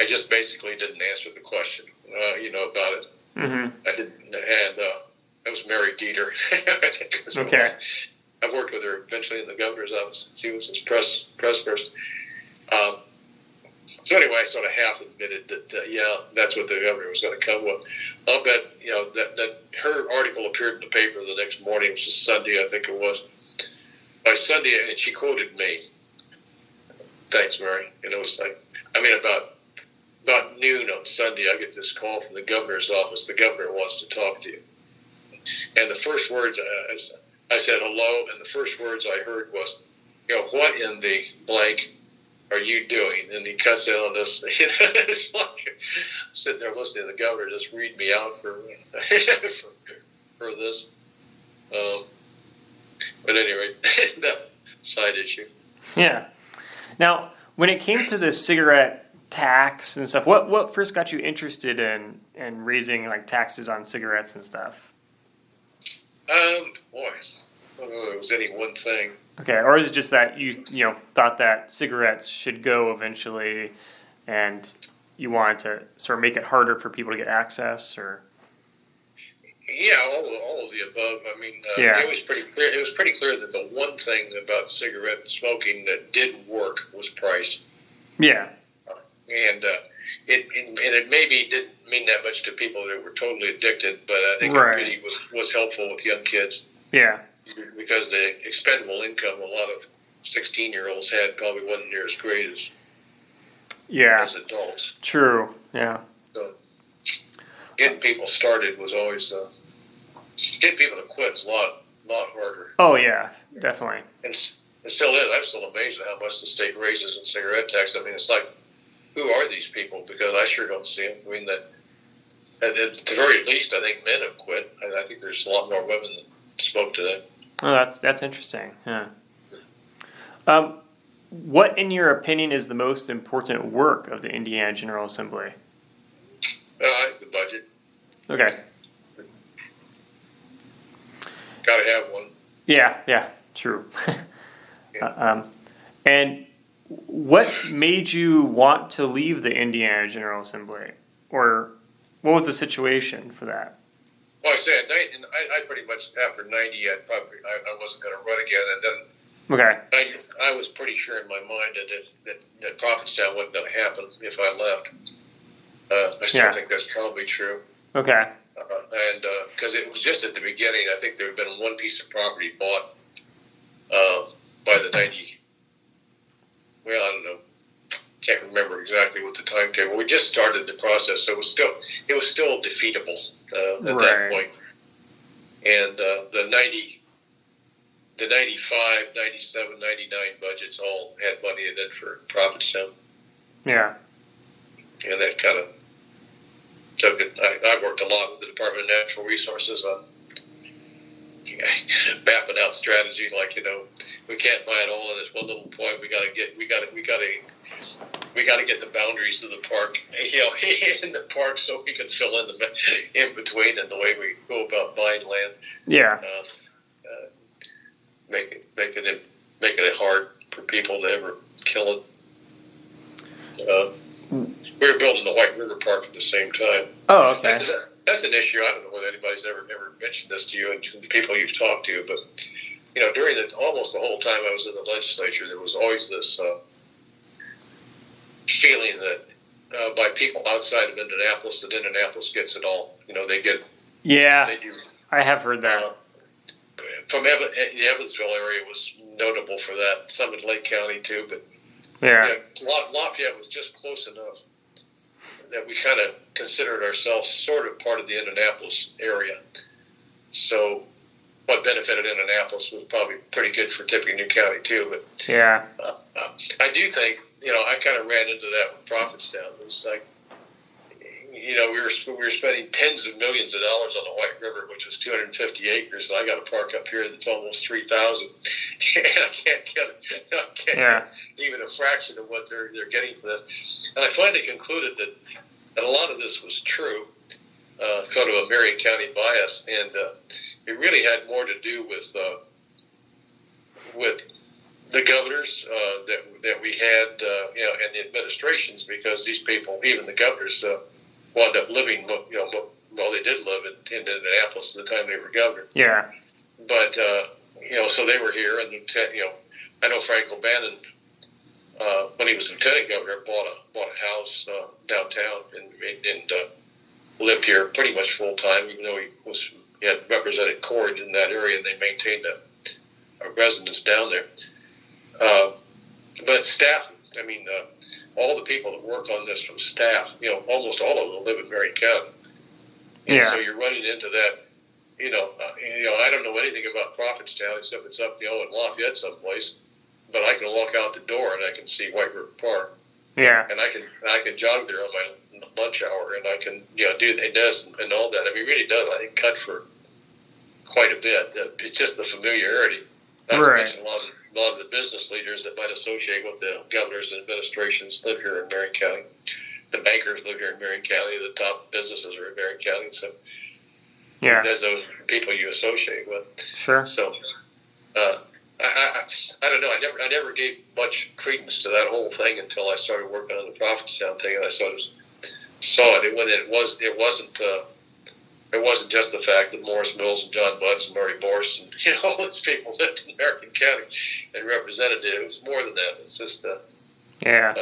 Speaker 2: I just basically didn't answer the question, about it.
Speaker 3: Mm-hmm.
Speaker 2: I didn't, and that was Mary Dieter. I think it
Speaker 3: Okay.
Speaker 2: I worked with her eventually in the governor's office. She was his press person. So anyway, I sort of half admitted that, yeah, that's what the governor was going to come with. I'll bet, that her article appeared in the paper the next morning, which was Sunday, I think it was. By Sunday, and she quoted me. Thanks, Mary. And it was like, about noon on Sunday, I get this call from the governor's office. The governor wants to talk to you. And the first words, I said hello, and the first words I heard was, what in the blank are you doing? And he cuts in on this. It's like I'm sitting there listening to the governor just read me out for this. But anyway, that side issue.
Speaker 3: Yeah. Now, when it came to the cigarette tax and stuff, what first got you interested in raising like taxes on cigarettes and stuff?
Speaker 2: Boy, I don't know if there was any one thing.
Speaker 3: Okay, or is it just that you thought that cigarettes should go eventually, and you wanted to sort of make it harder for people to get access, or?
Speaker 2: Yeah, all of the above. I mean,
Speaker 3: Yeah.
Speaker 2: It was pretty clear. It was pretty clear that the one thing about cigarette smoking that did work was price.
Speaker 3: Yeah.
Speaker 2: And it maybe didn't mean that much to people that were totally addicted, but I think
Speaker 3: Right.
Speaker 2: it really was helpful with young kids.
Speaker 3: Yeah.
Speaker 2: Because the expendable income a lot of 16-year-olds had probably wasn't near as great as adults.
Speaker 3: True. Yeah.
Speaker 2: So getting people started was always getting people to quit is a lot harder.
Speaker 3: Oh yeah, definitely.
Speaker 2: And it still is. I'm still amazed at how much the state raises in cigarette tax. I mean, it's like, who are these people? Because I sure don't see them. I mean, that at the very least, I think men have quit. I think there's a lot more women that smoke today.
Speaker 3: Oh, that's interesting. Yeah. What, in your opinion, is the most important work of the Indiana General Assembly?
Speaker 2: I think the budget.
Speaker 3: Okay.
Speaker 2: Got to have one.
Speaker 3: Yeah. True. And what made you want to leave the Indiana General Assembly, or what was the situation for that?
Speaker 2: Well, I said, I pretty much after 90, I wasn't going to run again, and then
Speaker 3: Okay.
Speaker 2: I was pretty sure in my mind that Prophetstown wasn't going to happen if I left. I still think that's probably true.
Speaker 3: Okay.
Speaker 2: And because it was just at the beginning, I think there had been one piece of property bought by the 90. Well, I don't know. Can't remember exactly what the timetable. We just started the process, so it was still defeatable at that point. And the 95, 97, 99 budgets all had money in it for Prophetstown.
Speaker 3: Yeah.
Speaker 2: And that kind of took it. I worked a lot with the Department of Natural Resources on mapping out strategies, like, we can't buy it all at this one little point. We got to get the boundaries of the park, in the park, so we can fill in between, and the way we go about buying land.
Speaker 3: Yeah.
Speaker 2: Making it hard for people to ever kill it. We were building the White River Park at the same time.
Speaker 3: Oh, okay.
Speaker 2: That's an issue. I don't know whether anybody's ever mentioned this to you and to the people you've talked to, but during almost the whole time I was in the legislature, there was always this feeling that by people outside of Indianapolis, that Indianapolis gets it all. They get.
Speaker 3: Yeah.
Speaker 2: They do.
Speaker 3: I have heard that.
Speaker 2: From the Evansville area was notable for that. Some in Lake County too, but Lafayette was just close enough that we kind of considered ourselves sort of part of the Indianapolis area. So what benefited Indianapolis was probably pretty good for Tippecanoe County too. But
Speaker 3: Yeah.
Speaker 2: I do think, I kind of ran into that with Prophetstown. It was like, we were spending tens of millions of dollars on the White River, which was 250 acres. And I got a park up here that's almost 3,000, and I can't get even a fraction of what they're getting for this. And I finally concluded that a lot of this was true, kind of a Marion County bias, and it really had more to do with the governors that we had, and the administrations, because these people, even the governors, wound up living, they did live in Indianapolis at the time they were governor.
Speaker 3: Yeah.
Speaker 2: But, so they were here, and, I know Frank O'Bannon when he was lieutenant governor, bought a house downtown and lived here pretty much full time, even though he had represented Cord in that area, and they maintained a residence down there. But staff, I mean, all the people that work on this from staff, almost all of them live in Marion County. And so you're running into that, I don't know anything about Prophetstown except it's up, in Lafayette someplace. But I can walk out the door and I can see White River Park.
Speaker 3: Yeah.
Speaker 2: And I can jog there on my lunch hour, and I can it does and all that. I mean, it really does. I think cut for quite a bit. It's just the familiarity. Not to mention a lot of the business leaders that might associate with the governors and administrations live here in Marion County. The bankers live here in Marion County. The top businesses are in Marion County. So there's those people you associate with.
Speaker 3: Sure.
Speaker 2: So I don't know. I never gave much credence to that whole thing until I started working on the Prophetstown thing, and I saw it. It wasn't just the fact that Morris Mills and John Butts and Murray Borst and all those people lived in Marion County and represented it. It was more than that. It's just so I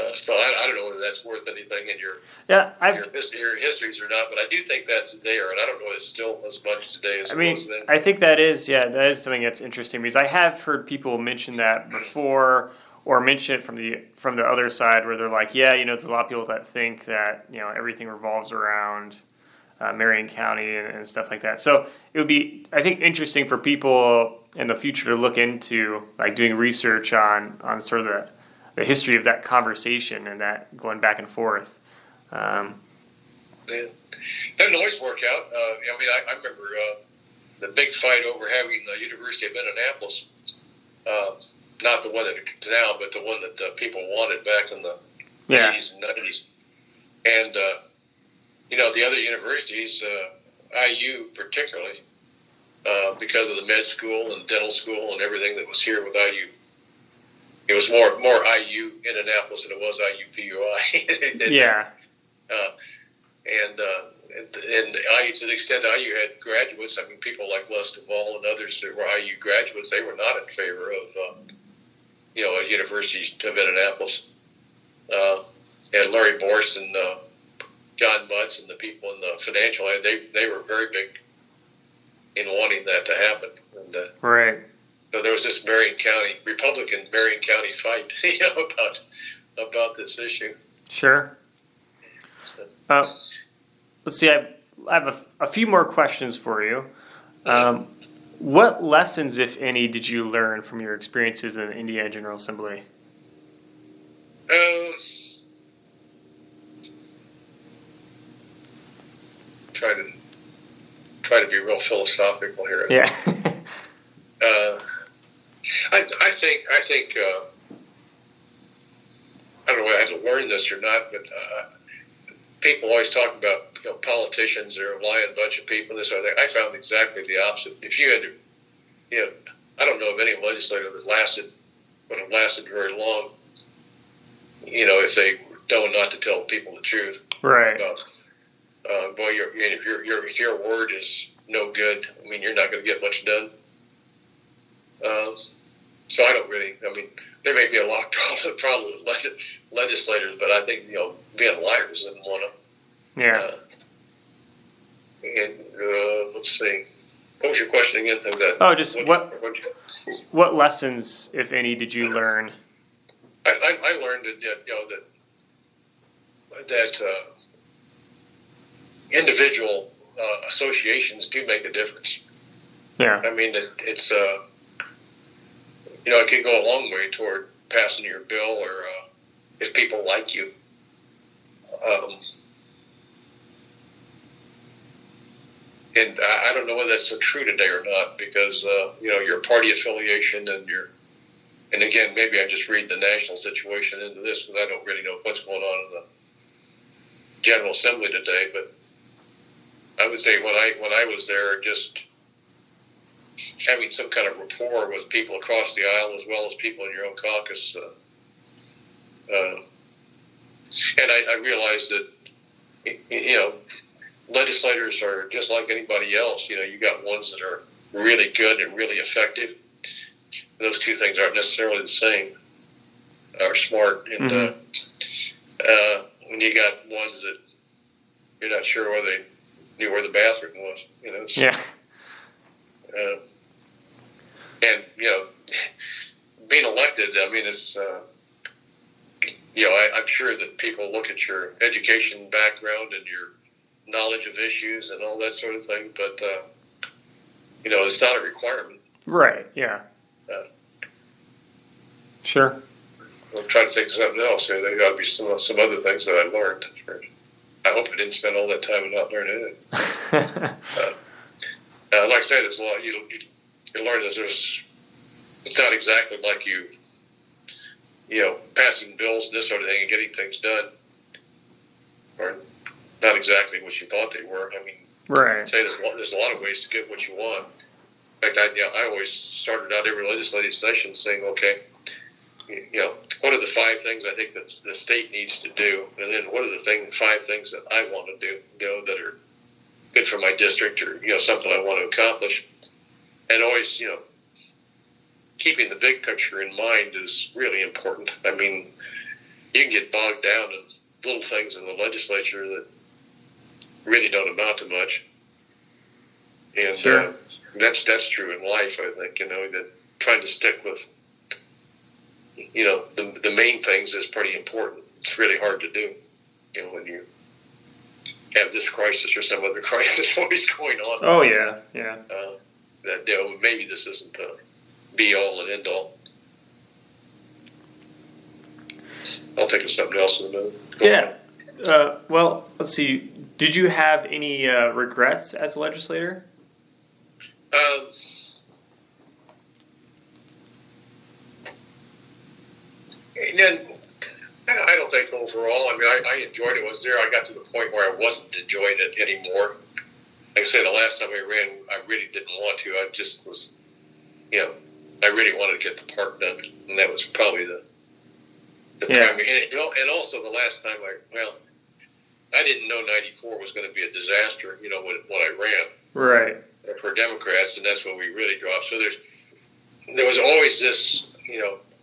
Speaker 2: don't know whether that's worth anything in your histories or not, but I do think that's there, and I don't know if it's still as much today as it was then.
Speaker 3: I think that is something that's interesting, because I have heard people mention that before, or mention it from the other side, where they're like, there's a lot of people that think that everything revolves around Marion County and stuff like that. So it would be, I think, interesting for people in the future to look into, like, doing research on sort of the history of that conversation and that going back and forth.
Speaker 2: Doesn't always work out. I remember the big fight over having the University of Indianapolis, not the one that it's now, but the one that people wanted back in the 80s and 90s. And, the other universities, IU particularly, because of the med school and dental school and everything that was here with IU, it was more IU Indianapolis than it was IU PUI. And IU, to the extent that IU had graduates, I mean, people like Les Duvall and others that were IU graduates, they were not in favor of, a University of Indianapolis. And Larry Borst and John Butts and the people in the financial area, they were very big in wanting that to happen. And,
Speaker 3: right.
Speaker 2: So there was this Republican Marion County fight, about this issue.
Speaker 3: Sure. Let's see. I have a few more questions for you. What lessons, if any, did you learn from your experiences in the Indiana General Assembly?
Speaker 2: Try to be real philosophical here.
Speaker 3: Yeah.
Speaker 2: I think I don't know whether I had to learn this or not, but people always talk about politicians are a lying bunch of people. This or that. I found exactly the opposite. If you had to, I don't know of any legislator that would have lasted very long. If they know not to tell people the truth.
Speaker 3: Right.
Speaker 2: If your word is no good, I mean, you're not going to get much done. So I don't really. I mean, there may be a lot of problem with legislators, but I think being liars isn't one of them.
Speaker 3: Yeah.
Speaker 2: Let's see. What was your question again?
Speaker 3: What lessons, if any, did you learn?
Speaker 2: I learned that individual associations do make a difference.
Speaker 3: Yeah.
Speaker 2: I mean, it's it can go a long way toward passing your bill, or if people like you. And I don't know whether that's so true today or not, because your party affiliation and again, maybe I just read the national situation into this, because I don't really know what's going on in the General Assembly today. But I would say when I was there, just having some kind of rapport with people across the aisle, as well as people in your own caucus, and I realized that legislators are just like anybody else. You got ones that are really good and really effective. Those two things aren't necessarily the same. are smart, and when you got ones that you're not sure whether they knew where the bathroom was, and being elected, I mean, it's I'm sure that people look at your education background and your knowledge of issues and all that sort of thing, but it's not a requirement.
Speaker 3: Right. Yeah. Sure.
Speaker 2: I'm trying to think of something else. There got to be some other things that I learned. I hope I didn't spend all that time and not learning it. Like I said, there's a lot you learn. It's not exactly like passing bills and this sort of thing and getting things done, or not exactly what you thought they were. I mean,
Speaker 3: right.
Speaker 2: Say there's a lot of ways to get what you want. In fact, I always started out every legislative session saying, okay, what are the 5 things I think that the state needs to do, and then what are the 5 things that I want to do, that are good for my district, or something I want to accomplish, and always keeping the big picture in mind is really important. I mean, you can get bogged down in little things in the legislature that really don't amount to much. And
Speaker 3: sure.
Speaker 2: That's true in life, I think, that trying to stick with, the main things is pretty important. It's really hard to do, when you have this crisis or some other crisis always going on.
Speaker 3: Oh, yeah, yeah.
Speaker 2: That, maybe this isn't the be-all and end-all. I'll think of something else in a minute.
Speaker 3: Yeah. Well, let's see. Did you have any regrets as a legislator?
Speaker 2: And then, I don't think overall. I mean, I enjoyed it. I was there. I got to the point where I wasn't enjoying it anymore. Like I said, the last time I ran, I really didn't want to. I just was, I really wanted to get the park done, and that was probably the primary. And also the last time I didn't know '94 was going to be a disaster. When I ran,
Speaker 3: right,
Speaker 2: for Democrats, and that's when we really dropped. So there was always this,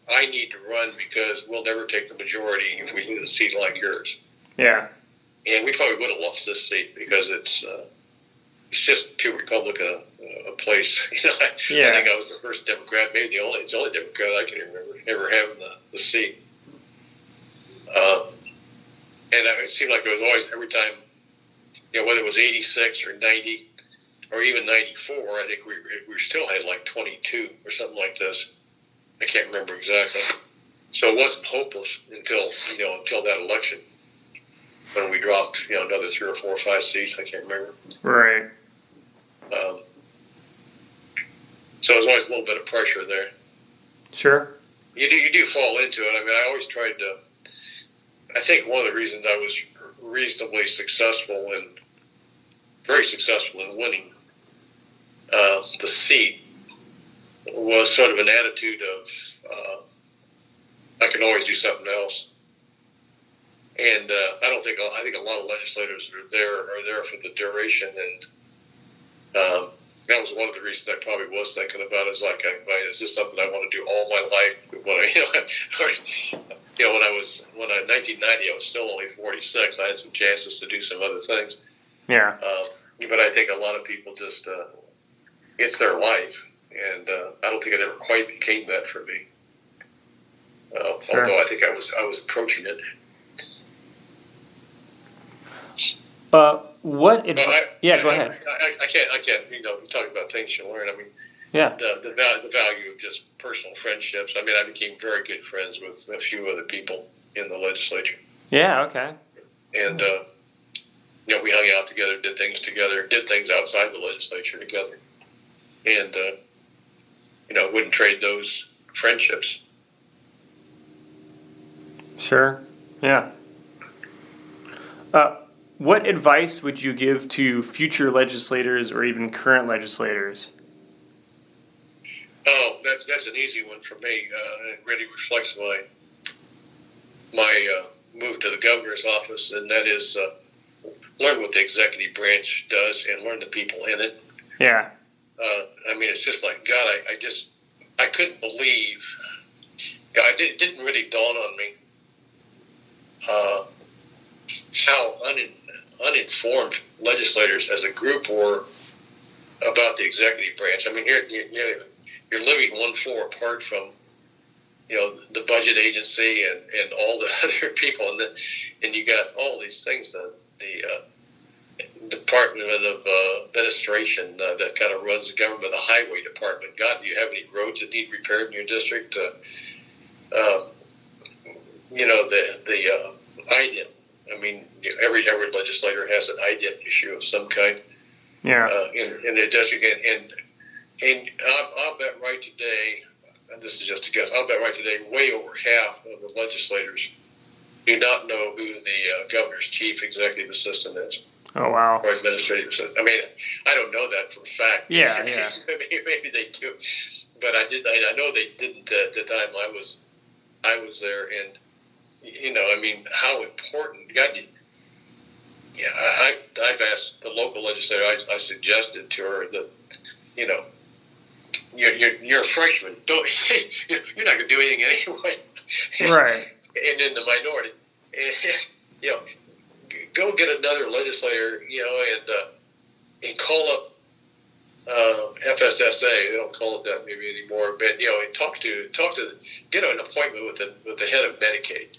Speaker 2: I need to run because we'll never take the majority if we lose a seat like yours.
Speaker 3: Yeah, and
Speaker 2: we probably would have lost this seat because it's just too Republican a place. I think I was the first Democrat, maybe it's the only Democrat I can remember ever having the seat. And it seemed like it was always, every time, whether it was 86 or 90 or even 94, I think we still had like 22 or something like this. I can't remember exactly. So it wasn't hopeless until that election, when we dropped, another 3 or 4 or 5 seats. I can't remember.
Speaker 3: Right.
Speaker 2: So there's always a little bit of pressure there.
Speaker 3: Sure.
Speaker 2: You do fall into it. I mean, I always tried to. I think one of the reasons I was reasonably successful and very successful in winning the seat was sort of an attitude of I can always do something else. And I think a lot of legislators are there for the duration, and that was one of the reasons I probably was thinking about it. Is like, is this something I want to do all my life? When in 1990, I was still only 46. I had some chances to do some other things.
Speaker 3: Yeah.
Speaker 2: But I think a lot of people just it's their life, and I don't think it ever quite became that for me. Sure. Although I think I was approaching it.
Speaker 3: What advice? Yeah, go ahead.
Speaker 2: I can't. Talking about things you learn. I mean,
Speaker 3: yeah.
Speaker 2: The value of just personal friendships. I mean, I became very good friends with a few other people in the legislature.
Speaker 3: Yeah. Okay.
Speaker 2: And we hung out together, did things together, did things outside the legislature together, and wouldn't trade those friendships.
Speaker 3: Sure. Yeah. What advice would you give to future legislators or even current legislators?
Speaker 2: Oh, that's an easy one for me. It really reflects my move to the governor's office, and that is learn what the executive branch does and learn the people in it.
Speaker 3: Yeah.
Speaker 2: I mean, it's just like, God, I couldn't believe it didn't really dawn on me how uninformed legislators as a group were about the executive branch. I mean, you're living one floor apart from, the budget agency and all the other people, and you got all these things that the Department of Administration that kind of runs the government, the highway department. God, do you have any roads that need repaired in your district? The IDIM. I mean, every legislator has an IDIM issue of some kind.
Speaker 3: Yeah.
Speaker 2: In their district, and I'll bet right today, and this is just a guess, I'll bet right today, way over half of the legislators do not know who the governor's chief executive assistant is.
Speaker 3: Oh, wow.
Speaker 2: Or administrative assistant. I mean, I don't know that for a fact.
Speaker 3: Yeah.
Speaker 2: Maybe they do, but I know they didn't at the time I was there, and I mean, how important. God, I've asked the local legislator. I suggested to her that, you're a freshman. You're not going to do anything anyway.
Speaker 3: Right.
Speaker 2: And in the minority, go get another legislator, and call up FSSA. They don't call it that maybe anymore, but and get an appointment with the head of Medicaid.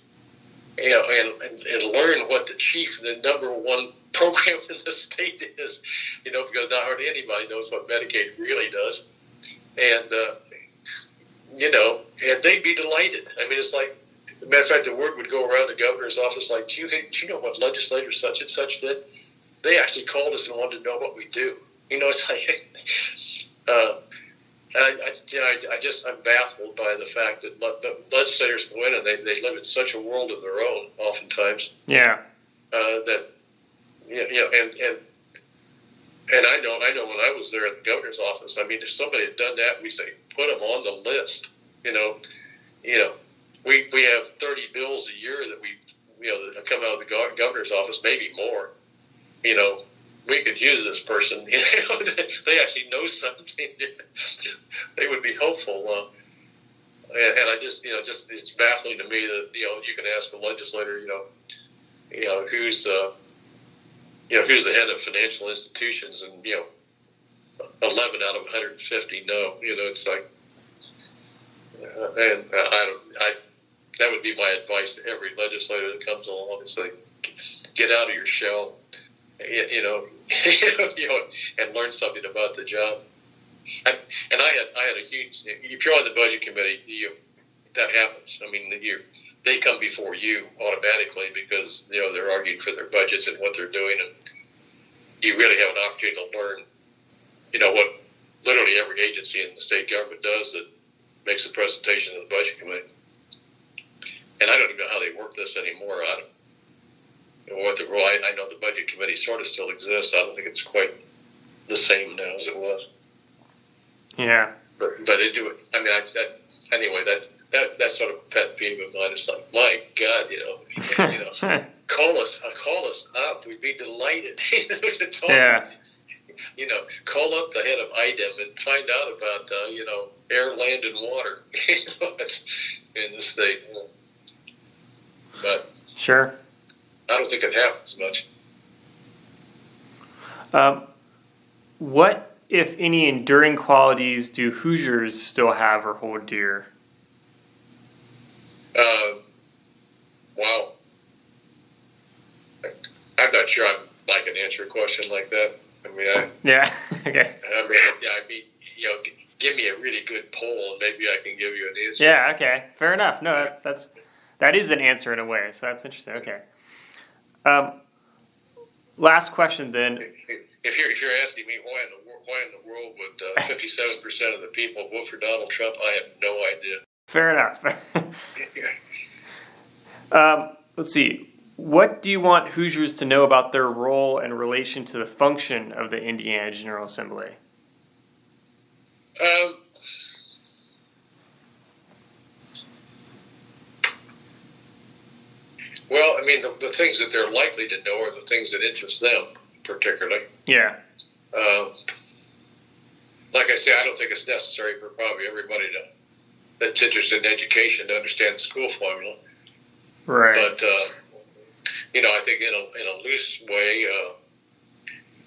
Speaker 2: And learn what the number one program in the state is, because not hardly anybody knows what Medicaid really does. And, and they'd be delighted. I mean, it's like, as a matter of fact, the word would go around the governor's office like, do you know what legislator such and such did? They actually called us and wanted to know what we do. It's like, I'm baffled by the fact that legislators go in and they live in such a world of their own, oftentimes.
Speaker 3: Yeah.
Speaker 2: That and I know when I was there at the governor's office. I mean, if somebody had done that, we say put them on the list. We have 30 bills a year that that come out of the governor's office, maybe more. We could use this person. They actually know something. They would be hopeful. And I just it's baffling to me that you can ask a legislator, who's the head of financial institutions, and 11 out of 150 no. It's like, and that would be my advice to every legislator that comes along. It's like, get out of your shell. And learn something about the job. And I had a huge. If you're on the budget committee, that happens. I mean, they come before you automatically because they're arguing for their budgets and what they're doing, and you really have an opportunity to learn, what literally every agency in the state government does that makes a presentation to the budget committee. And I don't even know how they work this anymore. I don't. What the role? I know the budget committee sort of still exists. I don't think it's quite the same now as it was.
Speaker 3: Yeah.
Speaker 2: But they do it. I mean, that's sort of a pet peeve of mine. It's like, my God, call us up. We'd be delighted to talk.
Speaker 3: Yeah.
Speaker 2: Call up the head of IDEM and find out about air, land, and water in the state. But
Speaker 3: sure.
Speaker 2: I don't think it happens much.
Speaker 3: What, if any, enduring qualities do Hoosiers still have or hold dear?
Speaker 2: Wow. I'm not sure I can answer a question like that. I mean,
Speaker 3: yeah. Okay.
Speaker 2: Give me a really good poll and maybe I can give you an answer.
Speaker 3: Yeah. Okay. Fair enough. No, that is an answer in a way. So that's interesting. Okay. Last question then.
Speaker 2: If you're asking me why in the world would 57% of the people vote for Donald Trump, I have no idea.
Speaker 3: Fair enough. Let's see. What do you want Hoosiers to know about their role in relation to the function of the Indiana General Assembly?
Speaker 2: Well, I mean, the things that they're likely to know are the things that interest them, particularly.
Speaker 3: Yeah.
Speaker 2: Like I say, I don't think it's necessary for probably everybody that's interested in education to understand the school formula.
Speaker 3: Right.
Speaker 2: But I think in a loose way,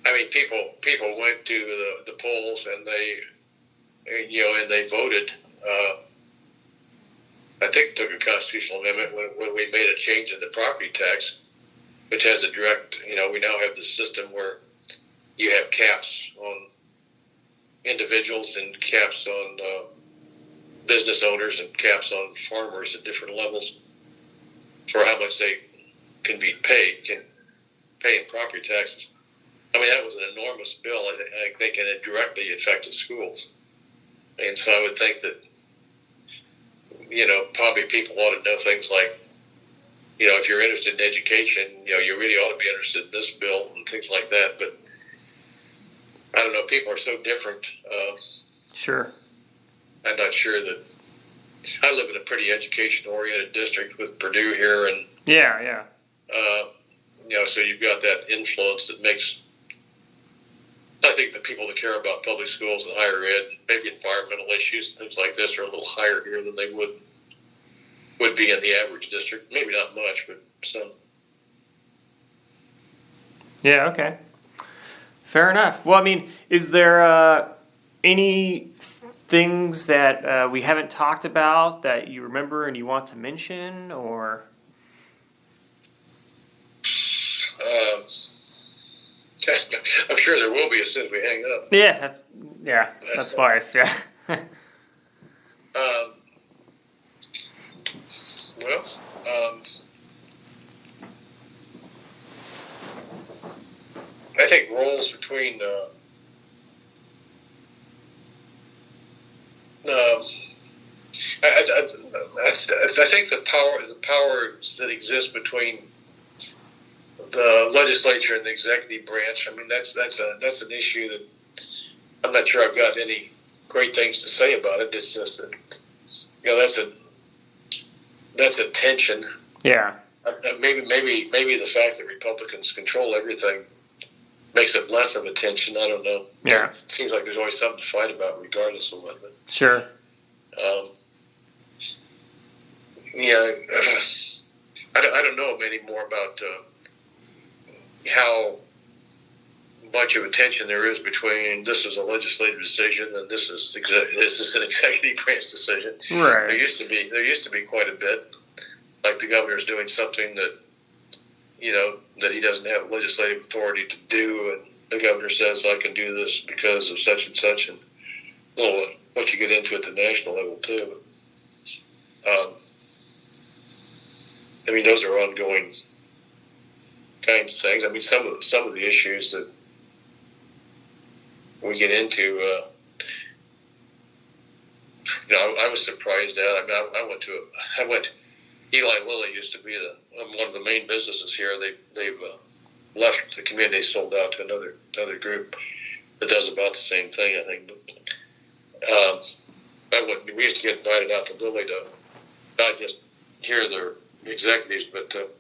Speaker 2: I mean, people went to the polls and they voted. I think took a constitutional amendment when we made a change in the property tax, which has a direct. We now have this system where you have caps on individuals and caps on business owners and caps on farmers at different levels for how much they can pay in property taxes. I mean, that was an enormous bill, I think, and it directly affected schools. And so I would think that, probably people ought to know things like, if you're interested in education, you really ought to be interested in this bill and things like that. But I don't know, people are so different.
Speaker 3: Sure.
Speaker 2: I'm not sure that. I live in a pretty education-oriented district with Purdue here, and
Speaker 3: yeah.
Speaker 2: So you've got that influence that makes. I think the people that care about public schools and higher ed, maybe environmental issues and things like this, are a little higher here than they would be in the average district. Maybe not much, but some.
Speaker 3: Yeah. Okay. Fair enough. Well, I mean, is there any things that we haven't talked about that you remember and you want to mention, or?
Speaker 2: I'm sure there will be as soon as we hang up.
Speaker 3: Yeah, that's life. Yeah.
Speaker 2: I think roles between I think the powers that exist between the legislature and the executive branch. I mean, that's an issue that I'm not sure I've got any great things to say about it. It's just that that's a tension.
Speaker 3: Yeah.
Speaker 2: Maybe the fact that Republicans control everything makes it less of a tension. I don't know.
Speaker 3: Yeah.
Speaker 2: It seems like there's always something to fight about, regardless of what.
Speaker 3: Sure.
Speaker 2: I don't know any more about how much of a tension there is between this is a legislative decision and this is an executive branch decision.
Speaker 3: Right.
Speaker 2: There used to be quite a bit. Like the governor's doing something that that he doesn't have legislative authority to do, and the governor says I can do this because of such and such, and what you get into at the national level too. I mean, those are ongoing kinds of things. I mean, some of the issues that we get into, I was surprised at. I mean, I went. Eli Lilly used to be one of the main businesses here. They've left the community, sold out to another group that does about the same thing, I think. But we used to get invited out to Lilly to not just hear their executives, but to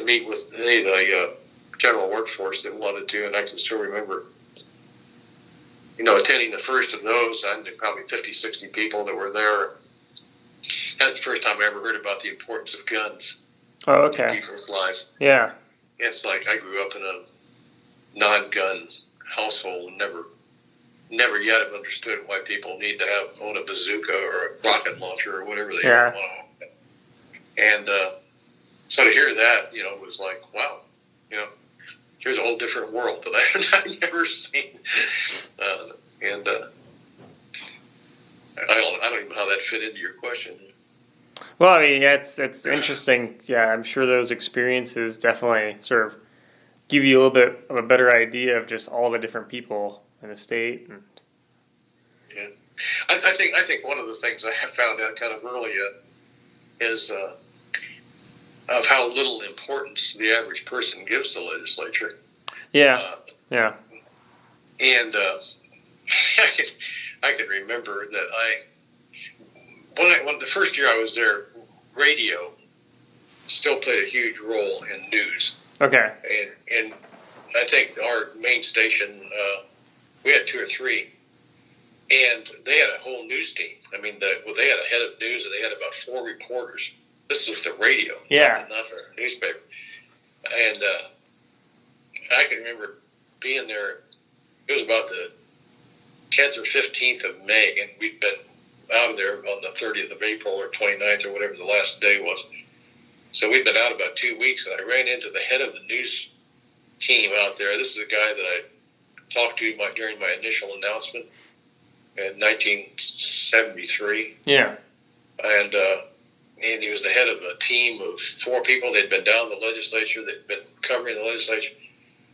Speaker 2: meet with any of the general workforce that wanted to. And I can still remember, attending the first of those. I knew probably 50, 60 people that were there. That's the first time I ever heard about the importance of guns
Speaker 3: Oh, okay.
Speaker 2: in people's lives.
Speaker 3: Yeah.
Speaker 2: It's like I grew up in a non-gun household and never yet have understood why people need to own a bazooka or a rocket launcher or whatever they want. And so to hear that, was like, wow, here's a whole different world that I've never seen. And I don't even know how that fit into your question.
Speaker 3: Well, I mean, yeah, it's interesting. Yeah, I'm sure those experiences definitely sort of give you a little bit of a better idea of just all the different people in the state. And
Speaker 2: yeah, I think one of the things I have found out kind of early is of how little importance the average person gives the legislature.
Speaker 3: Yeah, yeah.
Speaker 2: And I can remember that when the first year I was there, radio still played a huge role in news.
Speaker 3: Okay.
Speaker 2: And I think our main station, we had 2 or 3, And they had a whole news team. I mean, they had a head of news, and they had about 4 reporters. This was the radio,
Speaker 3: Yeah.
Speaker 2: not the newspaper. And I can remember being there. It was about the 10th or 15th of May, and we'd been out of there on the 30th of April or 29th or whatever the last day was. So we'd been out about 2 weeks, and I ran into the head of the news team out there. This is a guy that I talked to during my initial announcement in 1973.
Speaker 3: Yeah.
Speaker 2: And he was the head of a team of 4 people. They'd been down the legislature. They'd been covering the legislature.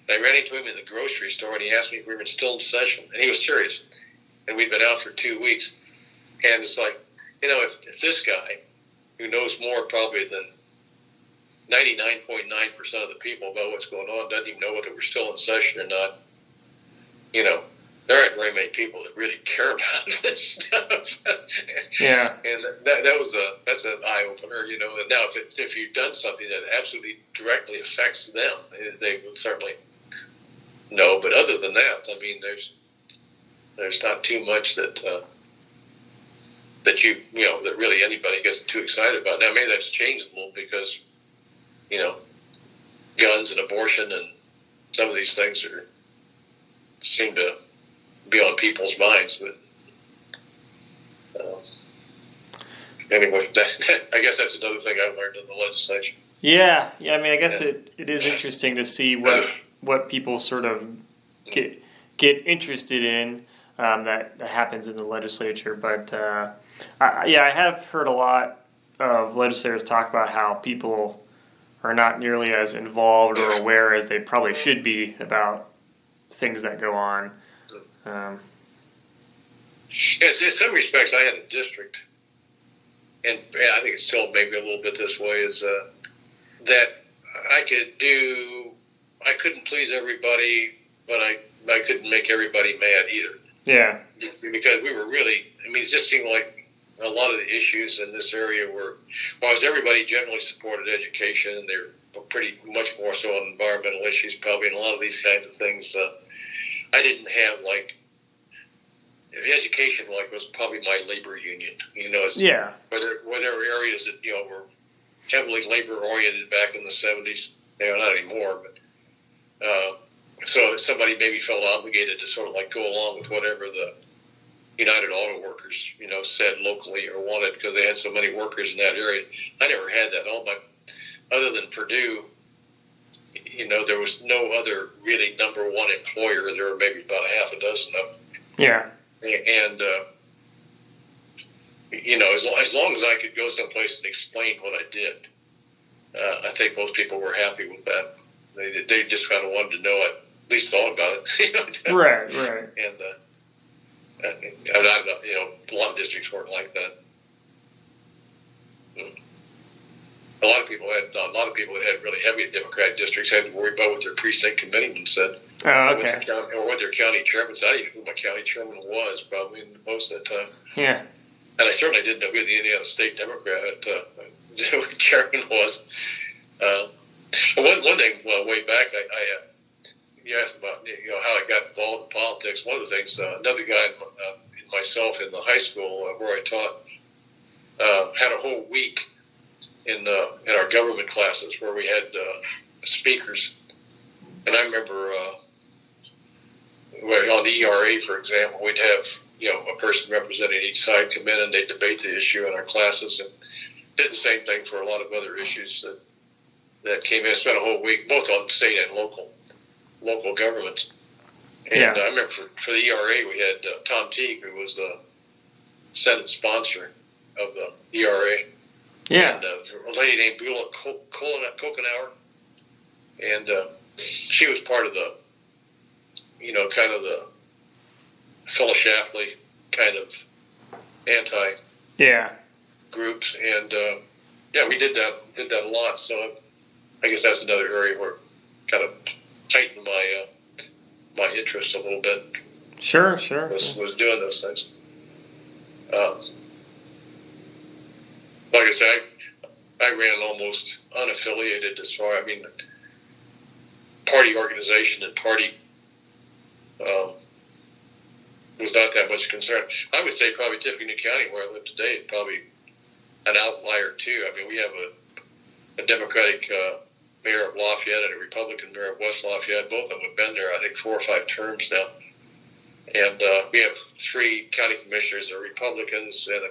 Speaker 2: And I ran into him in the grocery store, and he asked me if we were still in session. And he was serious. And we'd been out for 2 weeks. And it's like, if this guy, who knows more probably than 99.9% of the people about what's going on, doesn't even know whether we're still in session or not, there aren't very many people that really care about this stuff.
Speaker 3: Yeah.
Speaker 2: And that's an eye opener, Now, if you've done something that absolutely directly affects them, they would certainly know. But other than that, I mean, there's not too much that that really anybody gets too excited about. Now, maybe that's changed a little because guns and abortion and some of these things seem to be on people's minds, but anyway, I guess that's another thing I've learned in the legislature.
Speaker 3: Yeah. I mean, I guess it is interesting to see what people sort of get interested in that happens in the legislature. But I have heard a lot of legislators talk about how people are not nearly as involved or aware as they probably should be about things that go on.
Speaker 2: In some respects, I had a district, and I think it's still maybe a little bit this way, is that I couldn't please everybody, but I couldn't make everybody mad either.
Speaker 3: Yeah.
Speaker 2: Because we were really, it just seemed like a lot of the issues in this area were, whilst everybody generally supported education, and they're pretty much more so on environmental issues probably, and a lot of these kinds of things, I didn't have education was probably my labor union.
Speaker 3: Yeah.
Speaker 2: Where there were areas that were heavily labor oriented back in the 70s. Not anymore, but so somebody maybe felt obligated to sort of go along with whatever the United Auto Workers said locally or wanted because they had so many workers in that area. I never had that. Other than Purdue. There was no other really number one employer. There were maybe about a half a dozen of them.
Speaker 3: Yeah.
Speaker 2: And, as long as I could go someplace and explain what I did, I think most people were happy with that. They just kind of wanted to know I at least thought about it.
Speaker 3: Right.
Speaker 2: And, a lot of districts weren't like that. A lot of people that had really heavy Democratic districts had to worry about what their precinct committeeman said.
Speaker 3: Oh, okay.
Speaker 2: Or what their county chairman said. I didn't know who my county chairman was probably most of the time.
Speaker 3: Yeah.
Speaker 2: And I certainly didn't know who the Indiana State Democrat chairman was. One thing, way back, you asked about how I got involved in politics. One of the things, another guy, myself in the high school where I taught, had a whole week in our government classes where we had speakers, and I remember on the ERA, for example, we'd have a person representing each side come in and they'd debate the issue in our classes, and did the same thing for a lot of other issues that came in. Spent a whole week both on state and local governments. And I remember for the ERA we had Tom Teague, who was the Senate sponsor of the ERA.
Speaker 3: Yeah.
Speaker 2: And a lady named Beulah Kokenauer, and she was part of the, kind of the Phyllis Schlafly kind of anti groups, and we did that a lot. So I guess that's another area where kind of heightened my interest a little bit.
Speaker 3: Sure.
Speaker 2: Was doing those things. Like I said, I ran almost unaffiliated as far. party organization and party was not that much concern. I would say probably Tippecanoe County, where I live today, is probably an outlier too. I mean, we have a Democratic mayor of Lafayette and a Republican mayor of West Lafayette. Both of them have been there, I think, 4 or 5 terms now. And we have 3 county commissioners that are Republicans and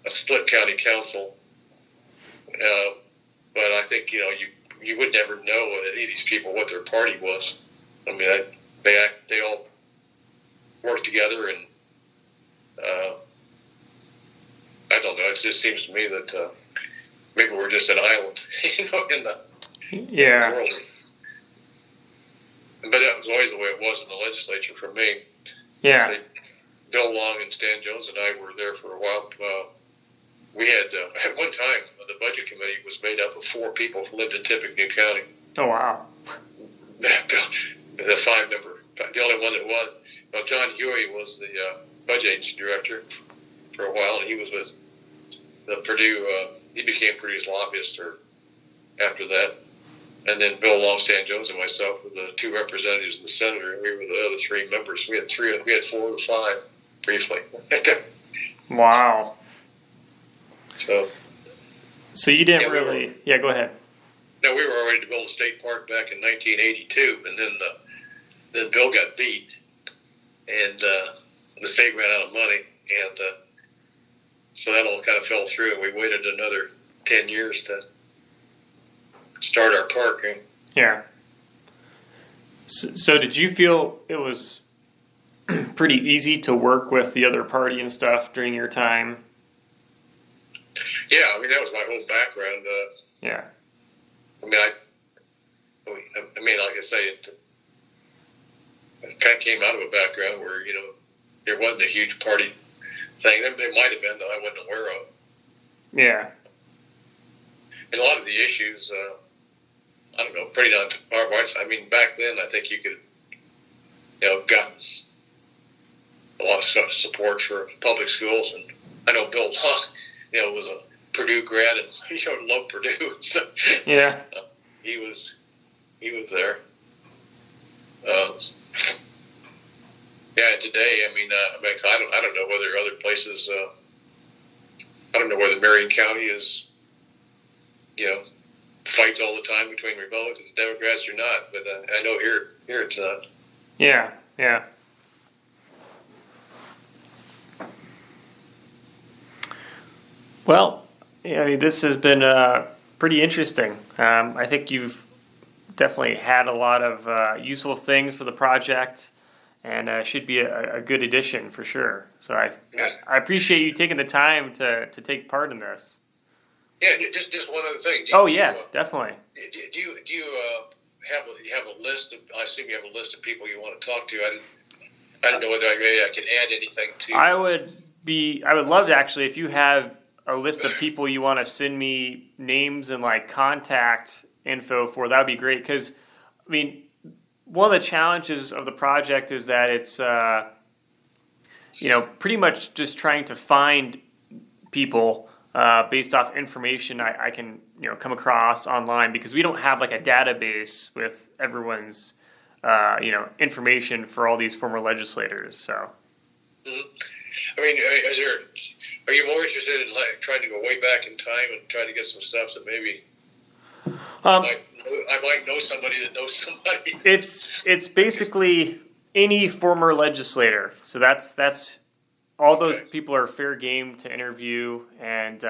Speaker 2: a split county council. But I think, you would never know any of these people what their party was. I mean, they all work together, and I don't know. It just seems to me that maybe we're just an island, in the world. But that was always the way it was in the legislature for me.
Speaker 3: Yeah.
Speaker 2: So Bill Long and Stan Jones and I were there for a while. We had, at one time, the budget committee was made up of 4 people who lived in Tippecanoe County.
Speaker 3: Oh, wow.
Speaker 2: The 5-member, the only one that was. Well, John Huey was the budget agency director for a while, and he was with the Purdue. He became Purdue's lobbyist after that. And then Bill Long, Stan Jones, and myself were the 2 representatives in the Senate, and we were the other 3 members. We had 4 of the 5 briefly.
Speaker 3: Wow. So you didn't really. Yeah, go ahead.
Speaker 2: No, we were all ready to build a state park back in 1982, and then Bill got beat, and the state ran out of money, and so that all kind of fell through, and we waited another 10 years to start our park.
Speaker 3: Yeah. So did you feel it was pretty easy to work with the other party and stuff during your time?
Speaker 2: Yeah, I mean, that was my whole background.
Speaker 3: Yeah.
Speaker 2: I mean, like I say, I kind of came out of a background where, there wasn't a huge party thing. There might have been that I wasn't aware of.
Speaker 3: Yeah.
Speaker 2: And a lot of the issues, I don't know, pretty on our parts. I mean, back then, I think you could, gotten a lot of support for public schools. And I know Bill Long, was a Purdue grad, and he loved Purdue. So,
Speaker 3: yeah.
Speaker 2: He was there. Yeah, today, I mean, I don't know whether other places, I don't know whether Marion County is, fights all the time between Republicans and Democrats or not, but I know here it's not.
Speaker 3: Yeah, yeah. Well, I mean, this has been pretty interesting. I think you've definitely had a lot of useful things for the project, and should be a good addition for sure. So I appreciate you taking the time to take part in this.
Speaker 2: Yeah, just one other thing.
Speaker 3: Definitely.
Speaker 2: Do you have a list of? I assume you have a list of people you want to talk to. I didn't know whether I could add anything to.
Speaker 3: I would love to actually, if you have a list of people you want to send me names and like contact info for, that would be great. Because I mean, one of the challenges of the project is that it's pretty much just trying to find people based off information I can come across online, because we don't have like a database with everyone's information for all these former legislators. So,
Speaker 2: I mean, are you more interested in trying to go way back in time and trying to get some stuff that maybe I might know somebody that knows somebody?
Speaker 3: It's basically any former legislator. So that's all those people are fair game to interview, and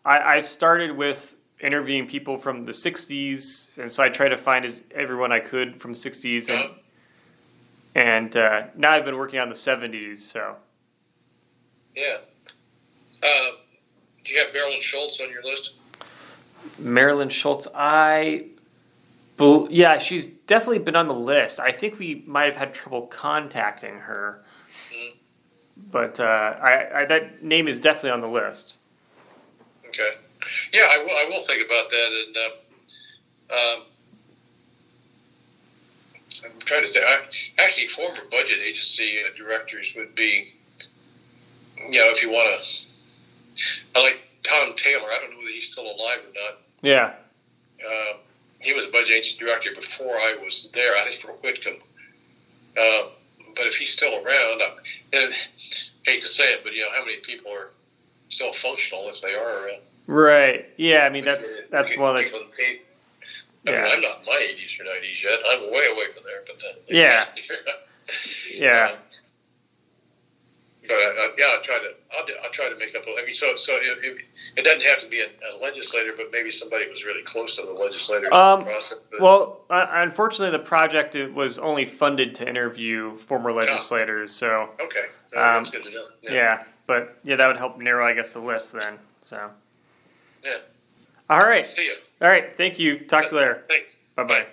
Speaker 3: I've started with interviewing people from the 60s, and so I try to find everyone I could from 60s, and now I've been working on the 70s. So
Speaker 2: yeah, do you have Marilyn Schultz on your list?
Speaker 3: Marilyn Schultz, she's definitely been on the list. I think we might have had trouble contacting her. But that name is definitely on the list.
Speaker 2: Okay. Yeah, I will think about that. And I'm trying to say, actually, former budget agency directors would be, if you want to. I like Tom Taylor. I don't know whether he's still alive or not.
Speaker 3: Yeah.
Speaker 2: He was a budget agency director before I was there. I think for Whitcomb. but if he's still around, and hate to say it, but how many people are still functional if they are around?
Speaker 3: Right. Yeah. I mean, that's one of the.
Speaker 2: I'm not in my 80s or 90s yet. I'm way away from there, but
Speaker 3: yeah. Yeah.
Speaker 2: But I'll try to make up. I mean, so it doesn't have to be a legislator, but maybe somebody who was really close to the legislators in the process.
Speaker 3: Well, unfortunately, the project was only funded to interview former legislators. So
Speaker 2: okay, that's good to know.
Speaker 3: Yeah, but that would help narrow, I guess, the list then. So
Speaker 2: yeah.
Speaker 3: All right.
Speaker 2: See you.
Speaker 3: All right. Thank you. Talk to you later.
Speaker 2: Thanks.
Speaker 3: Bye bye.